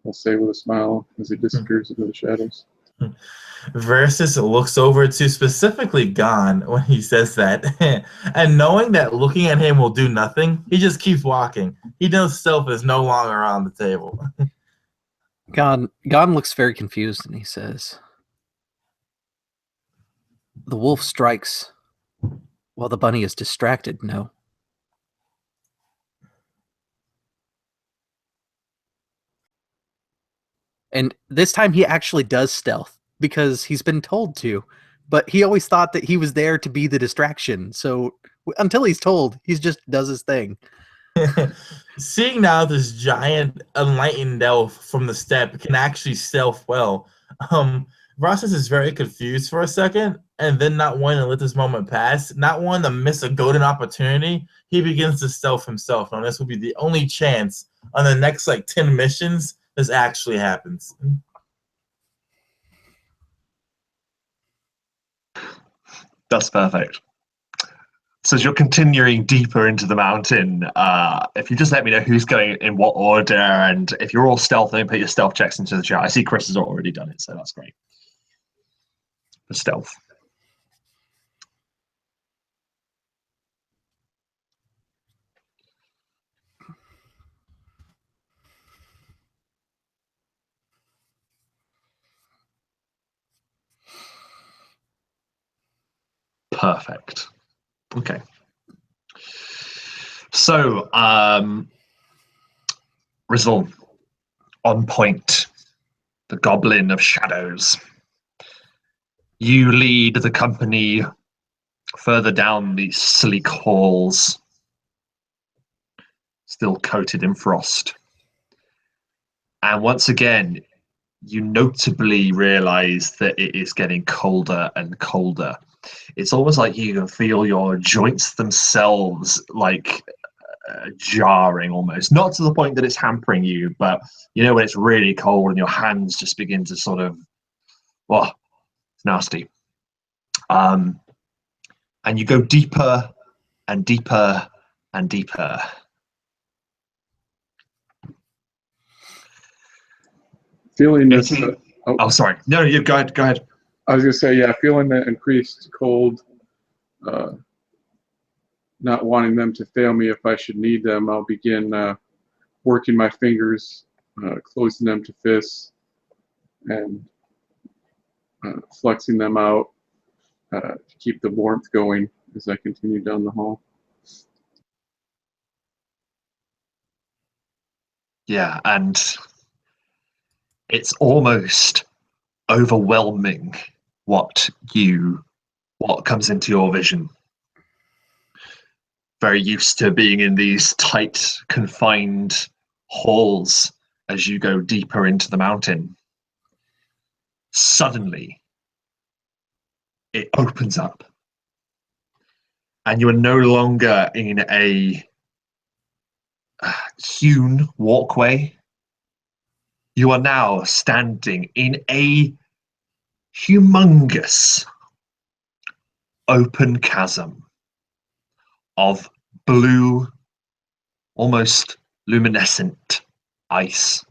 I'll say with a smile as he disappears into the shadows. Versus looks over to specifically Gon when he says that. And knowing that looking at him will do nothing, he just keeps walking. He knows stealth is no longer on the table. Gon looks very confused and he says, "The wolf strikes while the bunny is distracted, no?" And this time he actually does stealth because he's been told to, but he always thought that he was there to be the distraction. So until he's told, he just does his thing. Seeing now this giant enlightened elf from the steppe can actually stealth well, Rosses is very confused for a second, and then not wanting to let this moment pass, not wanting to miss a golden opportunity, he begins to stealth himself. And this will be the only chance on the next 10 missions this actually happens. That's perfect. So as you're continuing deeper into the mountain, if you just let me know who's going in what order, and if you're all stealthing, put your stealth checks into the chat. I see Chris has already done it, so that's great. For stealth. Perfect. Okay. So, Rizzle, on point, the Goblin of Shadows. You lead the company further down these sleek halls, still coated in frost. And once again, you notably realize that it is getting colder and colder. It's almost like you can feel your joints themselves like jarring almost. Not to the point that it's hampering you, but you know when it's really cold and your hands just begin to sort of, oh, it's nasty. And you go deeper and deeper and deeper. Feeling this. Oh, sorry. No, you go ahead. Go ahead. I was gonna say, yeah, feeling the increased cold, not wanting them to fail me if I should need them. I'll begin working my fingers, closing them to fists, and flexing them out to keep the warmth going as I continue down the hall. Yeah, and it's almost overwhelming what comes into your vision. Very used to being in these tight, confined halls as you go deeper into the mountain. Suddenly, it opens up, and you are no longer in a hewn walkway. You are now standing in a humongous open chasm of blue, almost luminescent ice.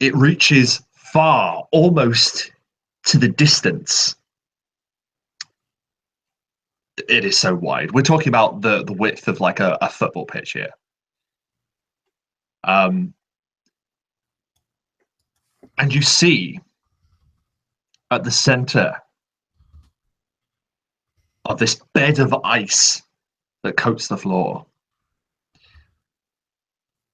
It reaches far, almost to the distance. It is so wide. We're talking about the width of like a football pitch here. And you see at the center of this bed of ice that coats the floor,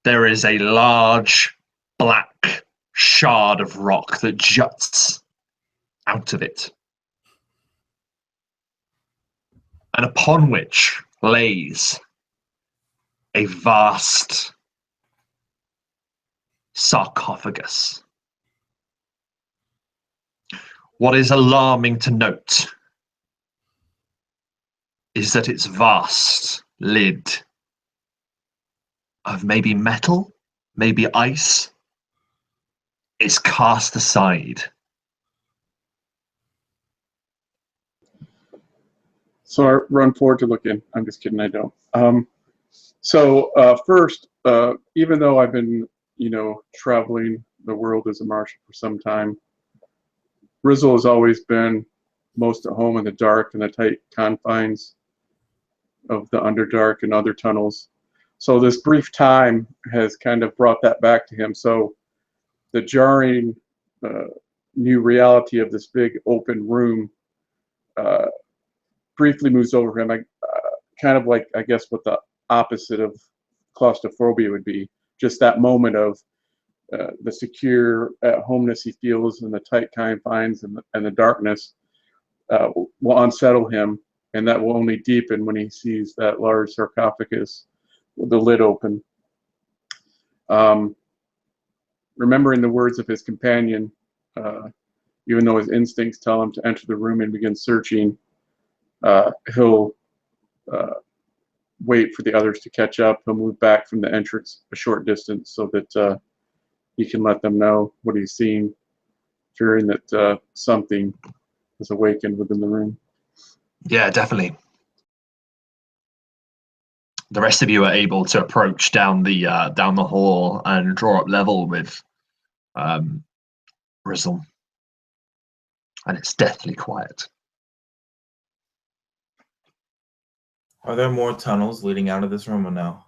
there is a large black shard of rock that juts out of it, and upon which lays a vast sarcophagus. What is alarming to note is that its vast lid of maybe metal, maybe ice, is cast aside. So I run forward to look in. I'm just kidding, I don't. First, even though I've been, traveling the world as a marshal for some time, Rizzle has always been most at home in the dark and the tight confines of the Underdark and other tunnels. So this brief time has kind of brought that back to him. So the jarring new reality of this big open room briefly moves over him. Kind of like, I guess, what the opposite of claustrophobia would be. Just that moment of the secure at-homeness he feels in the tight confines and the darkness will unsettle him, and that will only deepen when he sees that large sarcophagus with the lid open. Remembering the words of his companion, even though his instincts tell him to enter the room and begin searching, he'll wait for the others to catch up. He'll move back from the entrance a short distance so that he can let them know what he's seeing, fearing that something has awakened within the room. Yeah, definitely. The rest of you are able to approach down the hall and draw up level with Rizzle, and it's deathly quiet. Are there more tunnels leading out of this room or no?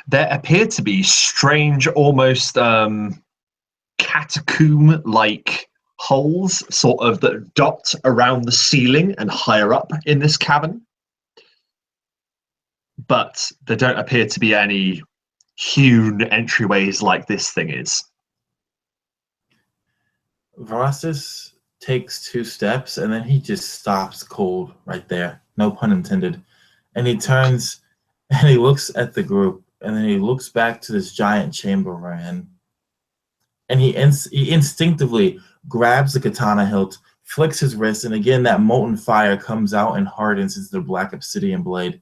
There appear to be strange, almost catacomb-like holes, sort of that dot around the ceiling and higher up in this cavern. But there don't appear to be any hewn entryways like this thing is. Verastus takes 2 steps and then he just stops cold right there. No pun intended. And he turns and he looks at the group and then he looks back to this giant chamber we're in. And he instinctively grabs the katana hilt, flicks his wrist, and again that molten fire comes out and hardens into the black obsidian blade.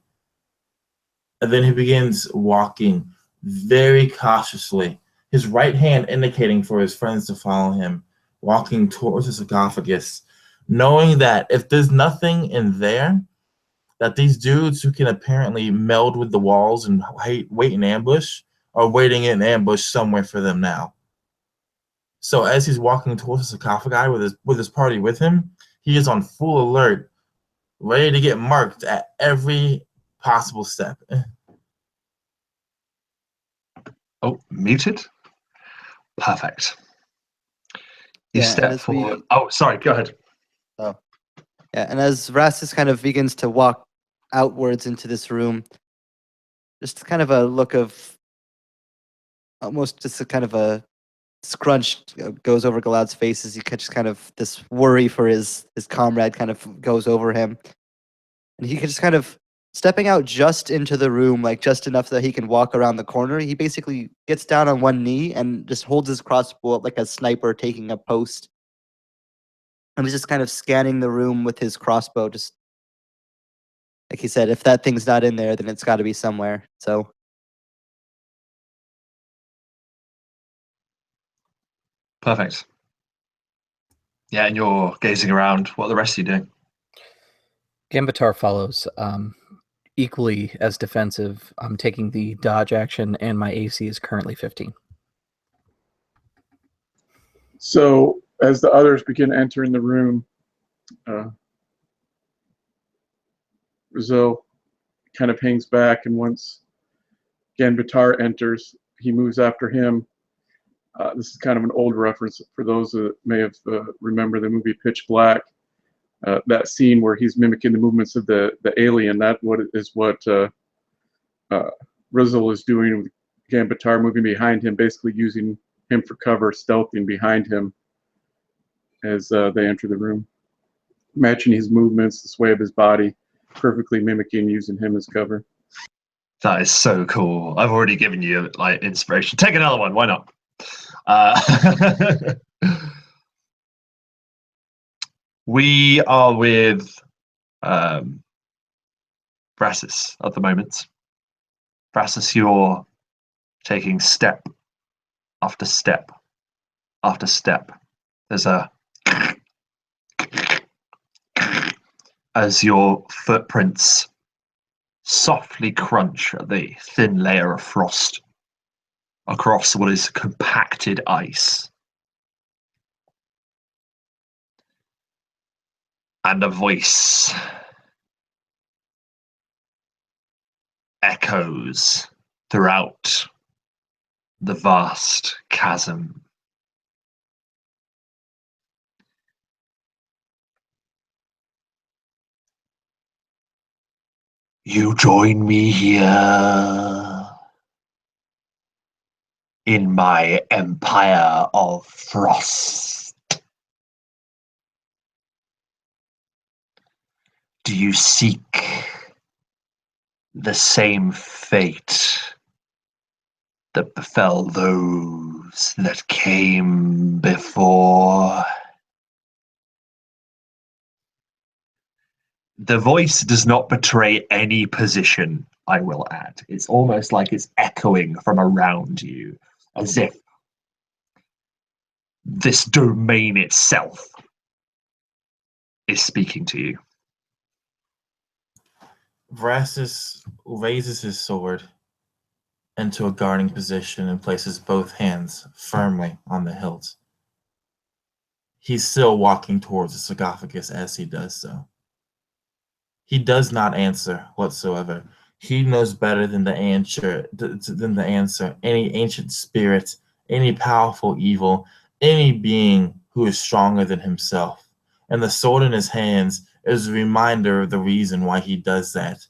And then he begins walking very cautiously, his right hand indicating for his friends to follow him, walking towards the sarcophagus, knowing that if there's nothing in there, that these dudes who can apparently meld with the walls and wait in ambush are waiting in ambush somewhere for them now. So as he's walking towards the sarcophagi with his party with him, he is on full alert, ready to get marked at every possible step. Oh, muted? Perfect. You Yeah, step forward. Oh, sorry, go ahead. Oh. Yeah, and as Rastus kind of begins to walk outwards into this room, just kind of a look of almost just a kind of a scrunch goes over Galad's face as he catches kind of this worry for his comrade kind of goes over him. And he just kind of stepping out just into the room, like just enough that he can walk around the corner. He basically gets down on one knee and just holds his crossbow up like a sniper taking a post. And he's just kind of scanning the room with his crossbow. Just like he said, if that thing's not in there, then it's got to be somewhere. So. Perfect. Yeah, and you're gazing around. What are the rest of you doing? Gambatar follows. Equally as defensive. I'm taking the dodge action, and my AC is currently 15. So as the others begin entering the room, Rizzo kind of hangs back, and once Ganbatar enters, he moves after him. This is kind of an old reference for those that may have remember the movie Pitch Black. That scene where he's mimicking the movements of the alien. That is what Rizzo is doing with Gambatar, moving behind him, basically using him for cover, stealthing behind him as they enter the room, matching his movements, the sway of his body, perfectly mimicking, using him as cover. That is so cool. I've already given you like inspiration. Take another one. Why not? We are with Brassus at the moment. Brassus, you're taking step after step after step. There's a as your footprints softly crunch at the thin layer of frost across what is compacted ice. And a voice echoes throughout the vast chasm. You join me here in my empire of frost. Do you seek the same fate that befell those that came before? The voice does not betray any position, I will add. It's almost like it's echoing from around you, as if this domain itself is speaking to you. Vrassus raises his sword into a guarding position and places both hands firmly on the hilt. He's still walking towards the sarcophagus as he does so. He does not answer whatsoever. He knows better than the answer. Any ancient spirit, any powerful evil, any being who is stronger than himself. And the sword in his hands is a reminder of the reason why he does that.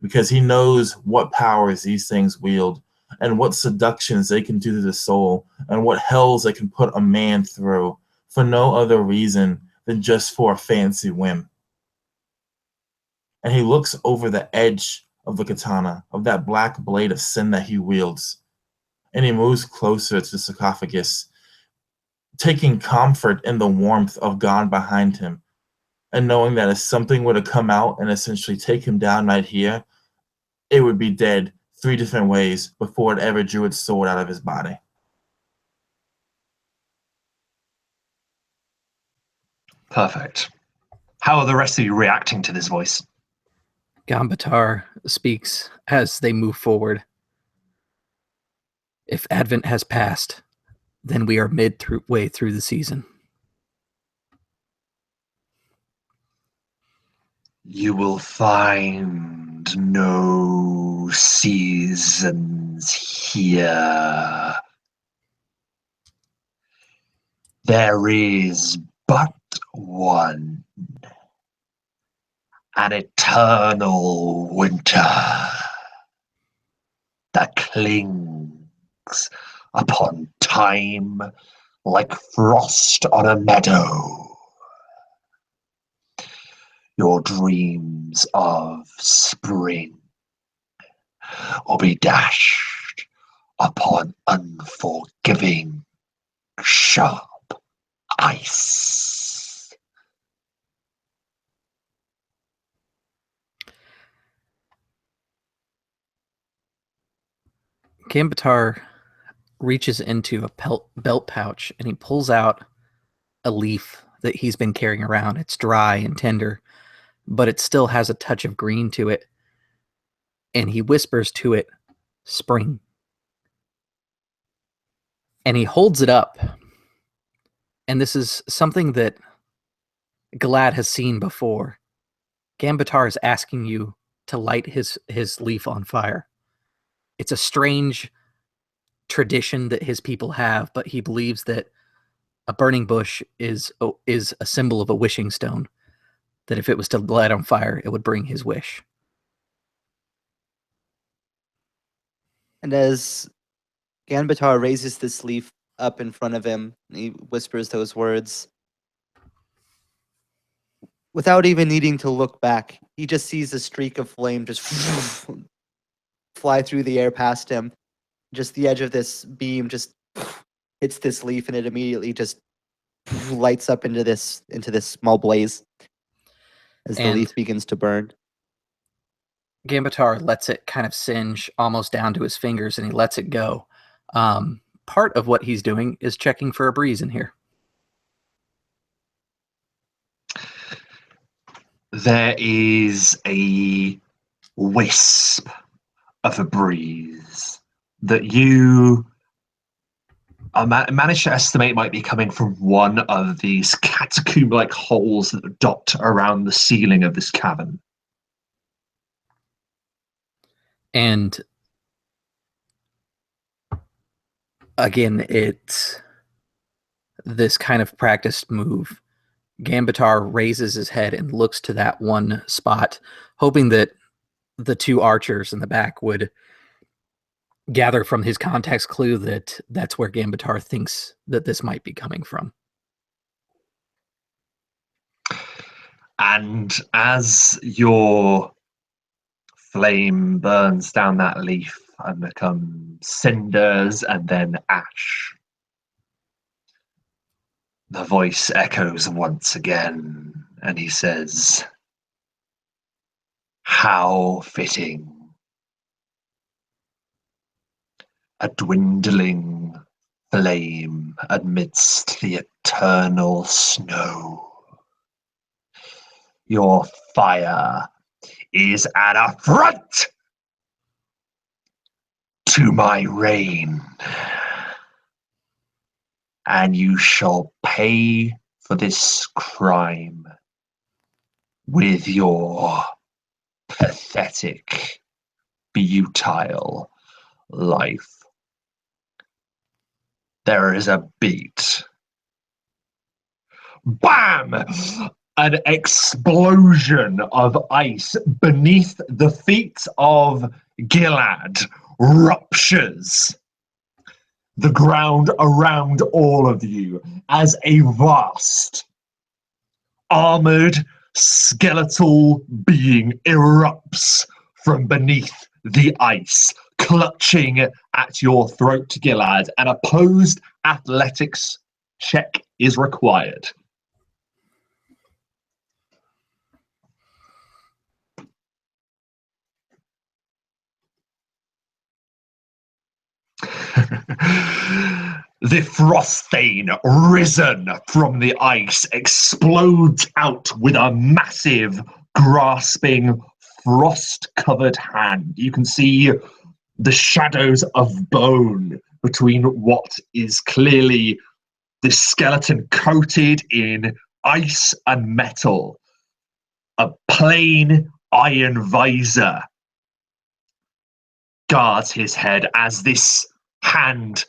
Because he knows what powers these things wield, and what seductions they can do to the soul, and what hells they can put a man through, for no other reason than just for a fancy whim. And he looks over the edge of the katana, of that black blade of sin that he wields, and he moves closer to the sarcophagus, taking comfort in the warmth of God behind him, and knowing that if something were to come out and essentially take him down right here, it would be dead 3 different ways before it ever drew its sword out of his body. Perfect. How are the rest of you reacting to this voice? Gambatar speaks as they move forward. If Advent has passed, then we are way through the season. You will find no seasons here. There is but one. An eternal winter that clings upon time like frost on a meadow. Your dreams of spring will be dashed upon unforgiving, sharp ice. Gambatar reaches into a belt pouch and he pulls out a leaf that he's been carrying around. It's dry and tender, but it still has a touch of green to it. And he whispers to it, "Spring." And he holds it up. And this is something that Galad has seen before. Gambatar is asking you to light his leaf on fire. It's a strange tradition that his people have, but he believes that a burning bush is a symbol of a wishing stone, that if it was to light on fire, it would bring his wish. And as Ganbatar raises this leaf up in front of him, he whispers those words. Without even needing to look back, he just sees a streak of flame just fly through the air past him. Just the edge of this beam just hits this leaf, and it immediately just lights up into this small blaze as the leaf begins to burn. Gambatar lets it kind of singe almost down to his fingers, and he lets it go. Part of what he's doing is checking for a breeze in here. There is a wisp of a breeze that you managed to estimate might be coming from one of these catacomb-like holes that dot around the ceiling of this cavern. And again, it's this kind of practiced move. Gambatar raises his head and looks to that one spot, hoping that the 2 archers in the back would gather from his context clue that that's where Gambatar thinks that this might be coming from. And as your flame burns down that leaf and becomes cinders and then ash, the voice echoes once again, and he says, "How fitting. A dwindling flame amidst the eternal snow. Your fire is an affront to my reign, and you shall pay for this crime with your pathetic, futile life. There is a beat. Bam! An explosion of ice beneath the feet of Gilad ruptures the ground around all of you as a vast, armored, skeletal being erupts from beneath the ice, clutching at your throat, Gilad. An opposed athletics check is required. The Frosthane, risen from the ice, explodes out with a massive, grasping, frost-covered hand. You can see the shadows of bone between what is clearly the skeleton coated in ice and metal. A plain iron visor guards his head as this hand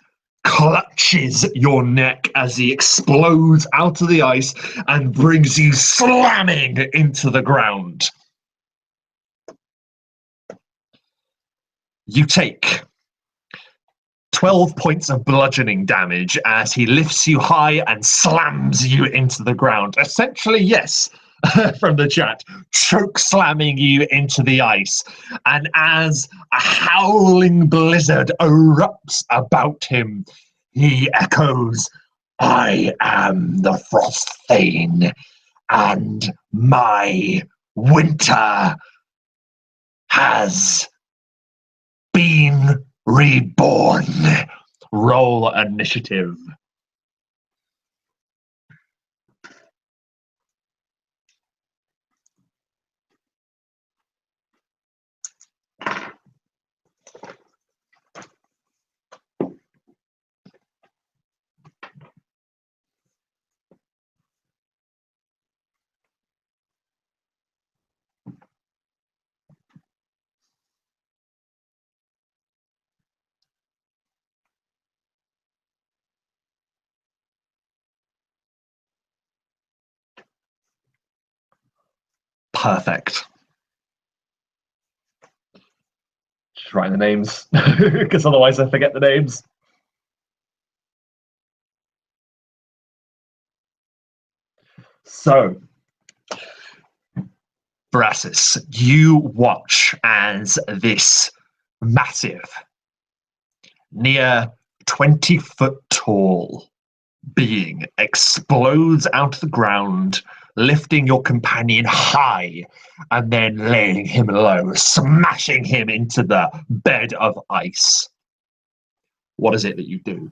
clutches your neck as he explodes out of the ice and brings you slamming into the ground. You take 12 points of bludgeoning damage as he lifts you high and slams you into the ground. Essentially, yes, from the chat, choke slamming you into the ice. And as a howling blizzard erupts about him, he echoes, "I am the Frosthane, and my winter has been reborn." Roll initiative. Perfect. Just writing the names, because otherwise I forget the names. So, Brassus, you watch as this massive, near 20-foot tall being explodes out of the ground, lifting your companion high and then laying him low, smashing him into the bed of ice. What is it that you do?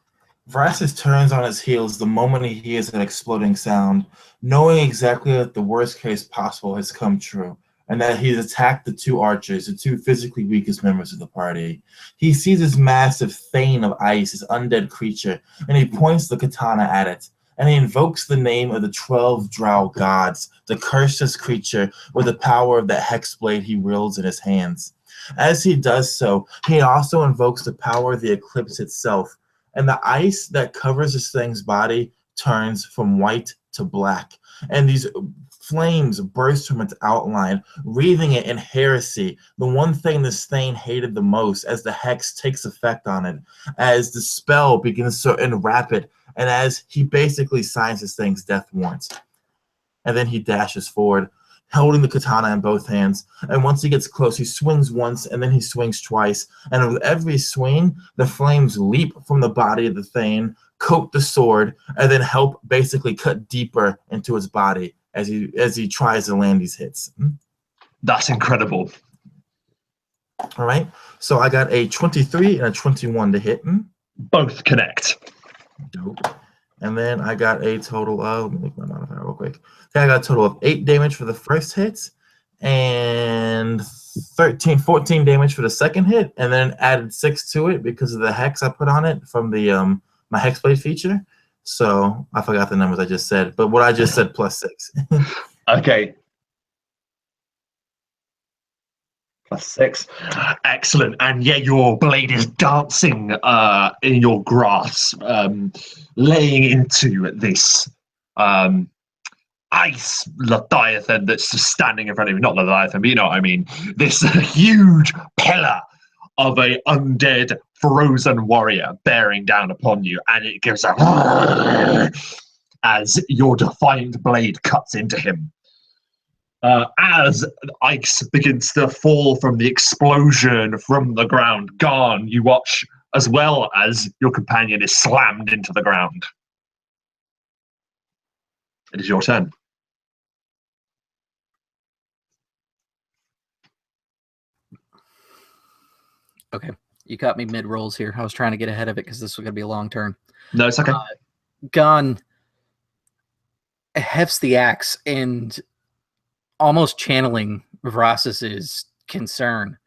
Vrassus turns on his heels the moment he hears an exploding sound, knowing exactly that the worst case possible has come true, and that he's attacked the two archers, the two physically weakest members of the party. He sees this massive thane of ice, this undead creature, and he points the katana at it, and he invokes the name of the 12 drow gods to curse this creature with the power of that hex blade he wields in his hands. As he does so, he also invokes the power of the eclipse itself, and the ice that covers this thing's body turns from white to black. And these flames burst from its outline, wreathing it in heresy, the one thing this thane hated the most, as the hex takes effect on it, as the spell begins to enwrap it, and as he basically signs this thing's death warrant. And then he dashes forward, holding the katana in both hands, and once he gets close, he swings once, and then he swings twice, and with every swing, the flames leap from the body of the thane, coat the sword, and then help basically cut deeper into his body as he tries to land these hits. That's incredible. All right, so I got a 23 and a 21 to hit. Both connect. Dope. And then I got a total of, let me make my modifier, real quick. Okay, I got a total of 8 damage for the first hit and 14 damage for the second hit, and then added 6 to it because of the hex I put on it from the my hexblade feature. So I forgot the numbers I just said, but what I just said plus 6. Okay. +6. Excellent. And yeah, your blade is dancing in your grasp, laying into this ice Leviathan that's just standing in front of you. Not Leviathan, but you know what I mean. This huge pillar of a undead frozen warrior bearing down upon you, and it gives a as your defiant blade cuts into him. As ice begins to fall from the explosion from the ground, Garn, you watch as well as your companion is slammed into the ground. It is your turn. Okay. You caught me mid-rolls here. I was trying to get ahead of it because this was going to be a long turn. No, it's okay. Gon hefts the axe and, almost channeling Vrasis's concern,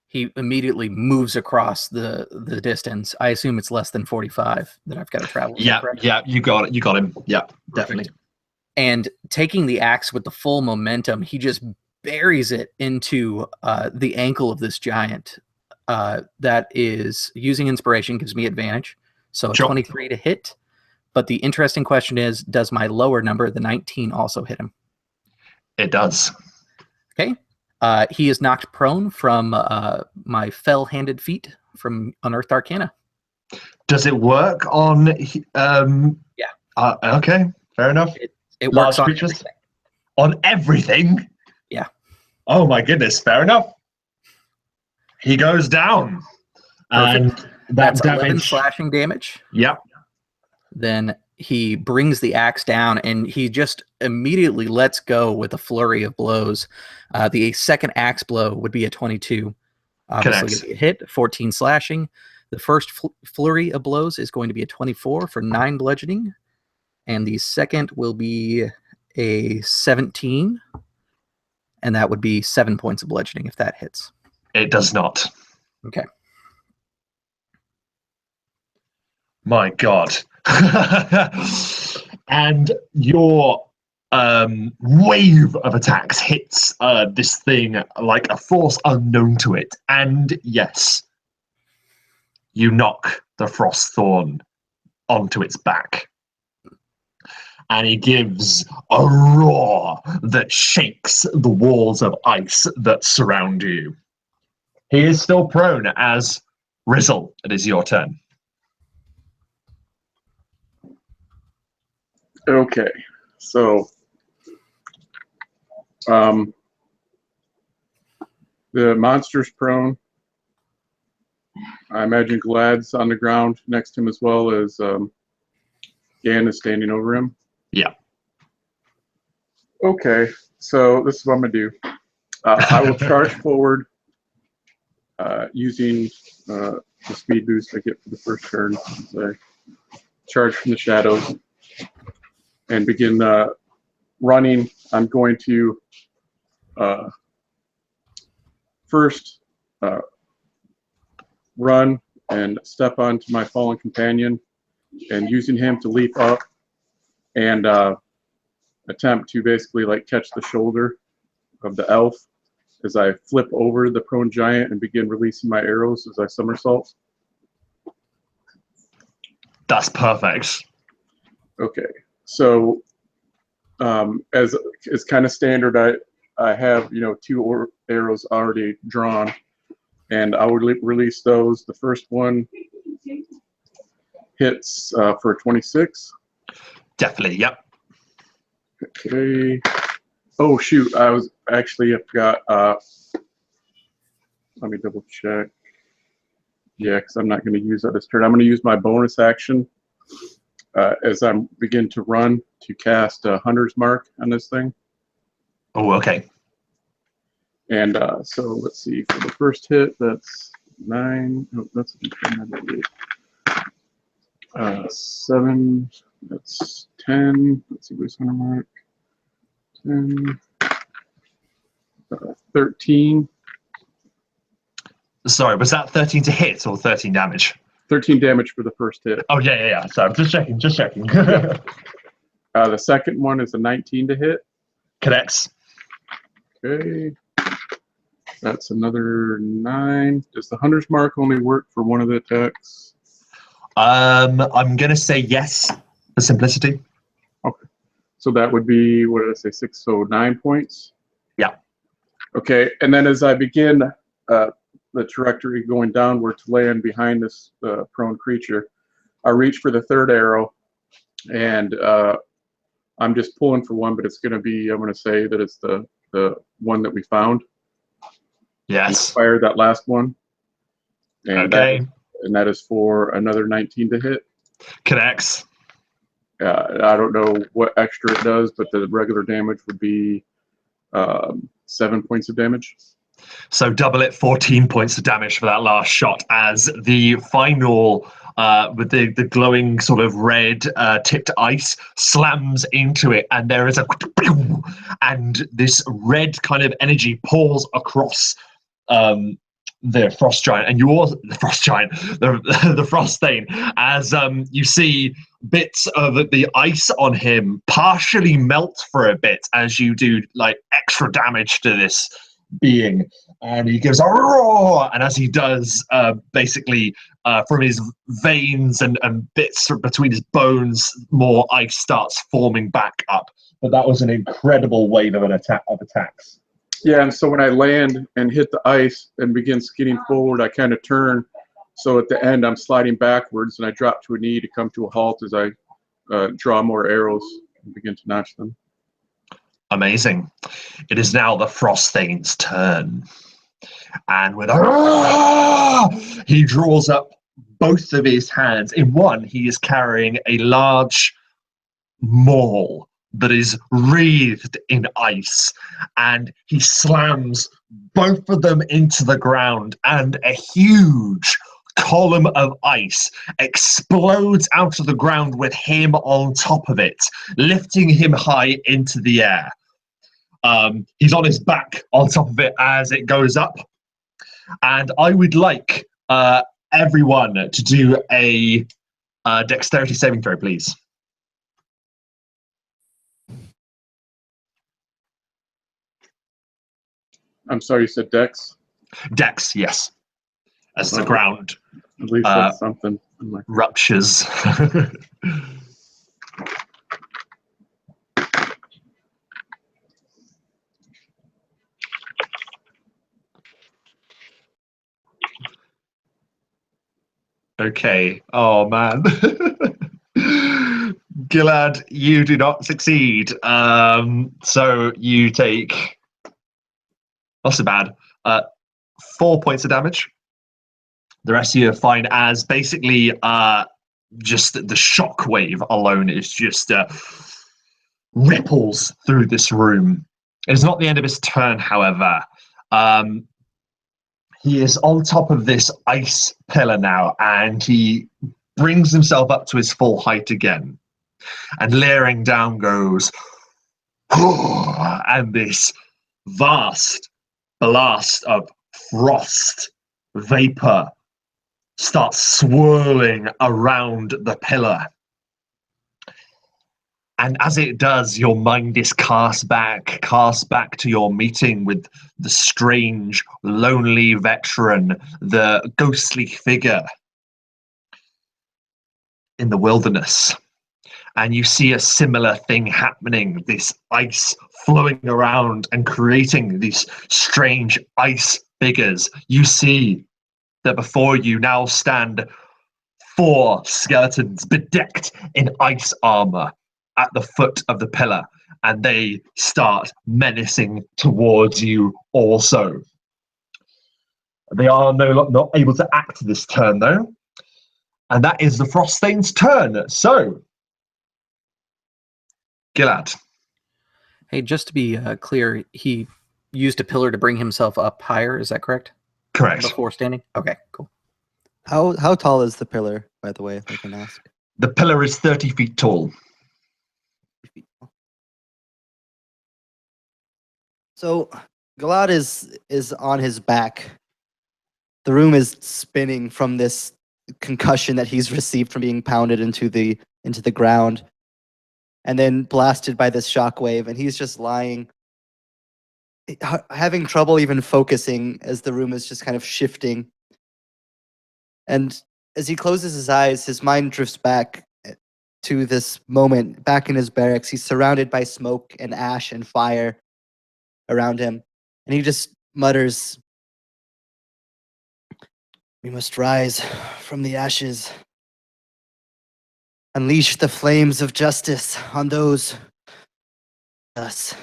he immediately moves across the distance. I assume it's less than 45 that I've got to travel. Yeah, you got it. You got him. Yeah, definitely. Perfect. And taking the axe with the full momentum, he just buries it into the ankle of this giant. That is, using inspiration gives me advantage. So Sure. 23 to hit. But the interesting question is, does my lower number, the 19, also hit him? It does. Okay. He is knocked prone from my fell-handed feet from Unearthed Arcana. Does it work on? Yeah. Okay. Fair enough. It Large works on creatures? everything. On everything? Yeah. Oh my goodness. Fair enough. He goes down. Perfect. And That's that 11 damage. slashing damage. Yep. Then he brings the axe down, and he just immediately lets go with a flurry of blows. The second axe blow would be a 22. Obviously, Connects. going to be a hit, 14 slashing. The first flurry of blows is going to be a 24 for 9 bludgeoning. And the second will be a 17. And that would be 7 points of bludgeoning if that hits. It does not. Okay. My God. And your wave of attacks hits this thing like a force unknown to it. And yes, you knock the frost thorn onto its back. And he gives a roar that shakes the walls of ice that surround you. He is still prone as Rizzle. It is your turn. Okay, so the monster's prone. I imagine Glad's on the ground next to him as well as Gan is standing over him. Yeah. Okay, so this is what I'm going to do. I will charge forward using the speed boost I get for the first turn. So I charge from the shadows and begin running. I'm going to first run and step onto my fallen companion and using him to leap up and attempt to basically like catch the shoulder of the elf as I flip over the prone giant and begin releasing my arrows as I somersault. That's perfect. Okay, so as is kind of standard, I have 2 arrows already drawn, and I would release those. The first one hits for 26. Definitely, yep. Okay. Oh shoot! I forgot. Let me double check. Yeah, because I'm not going to use that this turn. I'm going to use my bonus action as I begin to run to cast Hunter's Mark on this thing. Oh, okay. And so let's see. For the first hit, that's 9. Oh, that's 7, That's 10. Let's see what's on mark. 10. 13. Sorry, was that 13 to hit or 13 damage? 13 damage for the first hit. Oh, yeah. So I'm just checking. The second one is a 19 to hit. Connects. Okay. That's another 9. Does the Hunter's Mark only work for one of the attacks? I'm going to say yes for simplicity. Okay. So that would be, what did I say, 6? So 9 points? Yeah. Okay. And then as I begin the trajectory going downward to land behind this prone creature, I reach for the third arrow, and I'm just pulling for one, but it's going to be, I'm going to say that it's the one that we found. Yes. Fire that last one. And Okay. that is for another 19 to hit. Connects. I don't know what extra it does, but the regular damage would be 7 points of damage. So double it, 14 points of damage for that last shot as the final, with the glowing sort of red tipped ice slams into it, and there is a and this red kind of energy pours across the frost giant, and you also the frost giant, the frost thane, as you see bits of the ice on him partially melt for a bit as you do like extra damage to this being, and he gives a roar, and as he does, basically from his veins and bits between his bones, more ice starts forming back up. But that was an incredible wave of attacks. Yeah, and so when I land and hit the ice and begin skidding forward, I kind of turn. So at the end, I'm sliding backwards, and I drop to a knee to come to a halt as I draw more arrows and begin to notch them. Amazing. It is now the Frost Thane's turn. And with a he draws up both of his hands. In one, he is carrying a large maul that is wreathed in ice, and he slams both of them into the ground, and a huge column of ice explodes out of the ground with him on top of it, lifting him high into the air. He's on his back on top of it as it goes up, and I would like everyone to do a dexterity saving throw, please. I'm sorry, you said Dex? Dex, yes. As the ground At least that's something. ruptures. Okay. Oh, man. Gilad, you do not succeed. So you take... Not so bad. 4 points of damage. The rest of you are fine, as basically just the shockwave alone is just ripples through this room. It's not the end of his turn, however. He is on top of this ice pillar now, and he brings himself up to his full height again. And leering down goes, and this vast blast of frost vapor starts swirling around the pillar. And as it does, your mind is cast back to your meeting with the strange, lonely veteran, the ghostly figure in the wilderness. And you see a similar thing happening, this ice flowing around and creating these strange ice figures. You see that before you now stand 4 skeletons bedecked in ice armor at the foot of the pillar, and they start menacing towards you also. They are not able to act this turn, though. And that is the Froststain's turn. So, Gilad. Hey, just to be clear, he used a pillar to bring himself up higher. Is that correct? Correct. Before standing? Okay, cool. How tall is the pillar, by the way, if I can ask? The pillar is 30 feet tall. So Galad is on his back. The room is spinning from this concussion that he's received from being pounded into the ground, and then blasted by this shockwave, and he's just lying, having trouble even focusing as the room is just kind of shifting. And as he closes his eyes, his mind drifts back to this moment back in his barracks. He's surrounded by smoke and ash and fire around him, and he just mutters, "We must rise from the ashes, unleash the flames of justice on those us."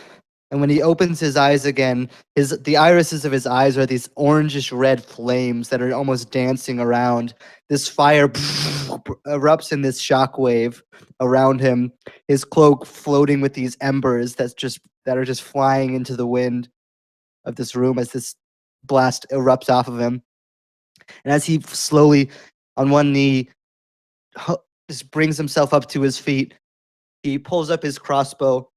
And when he opens his eyes again, the irises of his eyes are these orangish red flames that are almost dancing around. This fire erupts in this shockwave around him, his cloak floating with these embers that are just flying into the wind of this room as this blast erupts off of him. And as he slowly, on one knee, just brings himself up to his feet, he pulls up his crossbow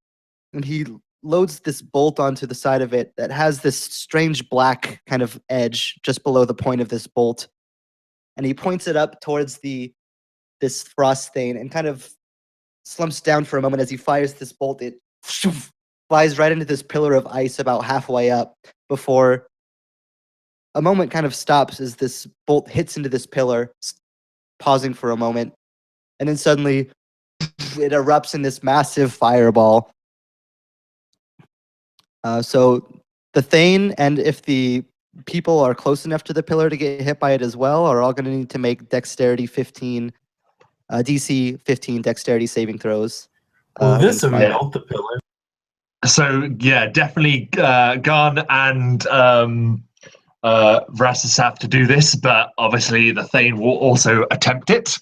and he loads this bolt onto the side of it that has this strange black kind of edge just below the point of this bolt. And he points it up towards this frost stain and kind of slumps down for a moment as he fires this bolt. It flies right into this pillar of ice about halfway up before a moment kind of stops as this bolt hits into this pillar, pausing for a moment. And then suddenly it erupts in this massive fireball. So the Thane, and if the people are close enough to the pillar to get hit by it as well, are all going to need to make dexterity 15, DC 15 dexterity saving throws. Will this against fire. melt the pillar? So yeah, definitely Garn and Rassus have to do this, but obviously the Thane will also attempt it.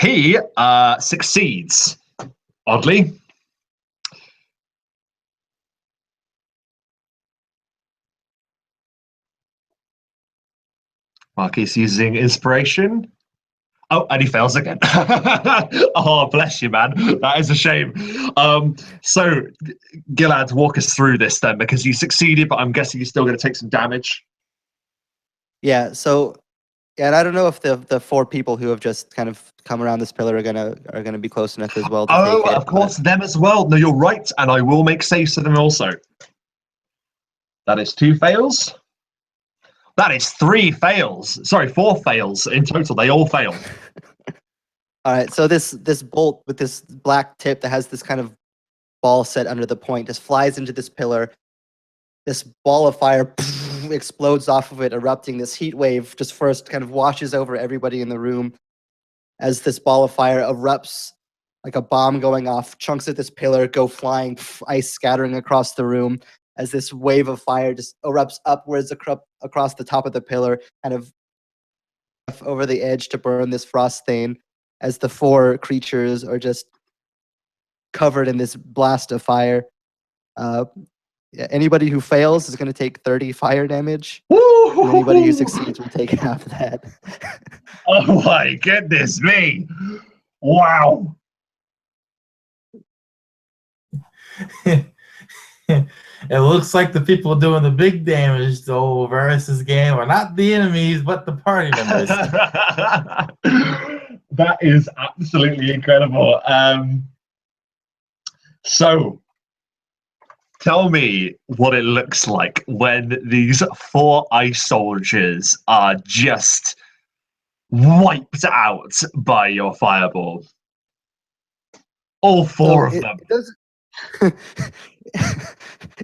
He succeeds, oddly. Marquis using inspiration. Oh, and he fails again. Oh, bless you, man. That is a shame. So, Gilad, walk us through this then, because you succeeded, but I'm guessing you're still going to take some damage. Yeah. So, and I don't know if the 4 people who have just kind of come around this pillar are gonna be close enough as well to Oh, take it. of course, them as well. No, you're right, and I will make saves to them also. That is 2 fails. That is 3 fails. Sorry, 4 fails in total. They all fail. All right, so this bolt with this black tip that has this kind of ball set under the point just flies into this pillar. This ball of fire explodes off of it, erupting. This heat wave just first kind of washes over everybody in the room as this ball of fire erupts like a bomb going off. Chunks of this pillar go flying, ice scattering across the room as this wave of fire just erupts upwards across the top of the pillar, kind of over the edge to burn this frost stain, as the 4 creatures are just covered in this blast of fire. Anybody who fails is going to take 30 fire damage. And anybody who succeeds will take half of that. Oh my goodness me. Wow. It looks like the people doing the big damage to old Varus's game are not the enemies, but the party members. That is absolutely incredible. So, tell me what it looks like when these 4 ice soldiers are just wiped out by your fireball. All 4 of them.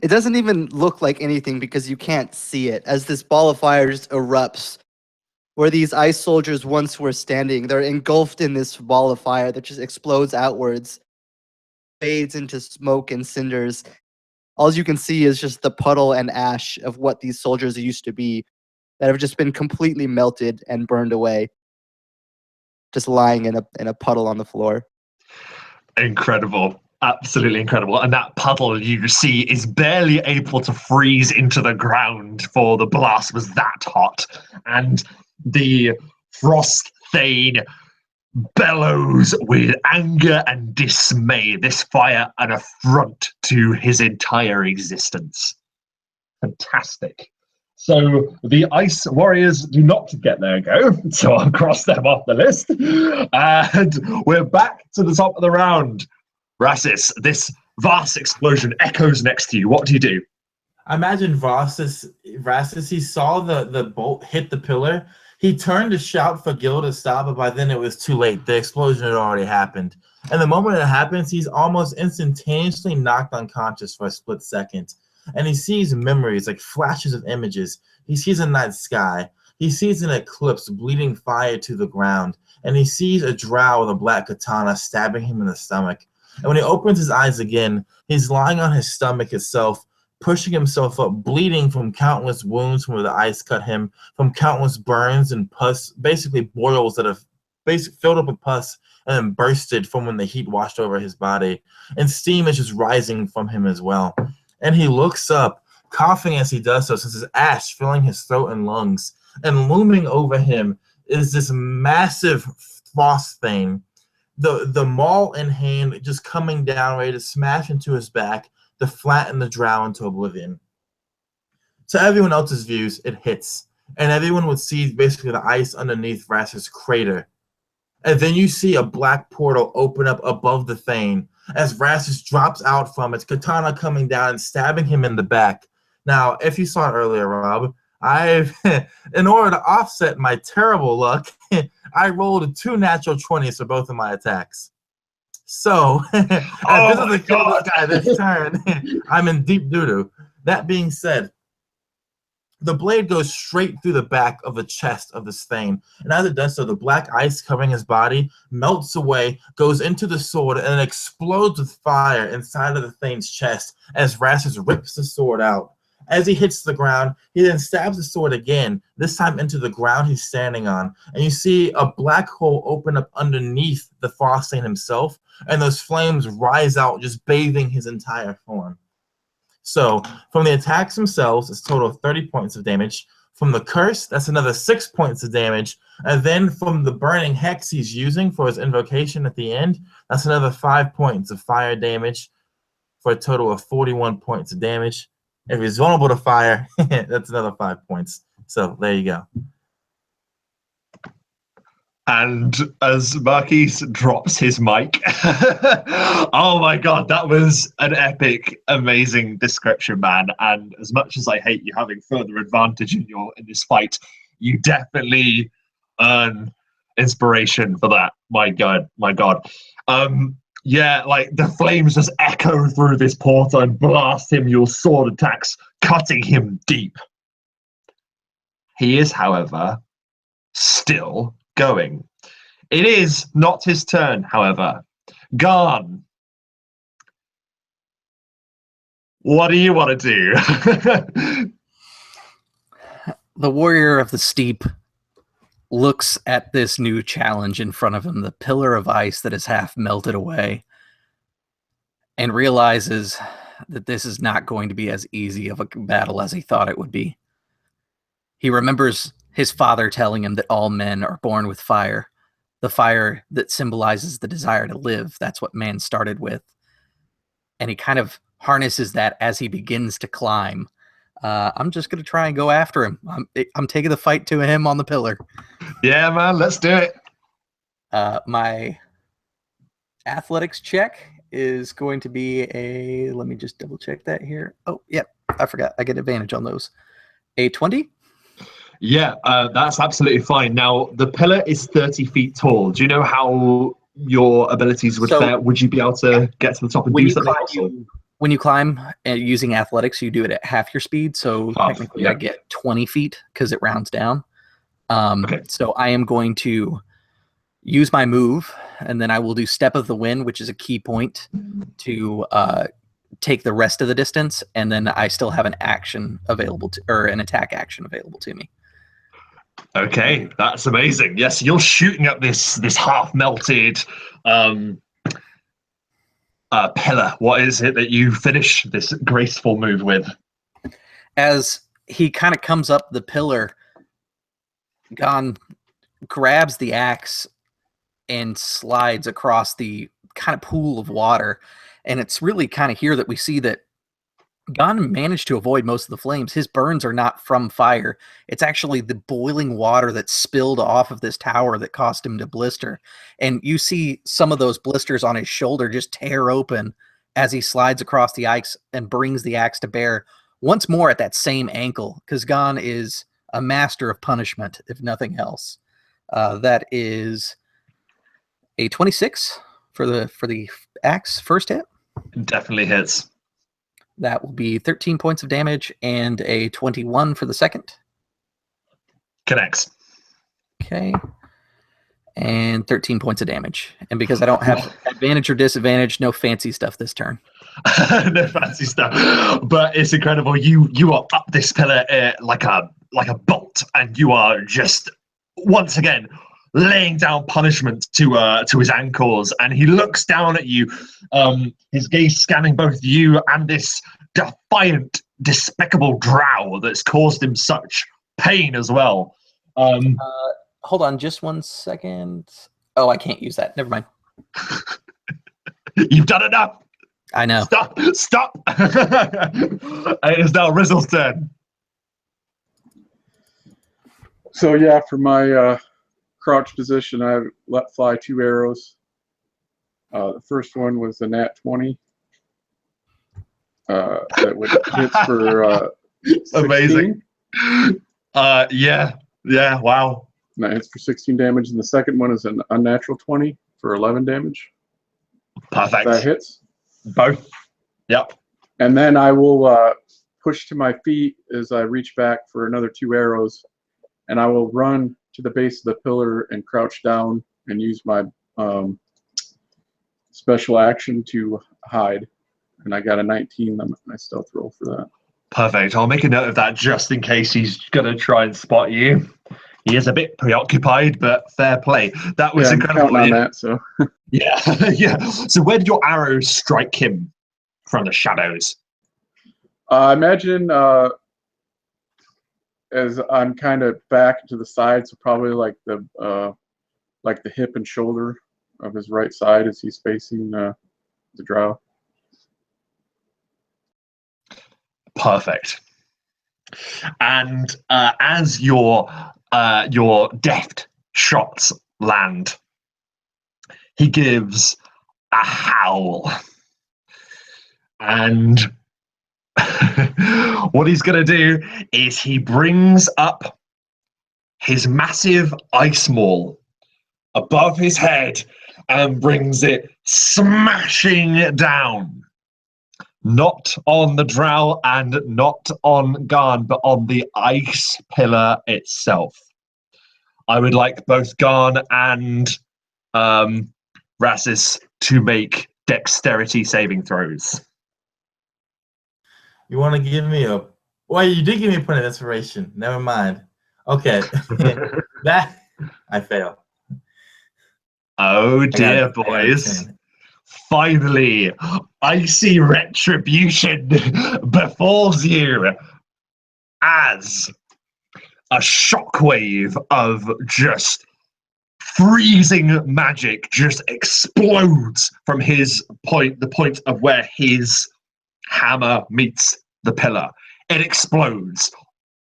It doesn't even look like anything because you can't see it. As this ball of fire just erupts, where these ice soldiers once were standing, they're engulfed in this ball of fire that just explodes outwards, fades into smoke and cinders. All you can see is just the puddle and ash of what these soldiers used to be that have just been completely melted and burned away, just lying in a puddle on the floor. Incredible. Absolutely incredible. And that puddle you see is barely able to freeze into the ground, for the blast was that hot. And the frost thane bellows with anger and dismay. This fire an affront to his entire existence. Fantastic. So the ice warriors do not get their go, so I'll cross them off the list. And we're back to the top of the round. Rassus, this vast explosion echoes next to you. What do you do? I imagine Rassus, he saw the bolt hit the pillar. He turned to shout for Gil to stop, but by then it was too late. The explosion had already happened. And the moment it happens, he's almost instantaneously knocked unconscious for a split second. And he sees memories, like flashes of images. He sees a night sky. He sees an eclipse bleeding fire to the ground. And he sees a drow with a black katana stabbing him in the stomach. And when he opens his eyes again, he's lying on his stomach itself, pushing himself up, bleeding from countless wounds from where the ice cut him, from countless burns and pus, basically boils that have filled up with pus and then bursted from when the heat washed over his body. And steam is just rising from him as well. And he looks up, coughing as he does so, since his ash filling his throat and lungs. And looming over him is this massive frost thing. The maul in hand just coming down, ready to smash into his back, to flatten the drow into oblivion. To everyone else's views, it hits. And everyone would see basically the ice underneath Rassus' crater. And then you see a black portal open up above the Thane as Rassus drops out from it, katana coming down and stabbing him in the back. Now, if you saw it earlier, Rob, in order to offset my terrible luck, I rolled 2 natural 20s for both of my attacks. So, this is the kill this guy this turn. I'm in deep doo-doo. That being said, the blade goes straight through the back of the chest of this Thane. And as it does so, the black ice covering his body melts away, goes into the sword, and explodes with fire inside of the Thane's chest as Rassus rips the sword out. As he hits the ground, he then stabs the sword again, this time into the ground he's standing on. And you see a black hole open up underneath the Frost Thane himself, and those flames rise out, just bathing his entire form. So, from the attacks themselves, it's a total of 30 points of damage. From the curse, that's another 6 points of damage. And then from the burning hex he's using for his invocation at the end, that's another 5 points of fire damage for a total of 41 points of damage. If he's vulnerable to fire, that's another 5 points. So there you go. And as Marquise drops his mic, oh my god, that was an epic, amazing description, man. And as much as I hate you having further advantage in this fight, you definitely earn inspiration for that. My god. Yeah, like the flames just echo through this portal and blast him, your sword attacks, cutting him deep. He is, however, still going. It is not his turn, however. Garn, what do you want to do? The warrior of the steep looks at this new challenge in front of him, the pillar of ice that is half melted away, and realizes that this is not going to be as easy of a battle as he thought it would be. He remembers his father telling him that all men are born with fire, the fire that symbolizes the desire to live. That's what man started with. And he kind of harnesses that as he begins to climb. I'm just going to try and go after him. I'm taking the fight to him on the pillar. Yeah, man, let's do it. My athletics check is going to be a, let me just double check that here. Oh, yeah, I forgot. I get advantage on those. A 20? Yeah, that's absolutely fine. Now, the pillar is 30 feet tall. Do you know how your abilities would fare? Would you be able to get to the top and do something? When you climb using athletics, you do it at half your speed. So technically I get 20 feet because it rounds down. Okay. So I am going to use my move, and then I will do Step of the Wind, which is a key point to take the rest of the distance. And then I still have an action available to, or an attack action available to me. Okay, that's amazing. Yes, you're shooting at this half melted pillar, what is it that you finish this graceful move with? As he kind of comes up the pillar, Gon grabs the axe and slides across the kind of pool of water. And it's really kind of here that we see that Gon managed to avoid most of the flames. His burns are not from fire. It's actually the boiling water that spilled off of this tower that caused him to blister. And you see some of those blisters on his shoulder just tear open as he slides across the ice and brings the axe to bear once more at that same ankle, because Gon is a master of punishment, if nothing else. That is a 26 for the axe first hit. Definitely hits. That will be 13 points of damage, and a 21 for the second. Connects. Okay. And 13 points of damage. And because I don't have advantage or disadvantage, no fancy stuff this turn. No fancy stuff. But it's incredible. You are up this pillar like a bolt, and you are just once again laying down punishment to his ankles, and he looks down at you, his gaze scanning both you and this defiant, despicable drow that's caused him such pain as well. Hold on just 1 second. Oh, I can't use that. Never mind. You've done enough. I know. Stop. It is now Rizzle's turn. So yeah, for my crouch position, I let fly 2 arrows. The first one was a nat 20. That would hit for 16. Amazing. Yeah, wow. And that hits for 16 damage. And the second one is an unnatural 20 for 11 damage. Perfect. That hits. Both. Yep. And then I will push to my feet as I reach back for another 2 arrows. And I will run to the base of the pillar and crouch down and use my special action to hide. And I got a 19 on my stealth roll for that. Perfect. I'll make a note of that just in case he's going to try and spot you. He is a bit preoccupied, but fair play. That was incredible. I'm counting on that, so. Yeah, yeah. So where did your arrows strike him from the shadows? I imagine as I'm kind of back to the side, so probably like the hip and shoulder of his right side as he's facing the drow. Perfect. And as your deft shots land, he gives a howl. And what he's going to do is he brings up his massive ice maul above his head and brings it smashing down. Not on the drow and not on Garn, but on the ice pillar itself. I would like both Garn and Rassis to make dexterity saving throws. You want to give me a... Well, you did give me a point of inspiration. Never mind. Okay. That... I fail. Oh dear, boys. Finally, icy retribution befalls you as a shockwave of just freezing magic just explodes from the point of where his hammer meets the pillar. It explodes.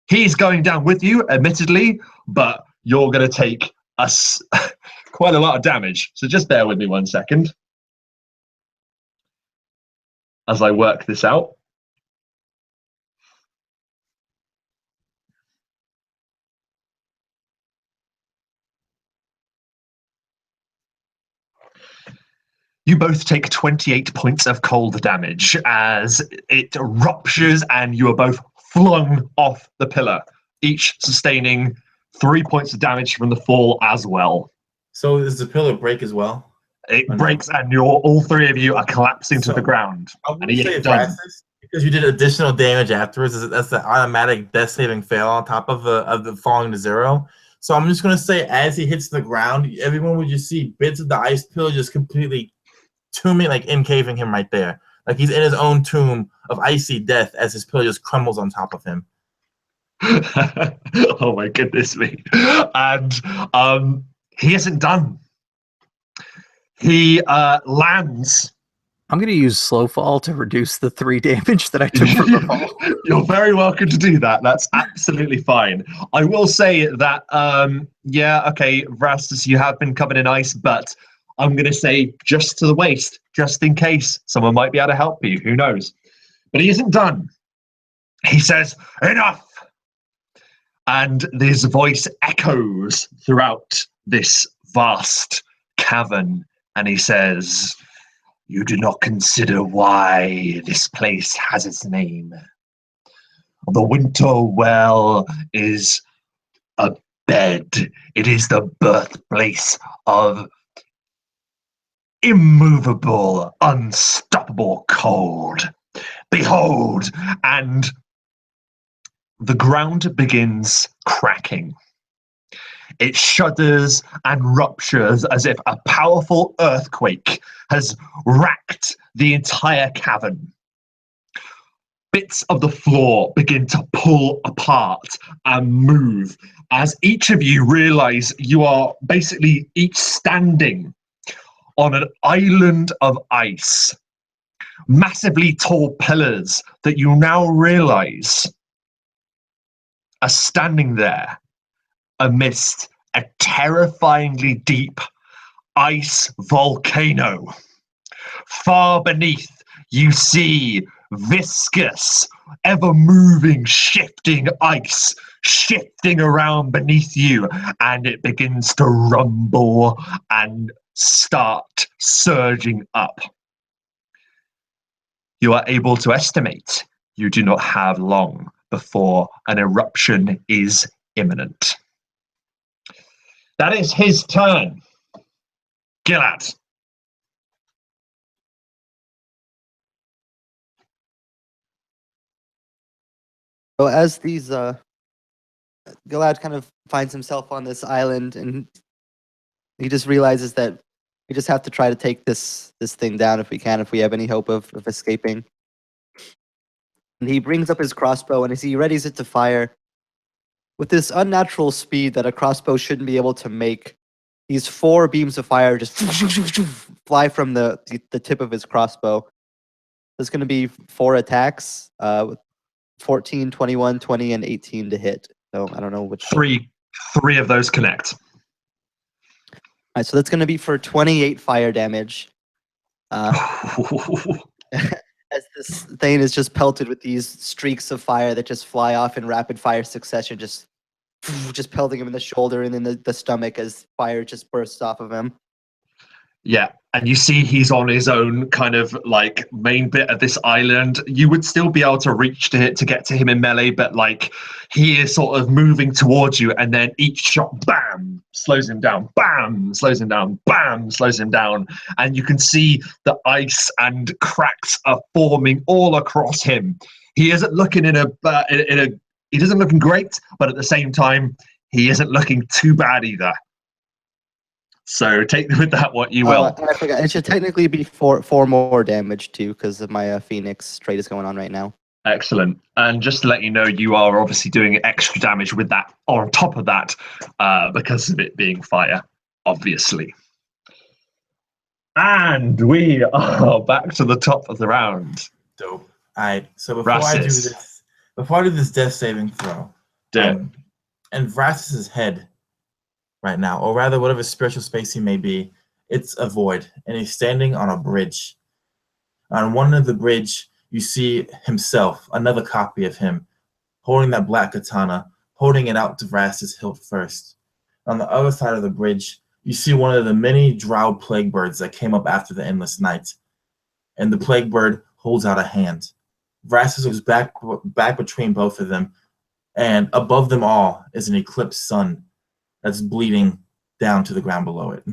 He's going down with you, admittedly, but you're going to take quite a lot of damage. So just bear with me 1 second as I work this out. You both take 28 points of cold damage as it ruptures and you are both flung off the pillar, each sustaining 3 points of damage from the fall as well. So does the pillar break as well? It breaks and all 3 of you are collapsing to the ground. I would say Francis, because you did additional damage afterwards, that's the automatic death saving fail on top of the falling to 0. So I'm just going to say as he hits the ground, everyone would just see bits of the ice pillar just completely tombing, like encaving him right there. Like he's in his own tomb of icy death as his pillar just crumbles on top of him. Oh my goodness me. And he isn't done. He lands. I'm going to use slow fall to reduce the 3 damage that I took from the fall. You're very welcome to do that. That's absolutely fine. I will say that, yeah, okay, Rastus, you have been covered in ice, but I'm going to say just to the waist, just in case someone might be able to help you. Who knows? But he isn't done. He says, enough! And this voice echoes throughout this vast cavern, and he says, you do not consider why this place has its name. The winter well is a bed. It is the birthplace of immovable, unstoppable cold. Behold, and the ground begins cracking. It shudders and ruptures as if a powerful earthquake has racked the entire cavern. Bits of the floor begin to pull apart and move as each of you realize you are basically each standing on an island of ice. Massively tall pillars that you now realize are standing there amidst a terrifyingly deep ice volcano. Far beneath, you see viscous, ever-moving, shifting ice shifting around beneath you, and it begins to rumble and start surging up. You are able to estimate you do not have long before an eruption is imminent. That is his turn. Gilad. So as these Gilad kind of finds himself on this island, and he just realizes that we just have to try to take this thing down if we can, if we have any hope of escaping. And he brings up his crossbow, and as he readies it to fire, with this unnatural speed that a crossbow shouldn't be able to make, these 4 beams of fire just fly from the tip of his crossbow. There's going to be 4 attacks, 14, 21, 20, and 18 to hit. So I don't know which. Three of those connect. All right, so that's going to be for 28 fire damage. As this thing is just pelted with these streaks of fire that just fly off in rapid fire succession, just pelting him in the shoulder and in the stomach as fire just bursts off of him. Yeah, and you see he's on his own kind of like main bit of this island. You would still be able to reach to get to him in melee, but like he is sort of moving towards you, and then each shot, bam, slows him down, bam, slows him down, bam, slows him down, and you can see the ice and cracks are forming all across him. He isn't looking he doesn't looking great, but at the same time, he isn't looking too bad either. So take with that what you will. And I forgot, it should technically be 4 more damage too, because of my Phoenix trade is going on right now. Excellent. And just to let you know, you are obviously doing extra damage with that on top of that, because of it being fire, obviously. And we are back to the top of the round. Dope. All right. So before I do this death saving throw, and Vrassus's head right now, or rather whatever spiritual space he may be, it's a void, and he's standing on a bridge. On one of the bridge, you see himself, another copy of him, holding that black katana, holding it out to Vrassus' hilt first. On the other side of the bridge, you see one of the many drow plague birds that came up after the endless night, and the plague bird holds out a hand. Vrassus was back between both of them, and above them all is an eclipsed sun that's bleeding down to the ground below it.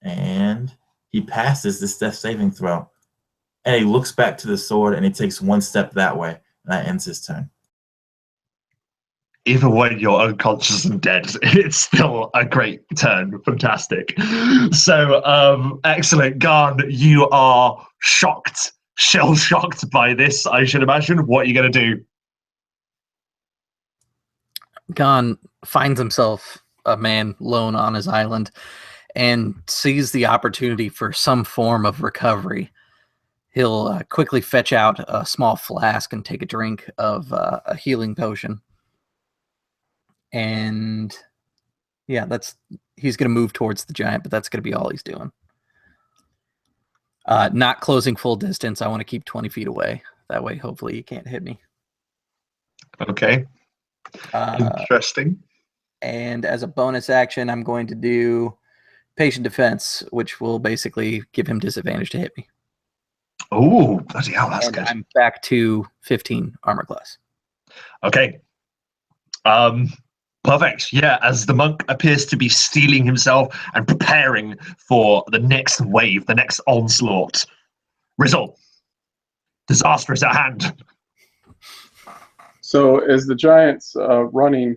And he passes this death saving throw. And he looks back to the sword, and he takes one step that way, and that ends his turn. even when you're unconscious and dead, it's still a great turn. Fantastic. So, excellent. Garn, you are shocked, shell-shocked by this, I should imagine. What are you going to do? Gon finds himself a man lone on his island and sees the opportunity for some form of recovery. He'll quickly fetch out a small flask and take a drink of a healing potion. And yeah, he's going to move towards the giant, but that's going to be all he's doing. Not closing full distance. I want to keep 20 feet away. That way, hopefully, he can't hit me. Okay. Interesting. And as a bonus action, I'm going to do patient defense, which will basically give him disadvantage to hit me. Oh, bloody hell, that's And good. I'm back to 15 armor class. Okay. Perfect. Yeah, as the monk appears to be steeling himself and preparing for the next wave, the next onslaught. Rizzle, disaster is at hand. So as the giant's running,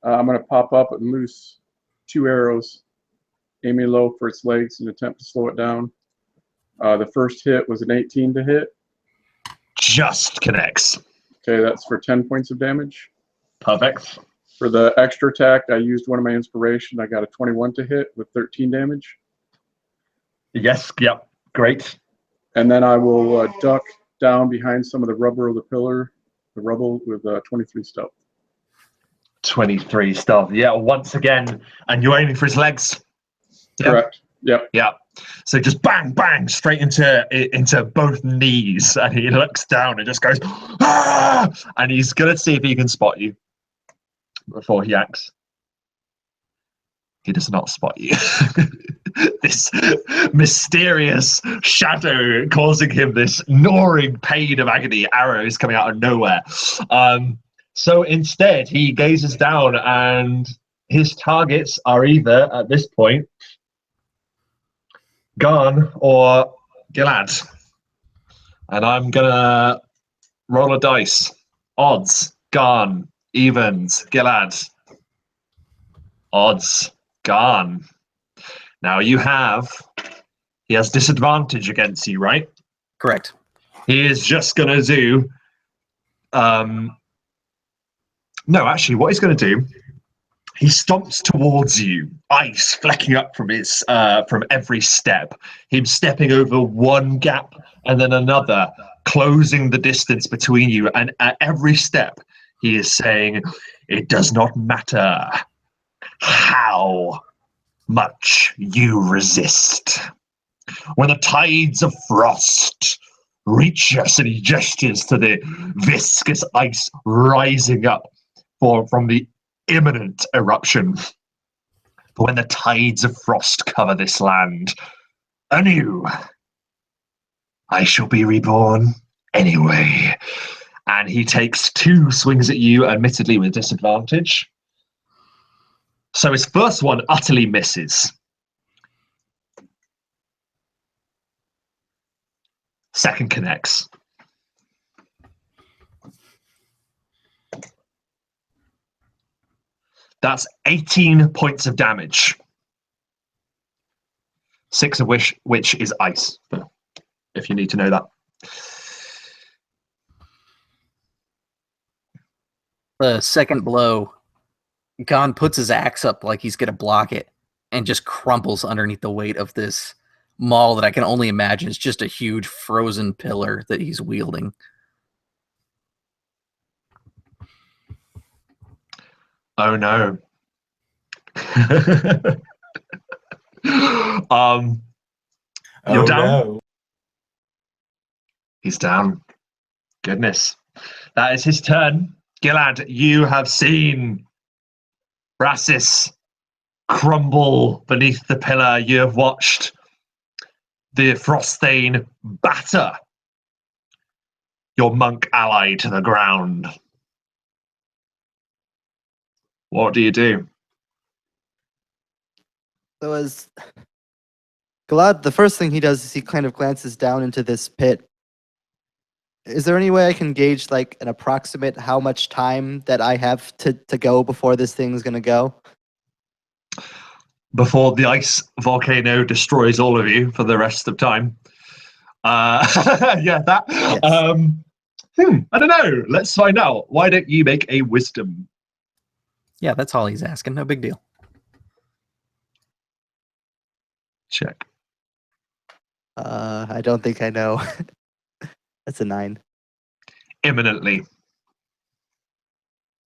I'm going to pop up and loose 2 arrows, aiming low for its legs in an attempt to slow it down. The first hit was an 18 to hit. Just connects. Okay, that's for 10 points of damage. Perfect. For the extra attack, I used one of my inspiration. I got a 21 to hit with 13 damage. Yes, yep, great. And then I will duck down behind some of the rubber of the pillar, the rubble, with 23 stealth. 23 stealth. Yeah, once again, and you're aiming for his legs. Correct. Yep. Yeah. So just bang, bang, straight into both knees, and he looks down and just goes, ah! And he's gonna see if he can spot you before he acts. He does not spot you. This mysterious shadow causing him this gnawing pain of agony, arrows coming out of nowhere. So instead, he gazes down, and his targets are either, at this point, Garn or Gilad. And I'm gonna roll a dice. Odds, Garn. Evens, Gilad. Odds, Garn. Now he has disadvantage against you, right? Correct. He is just gonna do, no, actually what he's gonna do, he stomps towards you, ice flecking up from his from every step. Him stepping over one gap and then another, closing the distance between you. And at every step, he is saying, "It does not matter how much you resist. When the tides of frost reach us," and he gestures to the viscous ice rising up from the imminent eruption. "But when the tides of frost cover this land anew, I shall be reborn anyway." And he takes 2 swings at you, admittedly with disadvantage. So his first one utterly misses. Second connects. That's 18 points of damage. 6 of which is ice, if you need to know that. The second blow, Gon puts his axe up like he's going to block it and just crumples underneath the weight of this maul that I can only imagine is just a huge frozen pillar that he's wielding. Oh no. You're down? No. He's down. Goodness. That is his turn. Gilad, you have seen Brassis crumble beneath the pillar. You have watched the Frosthane batter your monk ally to the ground. What do you do? So as Galad, the first thing he does is he kind of glances down into this pit Is there any way I can gauge like an approximate how much time that I have to go before this thing's gonna go? Before the ice volcano destroys all of you for the rest of time. Yeah, that. Yes. I don't know. Let's find out. Why don't you make a wisdom? Yeah, that's all he's asking. No big deal. Check. I don't think I know. That's a 9. Imminently.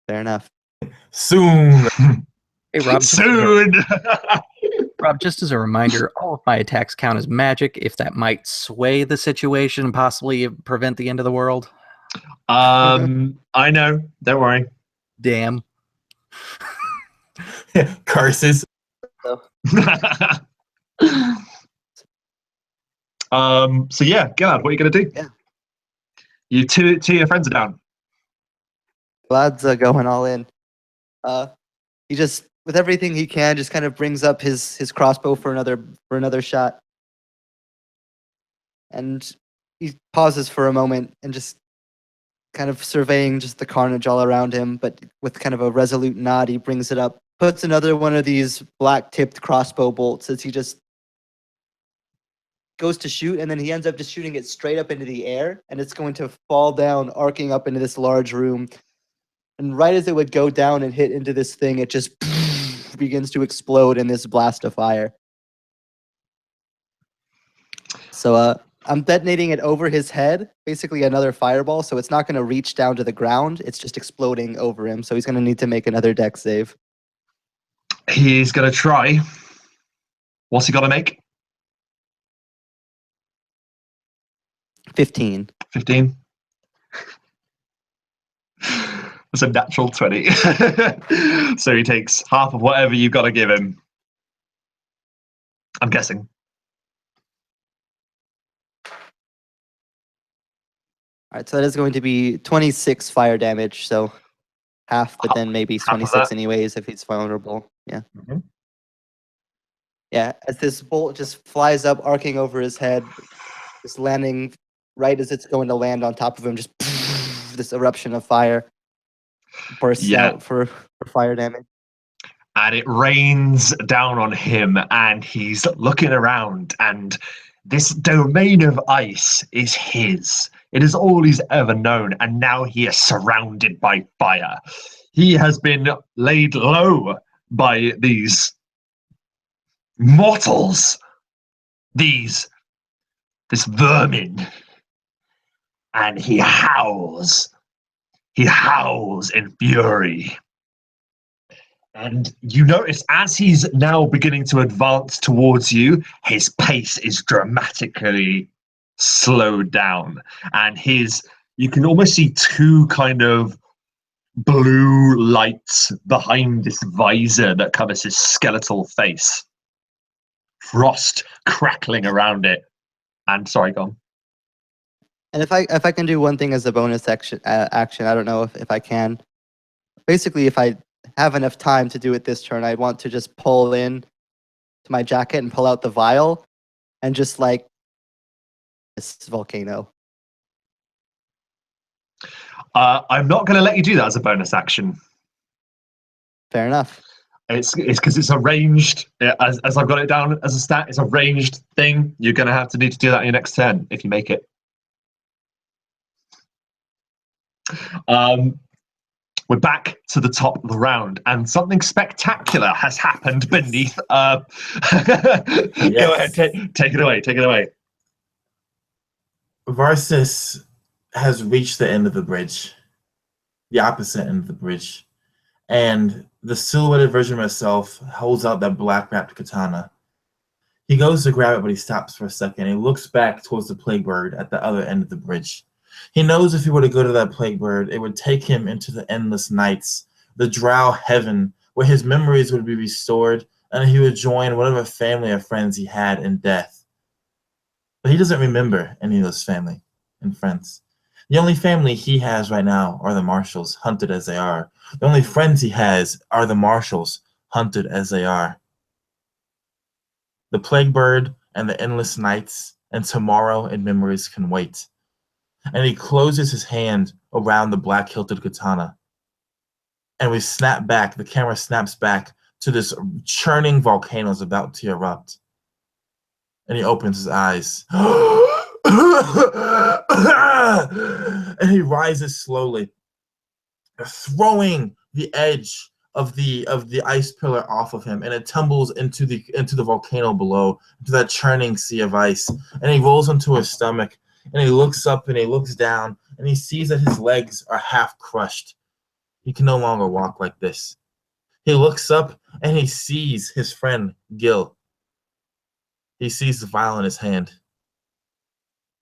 Fair enough. Soon. Hey, Rob. Soon. Rob, just as a reminder, all of my attacks count as magic. If that might sway the situation and possibly prevent the end of the world. I know. Don't worry. Damn. Curses. So yeah, Gilad, what are you gonna do? Yeah. You two of your friends are down. Vlad's going all in. He just, with everything he can, just kind of brings up his crossbow for another shot, and he pauses for a moment and just kind of surveying just the carnage all around him. But with kind of a resolute nod, he brings it up, puts another one of these black-tipped crossbow bolts as he just goes to shoot, and then he ends up just shooting it straight up into the air, and it's going to fall down, arcing up into this large room. And right as it would go down and hit into this thing, it just begins to explode in this blast of fire. So I'm detonating it over his head, basically another fireball, so it's not going to reach down to the ground, it's just exploding over him, so he's going to need to make another dex save. He's gonna try. What's he got to make? 15. 15. It's a natural 20. So he takes half of whatever you've got to give him. I'm guessing. Alright, so that is going to be 26 fire damage, so half, but then maybe half of 26 that. anyways if he's vulnerable. Yeah. Mhm. Yeah, as this bolt just flies up, arcing over his head, just landing right as it's going to land on top of him, just this eruption of fire bursts Yeah. out for fire damage. And it rains down on him, and he's looking around, and this domain of ice is his. It is all he's ever known, and now he is surrounded by fire. He has been laid low by these mortals, this vermin, and he howls. He howls in fury. And you notice as he's now beginning to advance towards you, his pace is dramatically slowed down. And you can almost see two kind of blue lights behind this visor that covers his skeletal face. Frost crackling around it. And sorry, go on. And if I can do one thing as a bonus action, I don't know if I can. Basically, if I have enough time to do it this turn, I want to just pull in to my jacket and pull out the vial and just like this volcano. I'm not going to let you do that as a bonus action. Fair enough. It's because it's a ranged, as I've got it down as a stat, it's a ranged thing. You're going to need to do that in your next turn if you make it. We're back to the top of the round, and something spectacular has happened beneath. Go ahead, take it away. Take it away. Varsis has reached the end of the bridge, the opposite end of the bridge, and the silhouetted version of himself holds out that black-wrapped katana. He goes to grab it, but he stops for a second. He looks back towards the plague bird at the other end of the bridge. He knows if he were to go to that plague bird, it would take him into the endless nights, the drow heaven, where his memories would be restored, and he would join whatever family or friends he had in death. But he doesn't remember any of those family and friends. The only family he has right now are the Marshals, hunted as they are. The only friends he has are the Marshals, hunted as they are. The plague bird and the endless nights and tomorrow and memories can wait. and he closes his hand around the black-hilted katana. And we snap back, the camera snaps back to this churning volcano is about to erupt. And he opens his eyes. And he rises slowly, throwing the edge of the ice pillar off of him, and it tumbles into the volcano below, into that churning sea of ice. And he rolls onto his stomach, and he looks up and he looks down, and he sees that his legs are half crushed. He can no longer walk like this. He looks up and he sees his friend Gil. He sees the vial in his hand,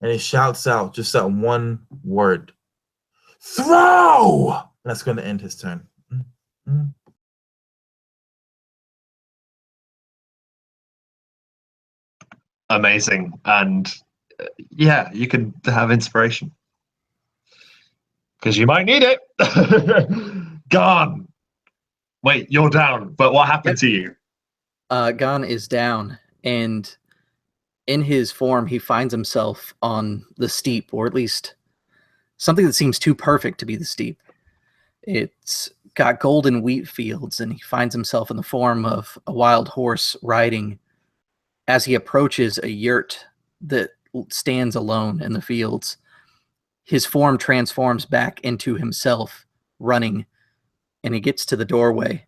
and he shouts out just that one word: "Throw!" And that's going to end his turn. Amazing. And yeah, you can have inspiration. Because you might need it. Gone. Wait, you're down. But what happened to you? Gon is down, and in his form, he finds himself on the steep, or at least something that seems too perfect to be the steep. It's got golden wheat fields, and he finds himself in the form of a wild horse riding as he approaches a yurt that stands alone in the fields. His form transforms back into himself, running, and he gets to the doorway.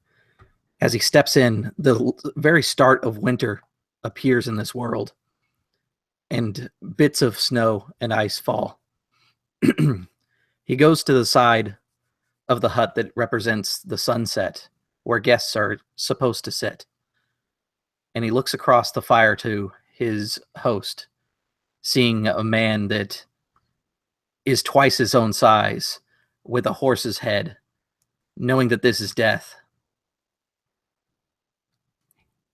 As he steps in, the very start of winter appears in this world, and bits of snow and ice fall. He goes to the side of the hut that represents the sunset, where guests are supposed to sit. And he looks across the fire to his host, seeing a man that is twice his own size, with a horse's head, knowing that this is death.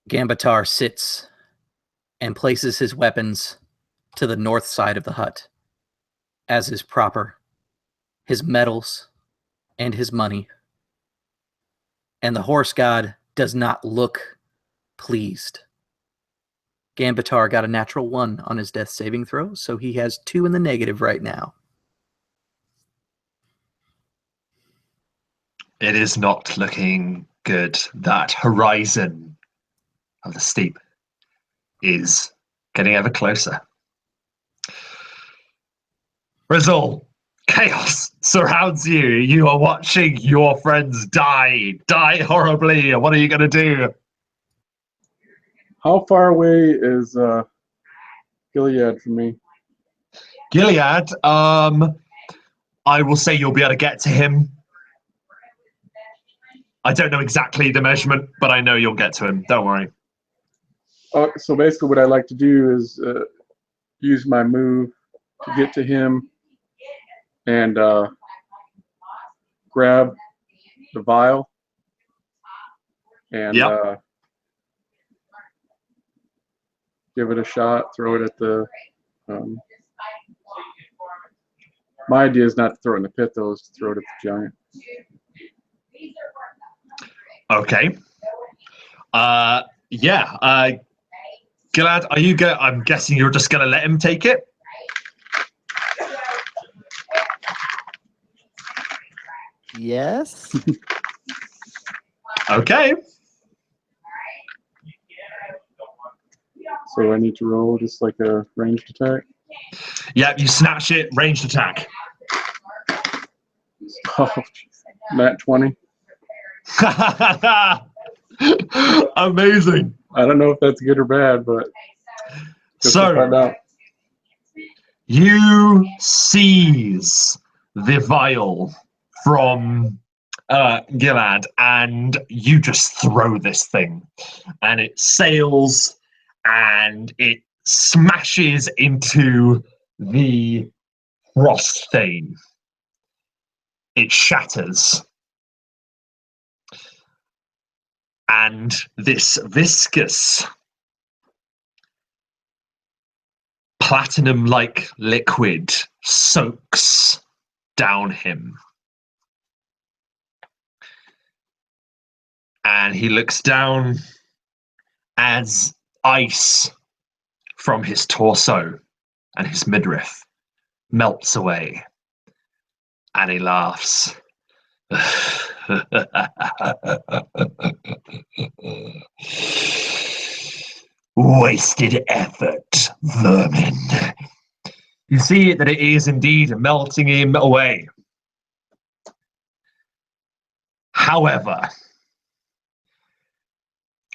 Gambatar sits and places his weapons to the north side of the hut, as is proper, his medals and his money. And the horse god does not look pleased. Gambatar got a natural 1 on his death saving throw, so he has 2 in the negative right now. It is not looking good. That horizon of the steep is getting ever closer. Rizal, chaos surrounds you. You are watching your friends die horribly. What are you going to do? How far away is Gilead from me? Gilead, I will say you'll be able to get to him. I don't know exactly the measurement, but I know you'll get to him. Don't worry. So basically what I like to do is use my move to get to him and grab the vial and give it a shot, throw it at the... my idea is not to throw it in the pit, though, is to throw it at the giant. Okay. Yeah. Gilad, are you go? I'm guessing you're just going to let him take it? Yes. Okay. So I need to roll just like a ranged attack? Yeah, you snatch it, ranged attack. Oh, nat 20. Amazing. I don't know if that's good or bad, but just to find out. You seize the vial from Gilad, and you just throw this thing, and it sails, and it smashes into the frost stain. It shatters. And this viscous, platinum-like liquid soaks down him. And he looks down as ice from his torso and his midriff melts away, and he laughs. Wasted effort, vermin. You see that it is indeed melting him away. However,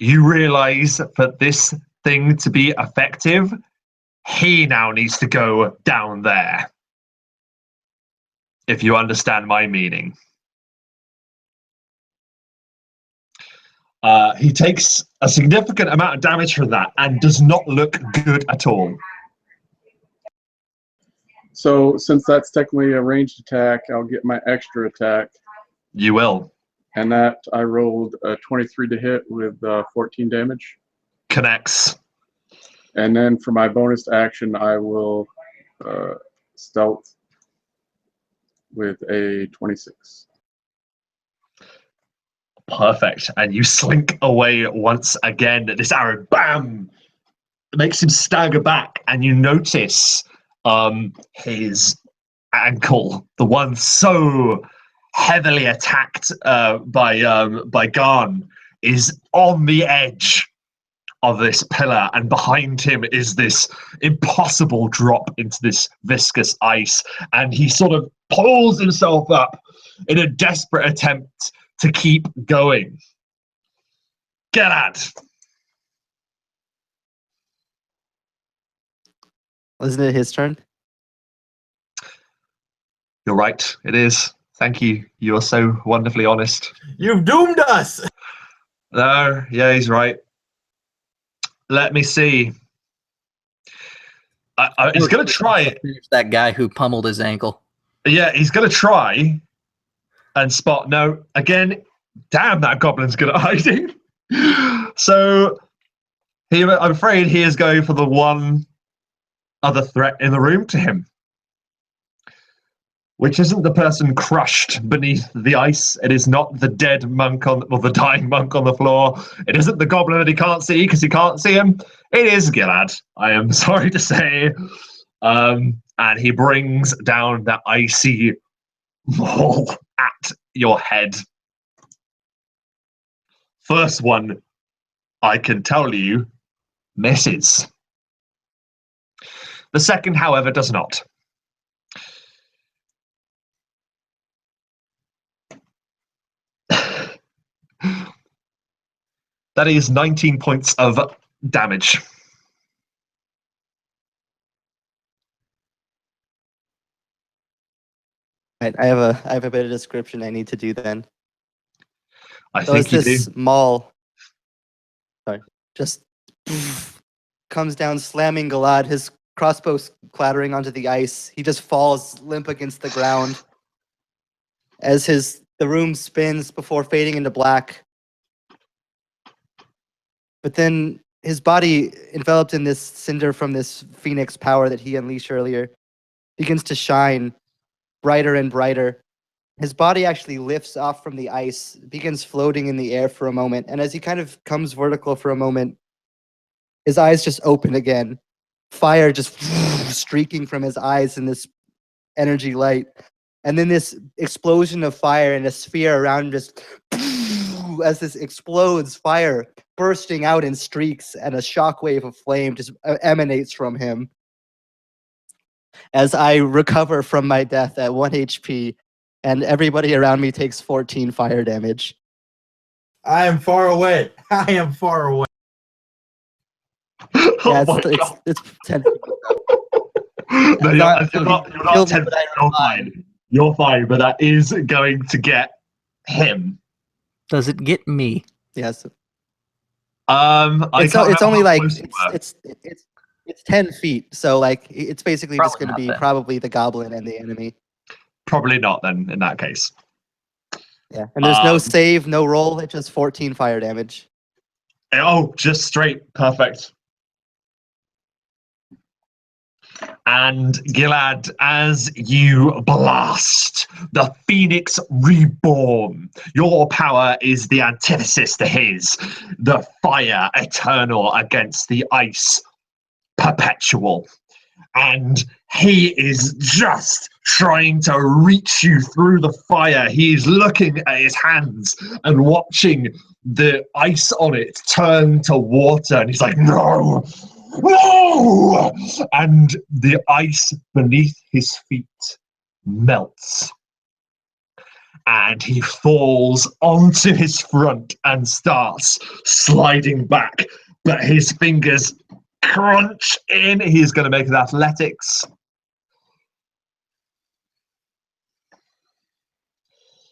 you realize that this thing to be effective, he now needs to go down there. If you understand my meaning. He takes a significant amount of damage from that and does not look good at all. So since that's technically a ranged attack, I'll get my extra attack. You will. And that I rolled a 23 to hit with 14 damage. Connects. And then for my bonus action, I will stealth with a 26. Perfect. And you slink away once again. This arrow, bam, makes him stagger back, and you notice his ankle, the one so heavily attacked by Garn, is on the edge of this pillar, and behind him is this impossible drop into this viscous ice, and he sort of pulls himself up in a desperate attempt to keep going. Gilad. Wasn't it his turn? You're right, it is. Thank you. You are so wonderfully honest. You've doomed us! No, yeah, he's right. Let me see. He's going to try it. That guy who pummeled his ankle. Yeah, he's going to try and spot. No, again, damn, that goblin's good at hiding. So I'm afraid he is going for the one other threat in the room to him, which isn't the person crushed beneath the ice. It is not the dead monk or the dying monk on the floor. It isn't the goblin that he can't see because he can't see him. It is Gilad, I am sorry to say. And he brings down that icy ball at your head. First one, I can tell you, misses. The second, however, does not. That is 19 points of damage. Right, I have a bit of description I need to do then. I So think as you do. this maul, just comes down, slamming Gilad, his crossbow clattering onto the ice. He just falls limp against the ground as the room spins before fading into black. But then his body, enveloped in this cinder from this phoenix power that he unleashed earlier, begins to shine brighter and brighter. His body actually lifts off from the ice, begins floating in the air for a moment, and as he kind of comes vertical for a moment, his eyes just open again. Fire just streaking from his eyes in this energy light. And then this explosion of fire and a sphere around him just as this explodes, fire bursting out in streaks, and a shockwave of flame just emanates from him. As I recover from my death at 1 HP, and everybody around me takes 14 fire damage. I am far away. I am far away. Yeah, Oh it's 10. No, you're not 10. But You're fine. You're fine, but that is going to get him. Does it get me? Yes. It's It's only like it's 10 feet, so like it's basically just going to be probably the goblin and the enemy. Probably not then, in that case. Yeah, and there's no save, no roll. It's just 14 fire damage. Oh, just straight. Perfect. And Gilad, as you blast the Phoenix Reborn, your power is the antithesis to his. The fire eternal against the ice perpetual. and he is just trying to reach you through the fire. He is looking at his hands and watching the ice on it turn to water, and he's like, no, no! And the ice beneath his feet melts. And he falls onto his front and starts sliding back, but his fingers crunch in. He's going to make his athletics.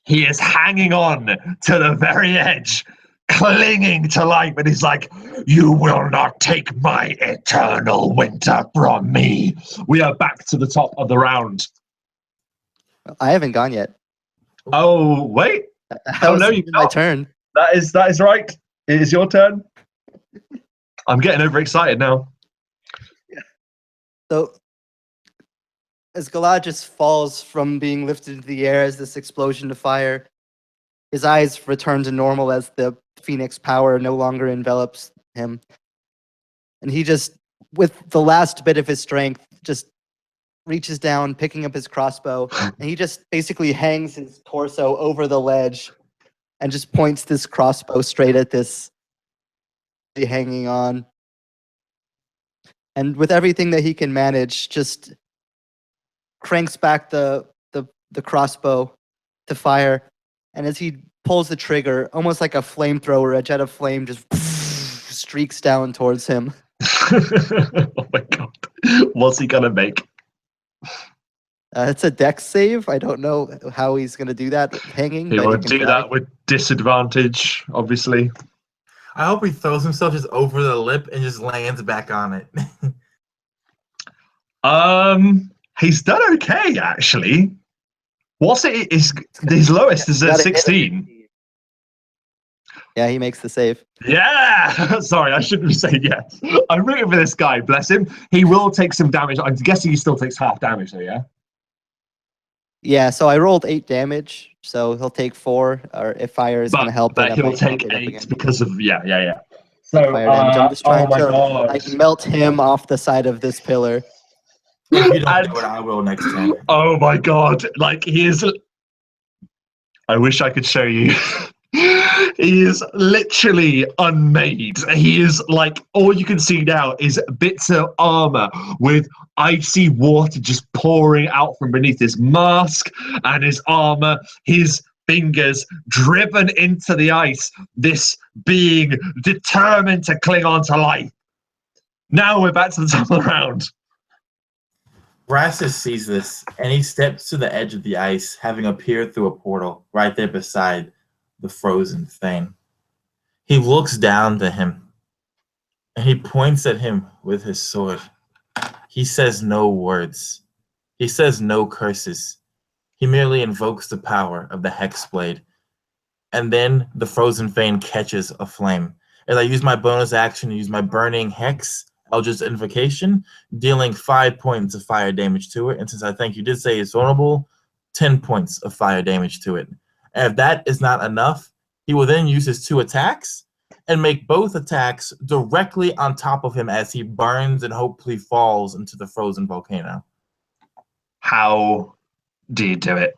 He is hanging on to the very edge, clinging to life, and he's like, you will not take my eternal winter from me. We are back to the top of the round. I haven't gone yet. Oh, wait. That was no, you've my not. turn. That is right. It is your turn. I'm getting overexcited now. So, as Galad just falls from being lifted into the air as this explosion of fire, his eyes return to normal as the phoenix power no longer envelops him. And he just, with the last bit of his strength, just reaches down, picking up his crossbow, and he just basically hangs his torso over the ledge and just points this crossbow straight at this hanging on. And with everything that he can manage, just cranks back the crossbow to fire. And as he pulls the trigger, almost like a flamethrower, a jet of flame just streaks down towards him. Oh my god. What's he gonna make? It's a dex save. I don't know how he's going to do that hanging. He but will can do try. that with disadvantage, obviously. I hope he throws himself just over the lip and just lands back on it. He's done okay, actually. What's it? His lowest is a Gotta hit him. 16. Yeah, he makes the save. Yeah! Sorry, I shouldn't be saying yes. I'm rooting for this guy, bless him. He will take some damage. I'm guessing he still takes half damage, though, yeah? Yeah, so I rolled 8 damage, so he'll take 4, or if fire is going to help. But then he'll might take bump it up 8 again. because of, yeah. So, Fire damage. I'm just trying oh my to god. like melt him off the side of this pillar. If you don't do it, I will next time. Oh my god, like he is. I wish I could show you. He is literally unmade. He is like, all you can see now is bits of armor with icy water just pouring out from beneath his mask and his armor, his fingers driven into the ice, this being determined to cling on to life. Now we're back to the top of the round. Brassus sees this, and he steps to the edge of the ice, having appeared through a portal right there beside the frozen Thane. He looks down to him, and he points at him with his sword. He says no words. He says no curses. He merely invokes the power of the Hexblade. And then the frozen Thane catches a flame. As I use my bonus action to use my Burning Hex, Eldritch Invocation, dealing 5 points of fire damage to it. And since I think you did say it's vulnerable, 10 points of fire damage to it. And if that is not enough, he will then use his 2 attacks and make both attacks directly on top of him as he burns and hopefully falls into the frozen volcano. How do you do it?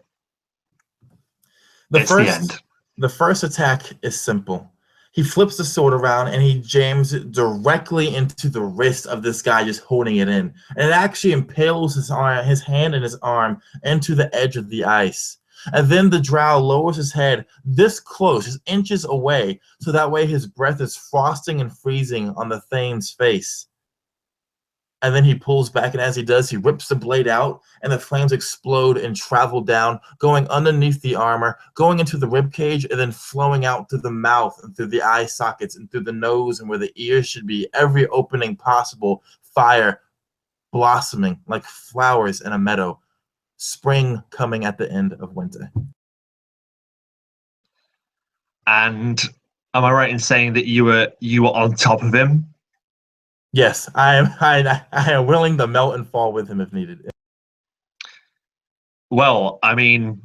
It's the end. The first attack is simple. He flips the sword around and he jams it directly into the wrist of this guy just holding it in. And it actually impales his hand and his arm into the edge of the ice. And then the drow lowers his head this close, just inches away, so that way his breath is frosting and freezing on the Thane's face. And then he pulls back, and as he does, he rips the blade out, and the flames explode and travel down, going underneath the armor, going into the rib cage, and then flowing out through the mouth and through the eye sockets and through the nose and where the ears should be. Every opening possible, fire blossoming like flowers in a meadow. Spring coming at the end of winter. And am I right in saying that you were on top of him? Yes, I am willing to melt and fall with him if needed. Well, I mean,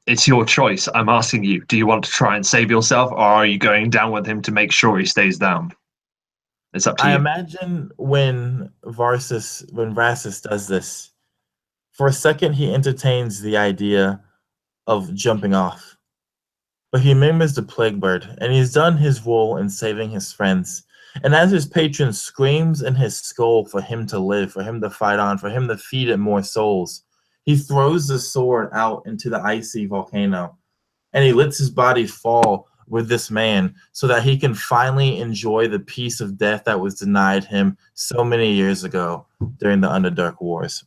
it's your choice. I'm asking you, do you want to try and save yourself, or are you going down with him to make sure he stays down? It's up to I you. imagine when Varsus does this, for a second he entertains the idea of jumping off. But he remembers the plague bird, and he's done his role in saving his friends. And as his patron screams in his skull for him to live, for him to fight on, for him to feed it more souls, he throws the sword out into the icy volcano, and he lets his body fall with this man so that he can finally enjoy the peace of death that was denied him so many years ago during the Underdark Wars.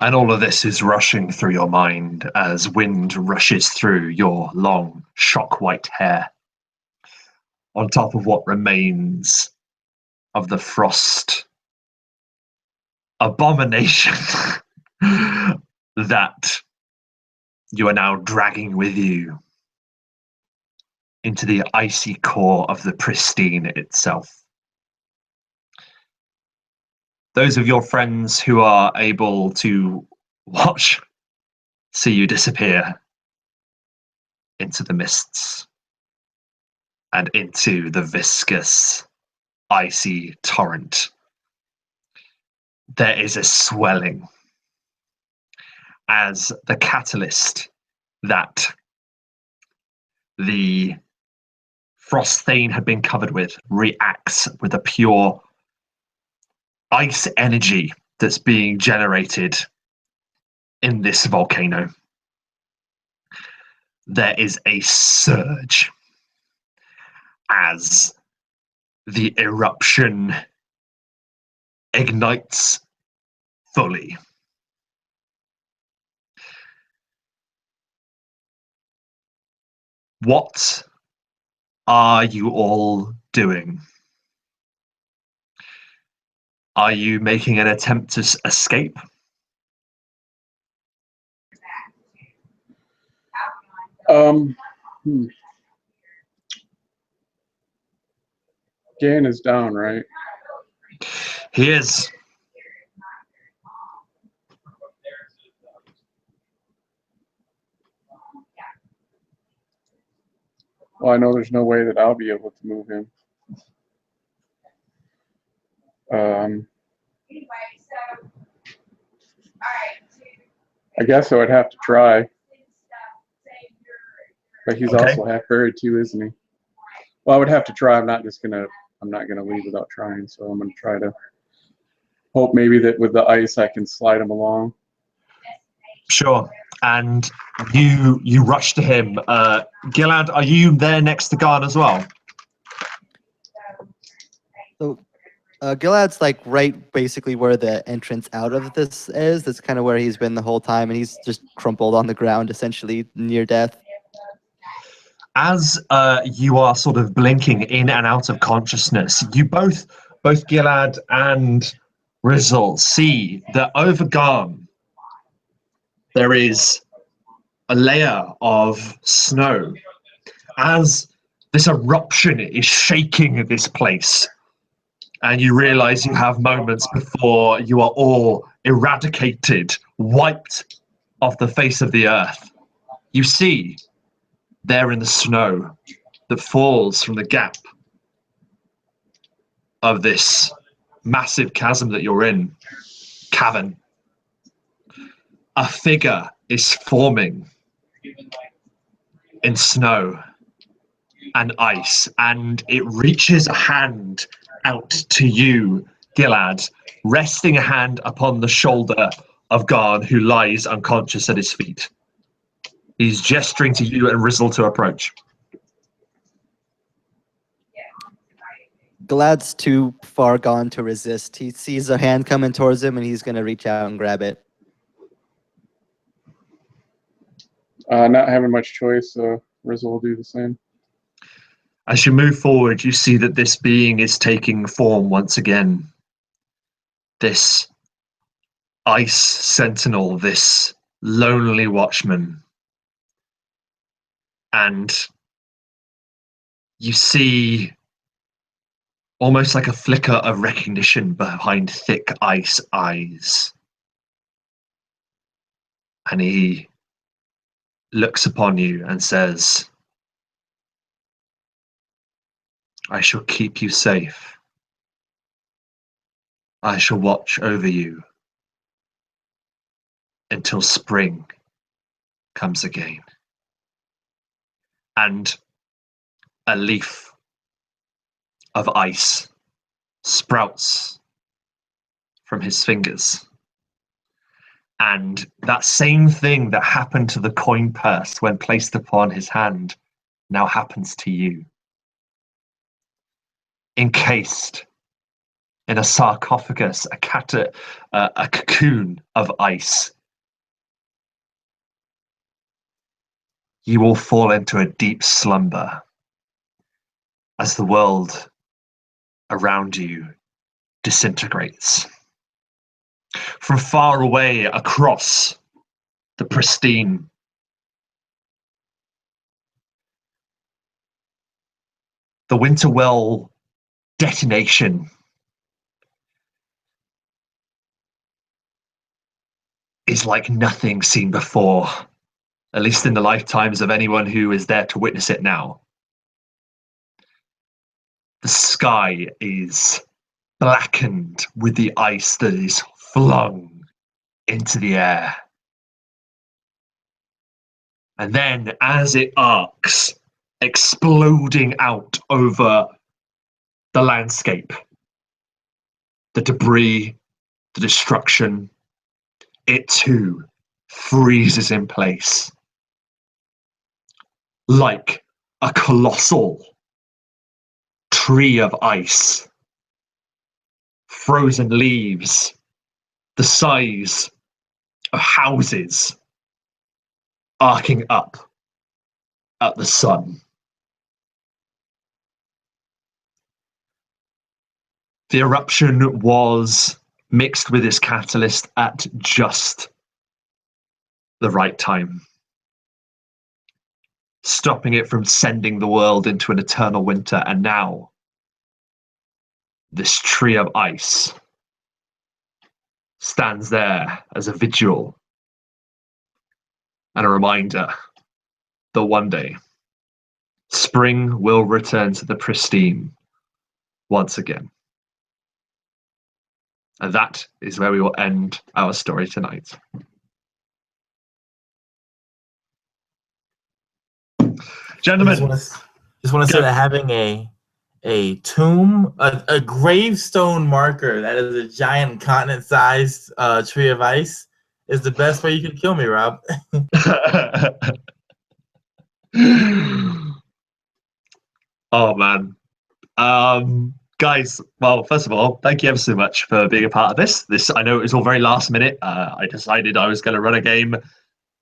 And all of this is rushing through your mind as wind rushes through your long, shock white hair, on top of what remains of the frost abomination that you are now dragging with you into the icy core of the Pristine itself. Those of your friends who are able to watch see you disappear into the mists and into the viscous, icy torrent. There is a swelling as the catalyst that the frost thane had been covered with reacts with a pure ice energy that's being generated in this volcano. There is a surge as the eruption ignites fully. What are you all doing? Are you making an attempt to escape? Dan is down, right? He is. Well, I know there's no way that I'll be able to move him. I guess I would have to try. But he's Okay. also half buried too, isn't he? Well, I would have to try. I'm not gonna leave without trying. So I'm gonna try to hope maybe that with the ice I can slide him along. Sure. And you rush to him. Gilad, are you there next to Garn as well? So Gilad's like right basically where the entrance out of this is. That's kind of where he's been the whole time, and he's just crumpled on the ground, essentially near death. As you are sort of blinking in and out of consciousness, you both Gilad and Rizzle see that over Garn there is a layer of snow as this eruption is shaking this place. And you realize you have moments before you are all eradicated, wiped off the face of the earth. You see there in the snow that falls from the gap of this massive chasm that you're in, cavern. A figure is forming in snow and ice, and it reaches a hand out to you, Gilad, resting a hand upon the shoulder of Garn, who lies unconscious at his feet. He's gesturing to you and Rizzle to approach. Gilad's too far gone to resist. He sees a hand coming towards him, and he's going to reach out and grab it. Not having much choice, Rizzle will do the same. As you move forward, you see that this being is taking form once again. This ice sentinel, this lonely watchman. And you see almost like a flicker of recognition behind thick ice eyes. And he looks upon you and says, I shall keep you safe. I shall watch over you until spring comes again. And a leaf of ice sprouts from his fingers. And that same thing that happened to the coin purse when placed upon his hand now happens to you. Encased in a sarcophagus, a cocoon of ice, you will fall into a deep slumber as the world around you disintegrates. From far away across the Pristine, the Winterwell detonation is like nothing seen before, at least in the lifetimes of anyone who is there to witness it now. The sky is blackened with the ice that is flung into the air. And then, as it arcs, exploding out over the landscape, the debris, the destruction, it too freezes in place like a colossal tree of ice. Frozen leaves the size of houses arcing up at the sun. The eruption was mixed with this catalyst at just the right time, stopping it from sending the world into an eternal winter. And now, this tree of ice stands there as a vigil and a reminder that one day, spring will return to the Pristine once again. And that is where we will end our story tonight. Gentlemen, just want to say that having a tomb, a gravestone marker that is a giant continent-sized tree of ice is the best way you can kill me, Rob. Oh man. Guys, well, first of all, thank you ever so much for being a part of this. I know it was all very last minute. I decided I was going to run a game.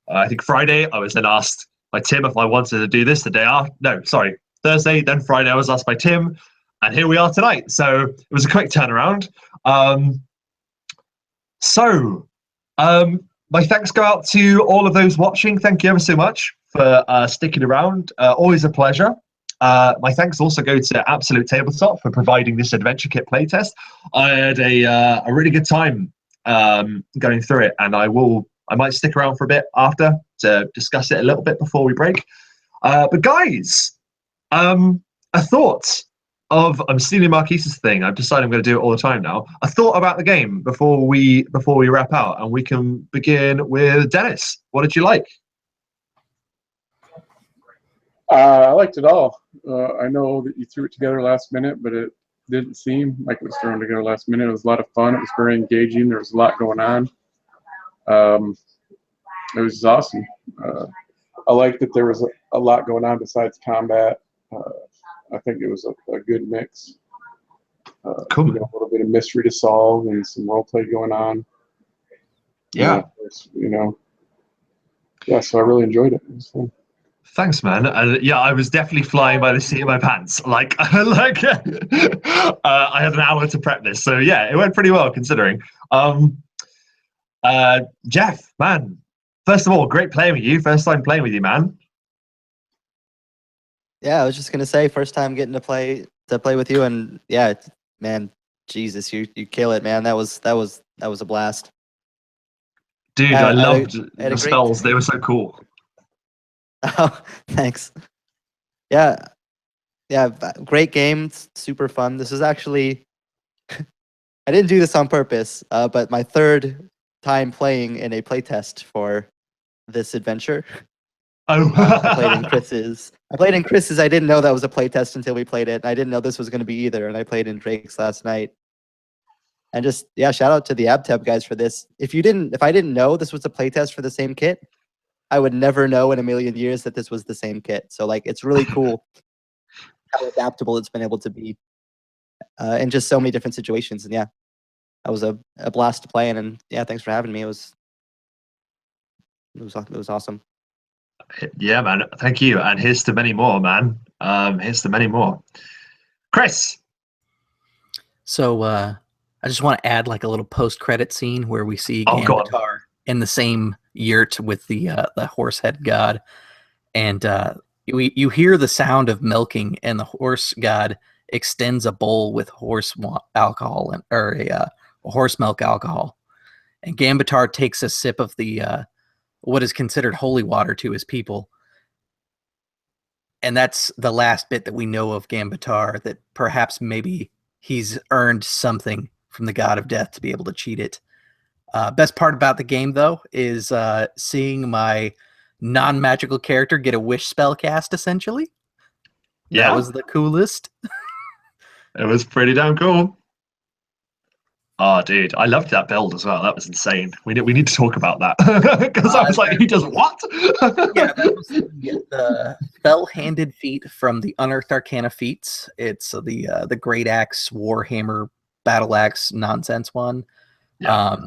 I think Friday. I was then asked by Tim if I wanted to do this the day after. No, sorry, Thursday. Then Friday, I was asked by Tim, and here we are tonight. So it was a quick turnaround. My thanks go out to all of those watching. Thank you ever so much for sticking around. Always a pleasure. My thanks also go to Absolute Tabletop for providing this adventure kit playtest. I had a really good time going through it, and I might stick around for a bit after to discuss it a little bit before we break. But guys, a thought of I'm stealing Marquise's thing. I've decided I'm going to do it all the time now. A thought about the game before we wrap out, and we can begin with Dennis. What did you like? I liked it all. I know that you threw it together last minute, but it didn't seem like it was thrown together last minute. It was a lot of fun. It was very engaging. There was a lot going on. It was awesome. I liked that there was a lot going on besides combat. I think it was a good mix. Cool. You know, a little bit of mystery to solve and some role play going on. Yeah. So I really enjoyed it. It was fun. Thanks, man. Yeah, I was definitely flying by the seat of my pants. I had an hour to prep this, so yeah, it went pretty well considering. Jeff, man, first of all, great playing with you. First time playing with you, man. Yeah, I was just gonna say, first time getting to play with you, and yeah, man, Jesus, you kill it, man. That was a blast. Dude, I loved the spells. They were so cool. Oh, thanks. Yeah, Yeah, great game. It's super fun. This is actually, I didn't do this on purpose, but my third time playing in a playtest for this adventure. Oh, I played in Chris's. I didn't know that was a playtest until we played it. I didn't know this was going to be either, and I played in Drake's last night. And just shout out to the AbTab guys for this. If I didn't know this was a playtest for the same kit, I would never know in a million years that this was the same kit. So like, it's really cool how adaptable it's been able to be in just so many different situations. And that was a blast to play in. And thanks for having me. It was awesome. Yeah, man. Thank you. And here's to many more, man. Here's to many more. Chris. So I just want to add like a little post-credit scene where we see Oh, God. Gambatar in the same yurt with the horse head god, and you hear the sound of milking, and the horse god extends a bowl with horse alcohol or a horse milk alcohol, and Gambatar takes a sip of the what is considered holy water to his people. And that's the last bit that we know of Gambatar, that perhaps maybe he's earned something from the god of death to be able to cheat it. Best part about the game, though, is seeing my non-magical character get a wish spell cast, essentially. Yeah. That was the coolest. It was pretty damn cool. Oh, dude, I loved that build as well. That was insane. We need to talk about that because I was like, he does what? Yeah, that was the fell-handed feat from the Unearthed Arcana feats. It's the Great Axe, Warhammer, Battle Axe nonsense one. Yeah.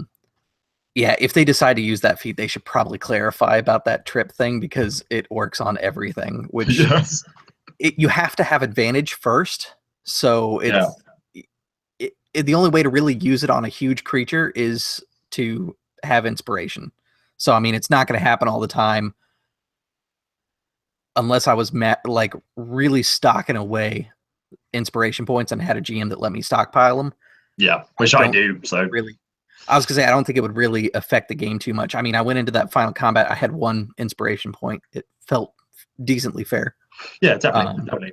If they decide to use that feat, they should probably clarify about that trip thing, because it works on everything. Which Yes. you have to have advantage first. So it's the only way to really use it on a huge creature is to have inspiration. So I mean, it's not going to happen all the time unless I was like really stocking away inspiration points and had a GM that let me stockpile them. Yeah, which I do. So really, I was gonna say, I don't think it would really affect the game too much. I mean, I went into that final combat, I had 1 inspiration point. It felt decently fair. Yeah, definitely.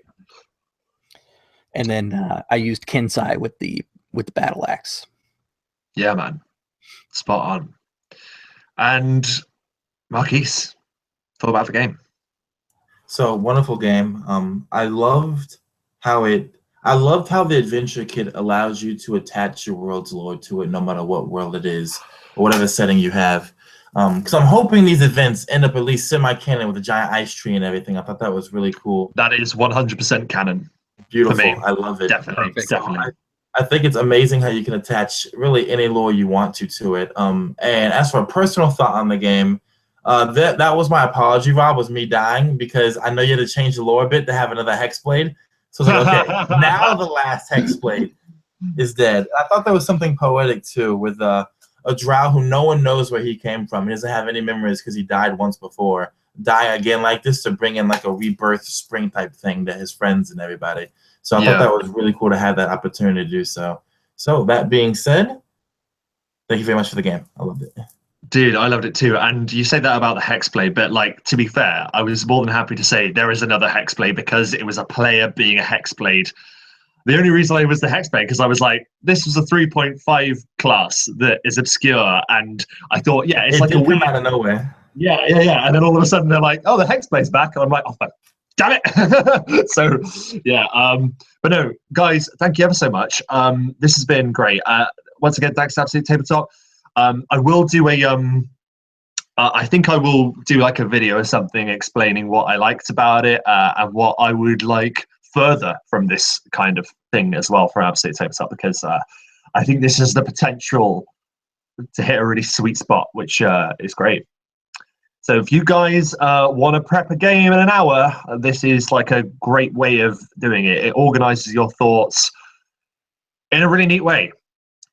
And then I used Kensai with the battle axe. Yeah, man, spot on. And Marquise, thought about the game. So wonderful game. I loved how the adventure kit allows you to attach your world's lore to it, no matter what world it is or whatever setting you have. Because I'm hoping these events end up at least semi-canon with a giant ice tree and everything. I thought that was really cool. That is 100% canon. Beautiful. For me. I love it. Definitely. I think it's amazing how you can attach really any lore you want to it. And as for a personal thought on the game, that was my apology, Rob, was me dying, because I know you had to change the lore a bit to have another Hexblade. So I was like, okay, now the last Hexblade is dead. I thought there was something poetic too, with a drow who no one knows where he came from. He doesn't have any memories because he died once before. Die again like this to bring in like a rebirth spring type thing to his friends and everybody. So I thought that was really cool to have that opportunity to do so. So that being said, thank you very much for the game. I loved it. Dude, I loved it too. And you say that about the Hexblade, but like, to be fair, I was more than happy to say there is another Hexblade, because it was a player being a Hexblade. The only reason I was the Hexblade, because I was like, this was a 3.5 class that is obscure, and I thought, it's like a weird out of nowhere. Yeah. And then all of a sudden they're like, oh, the Hexblade's back, and I'm like, oh, damn it. So but no, guys, thank you ever so much. This has been great. Once again, thanks to Absolute Tabletop. I will do I think I will do like a video or something explaining what I liked about it and what I would like further from this kind of thing as well for Absolute Tabletop, because I think this has the potential to hit a really sweet spot, which is great. So if you guys want to prep a game in an hour, this is like a great way of doing it. It organizes your thoughts in a really neat way.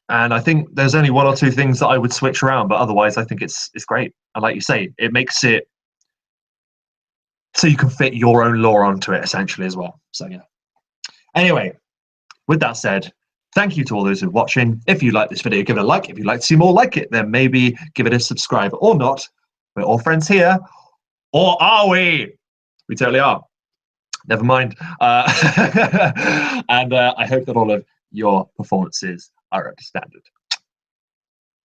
And I think there's only 1 or 2 things that I would switch around, but otherwise I think it's great. And like you say, it makes it so you can fit your own lore onto it essentially as well. So yeah. Anyway, with that said, thank you to all those who are watching. If you like this video, give it a like. If you'd like to see more like it, then maybe give it a subscribe, or not. We're all friends here. Or are we? We totally are. Never mind. And I hope that all of your performances are up to standard.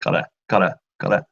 Got it.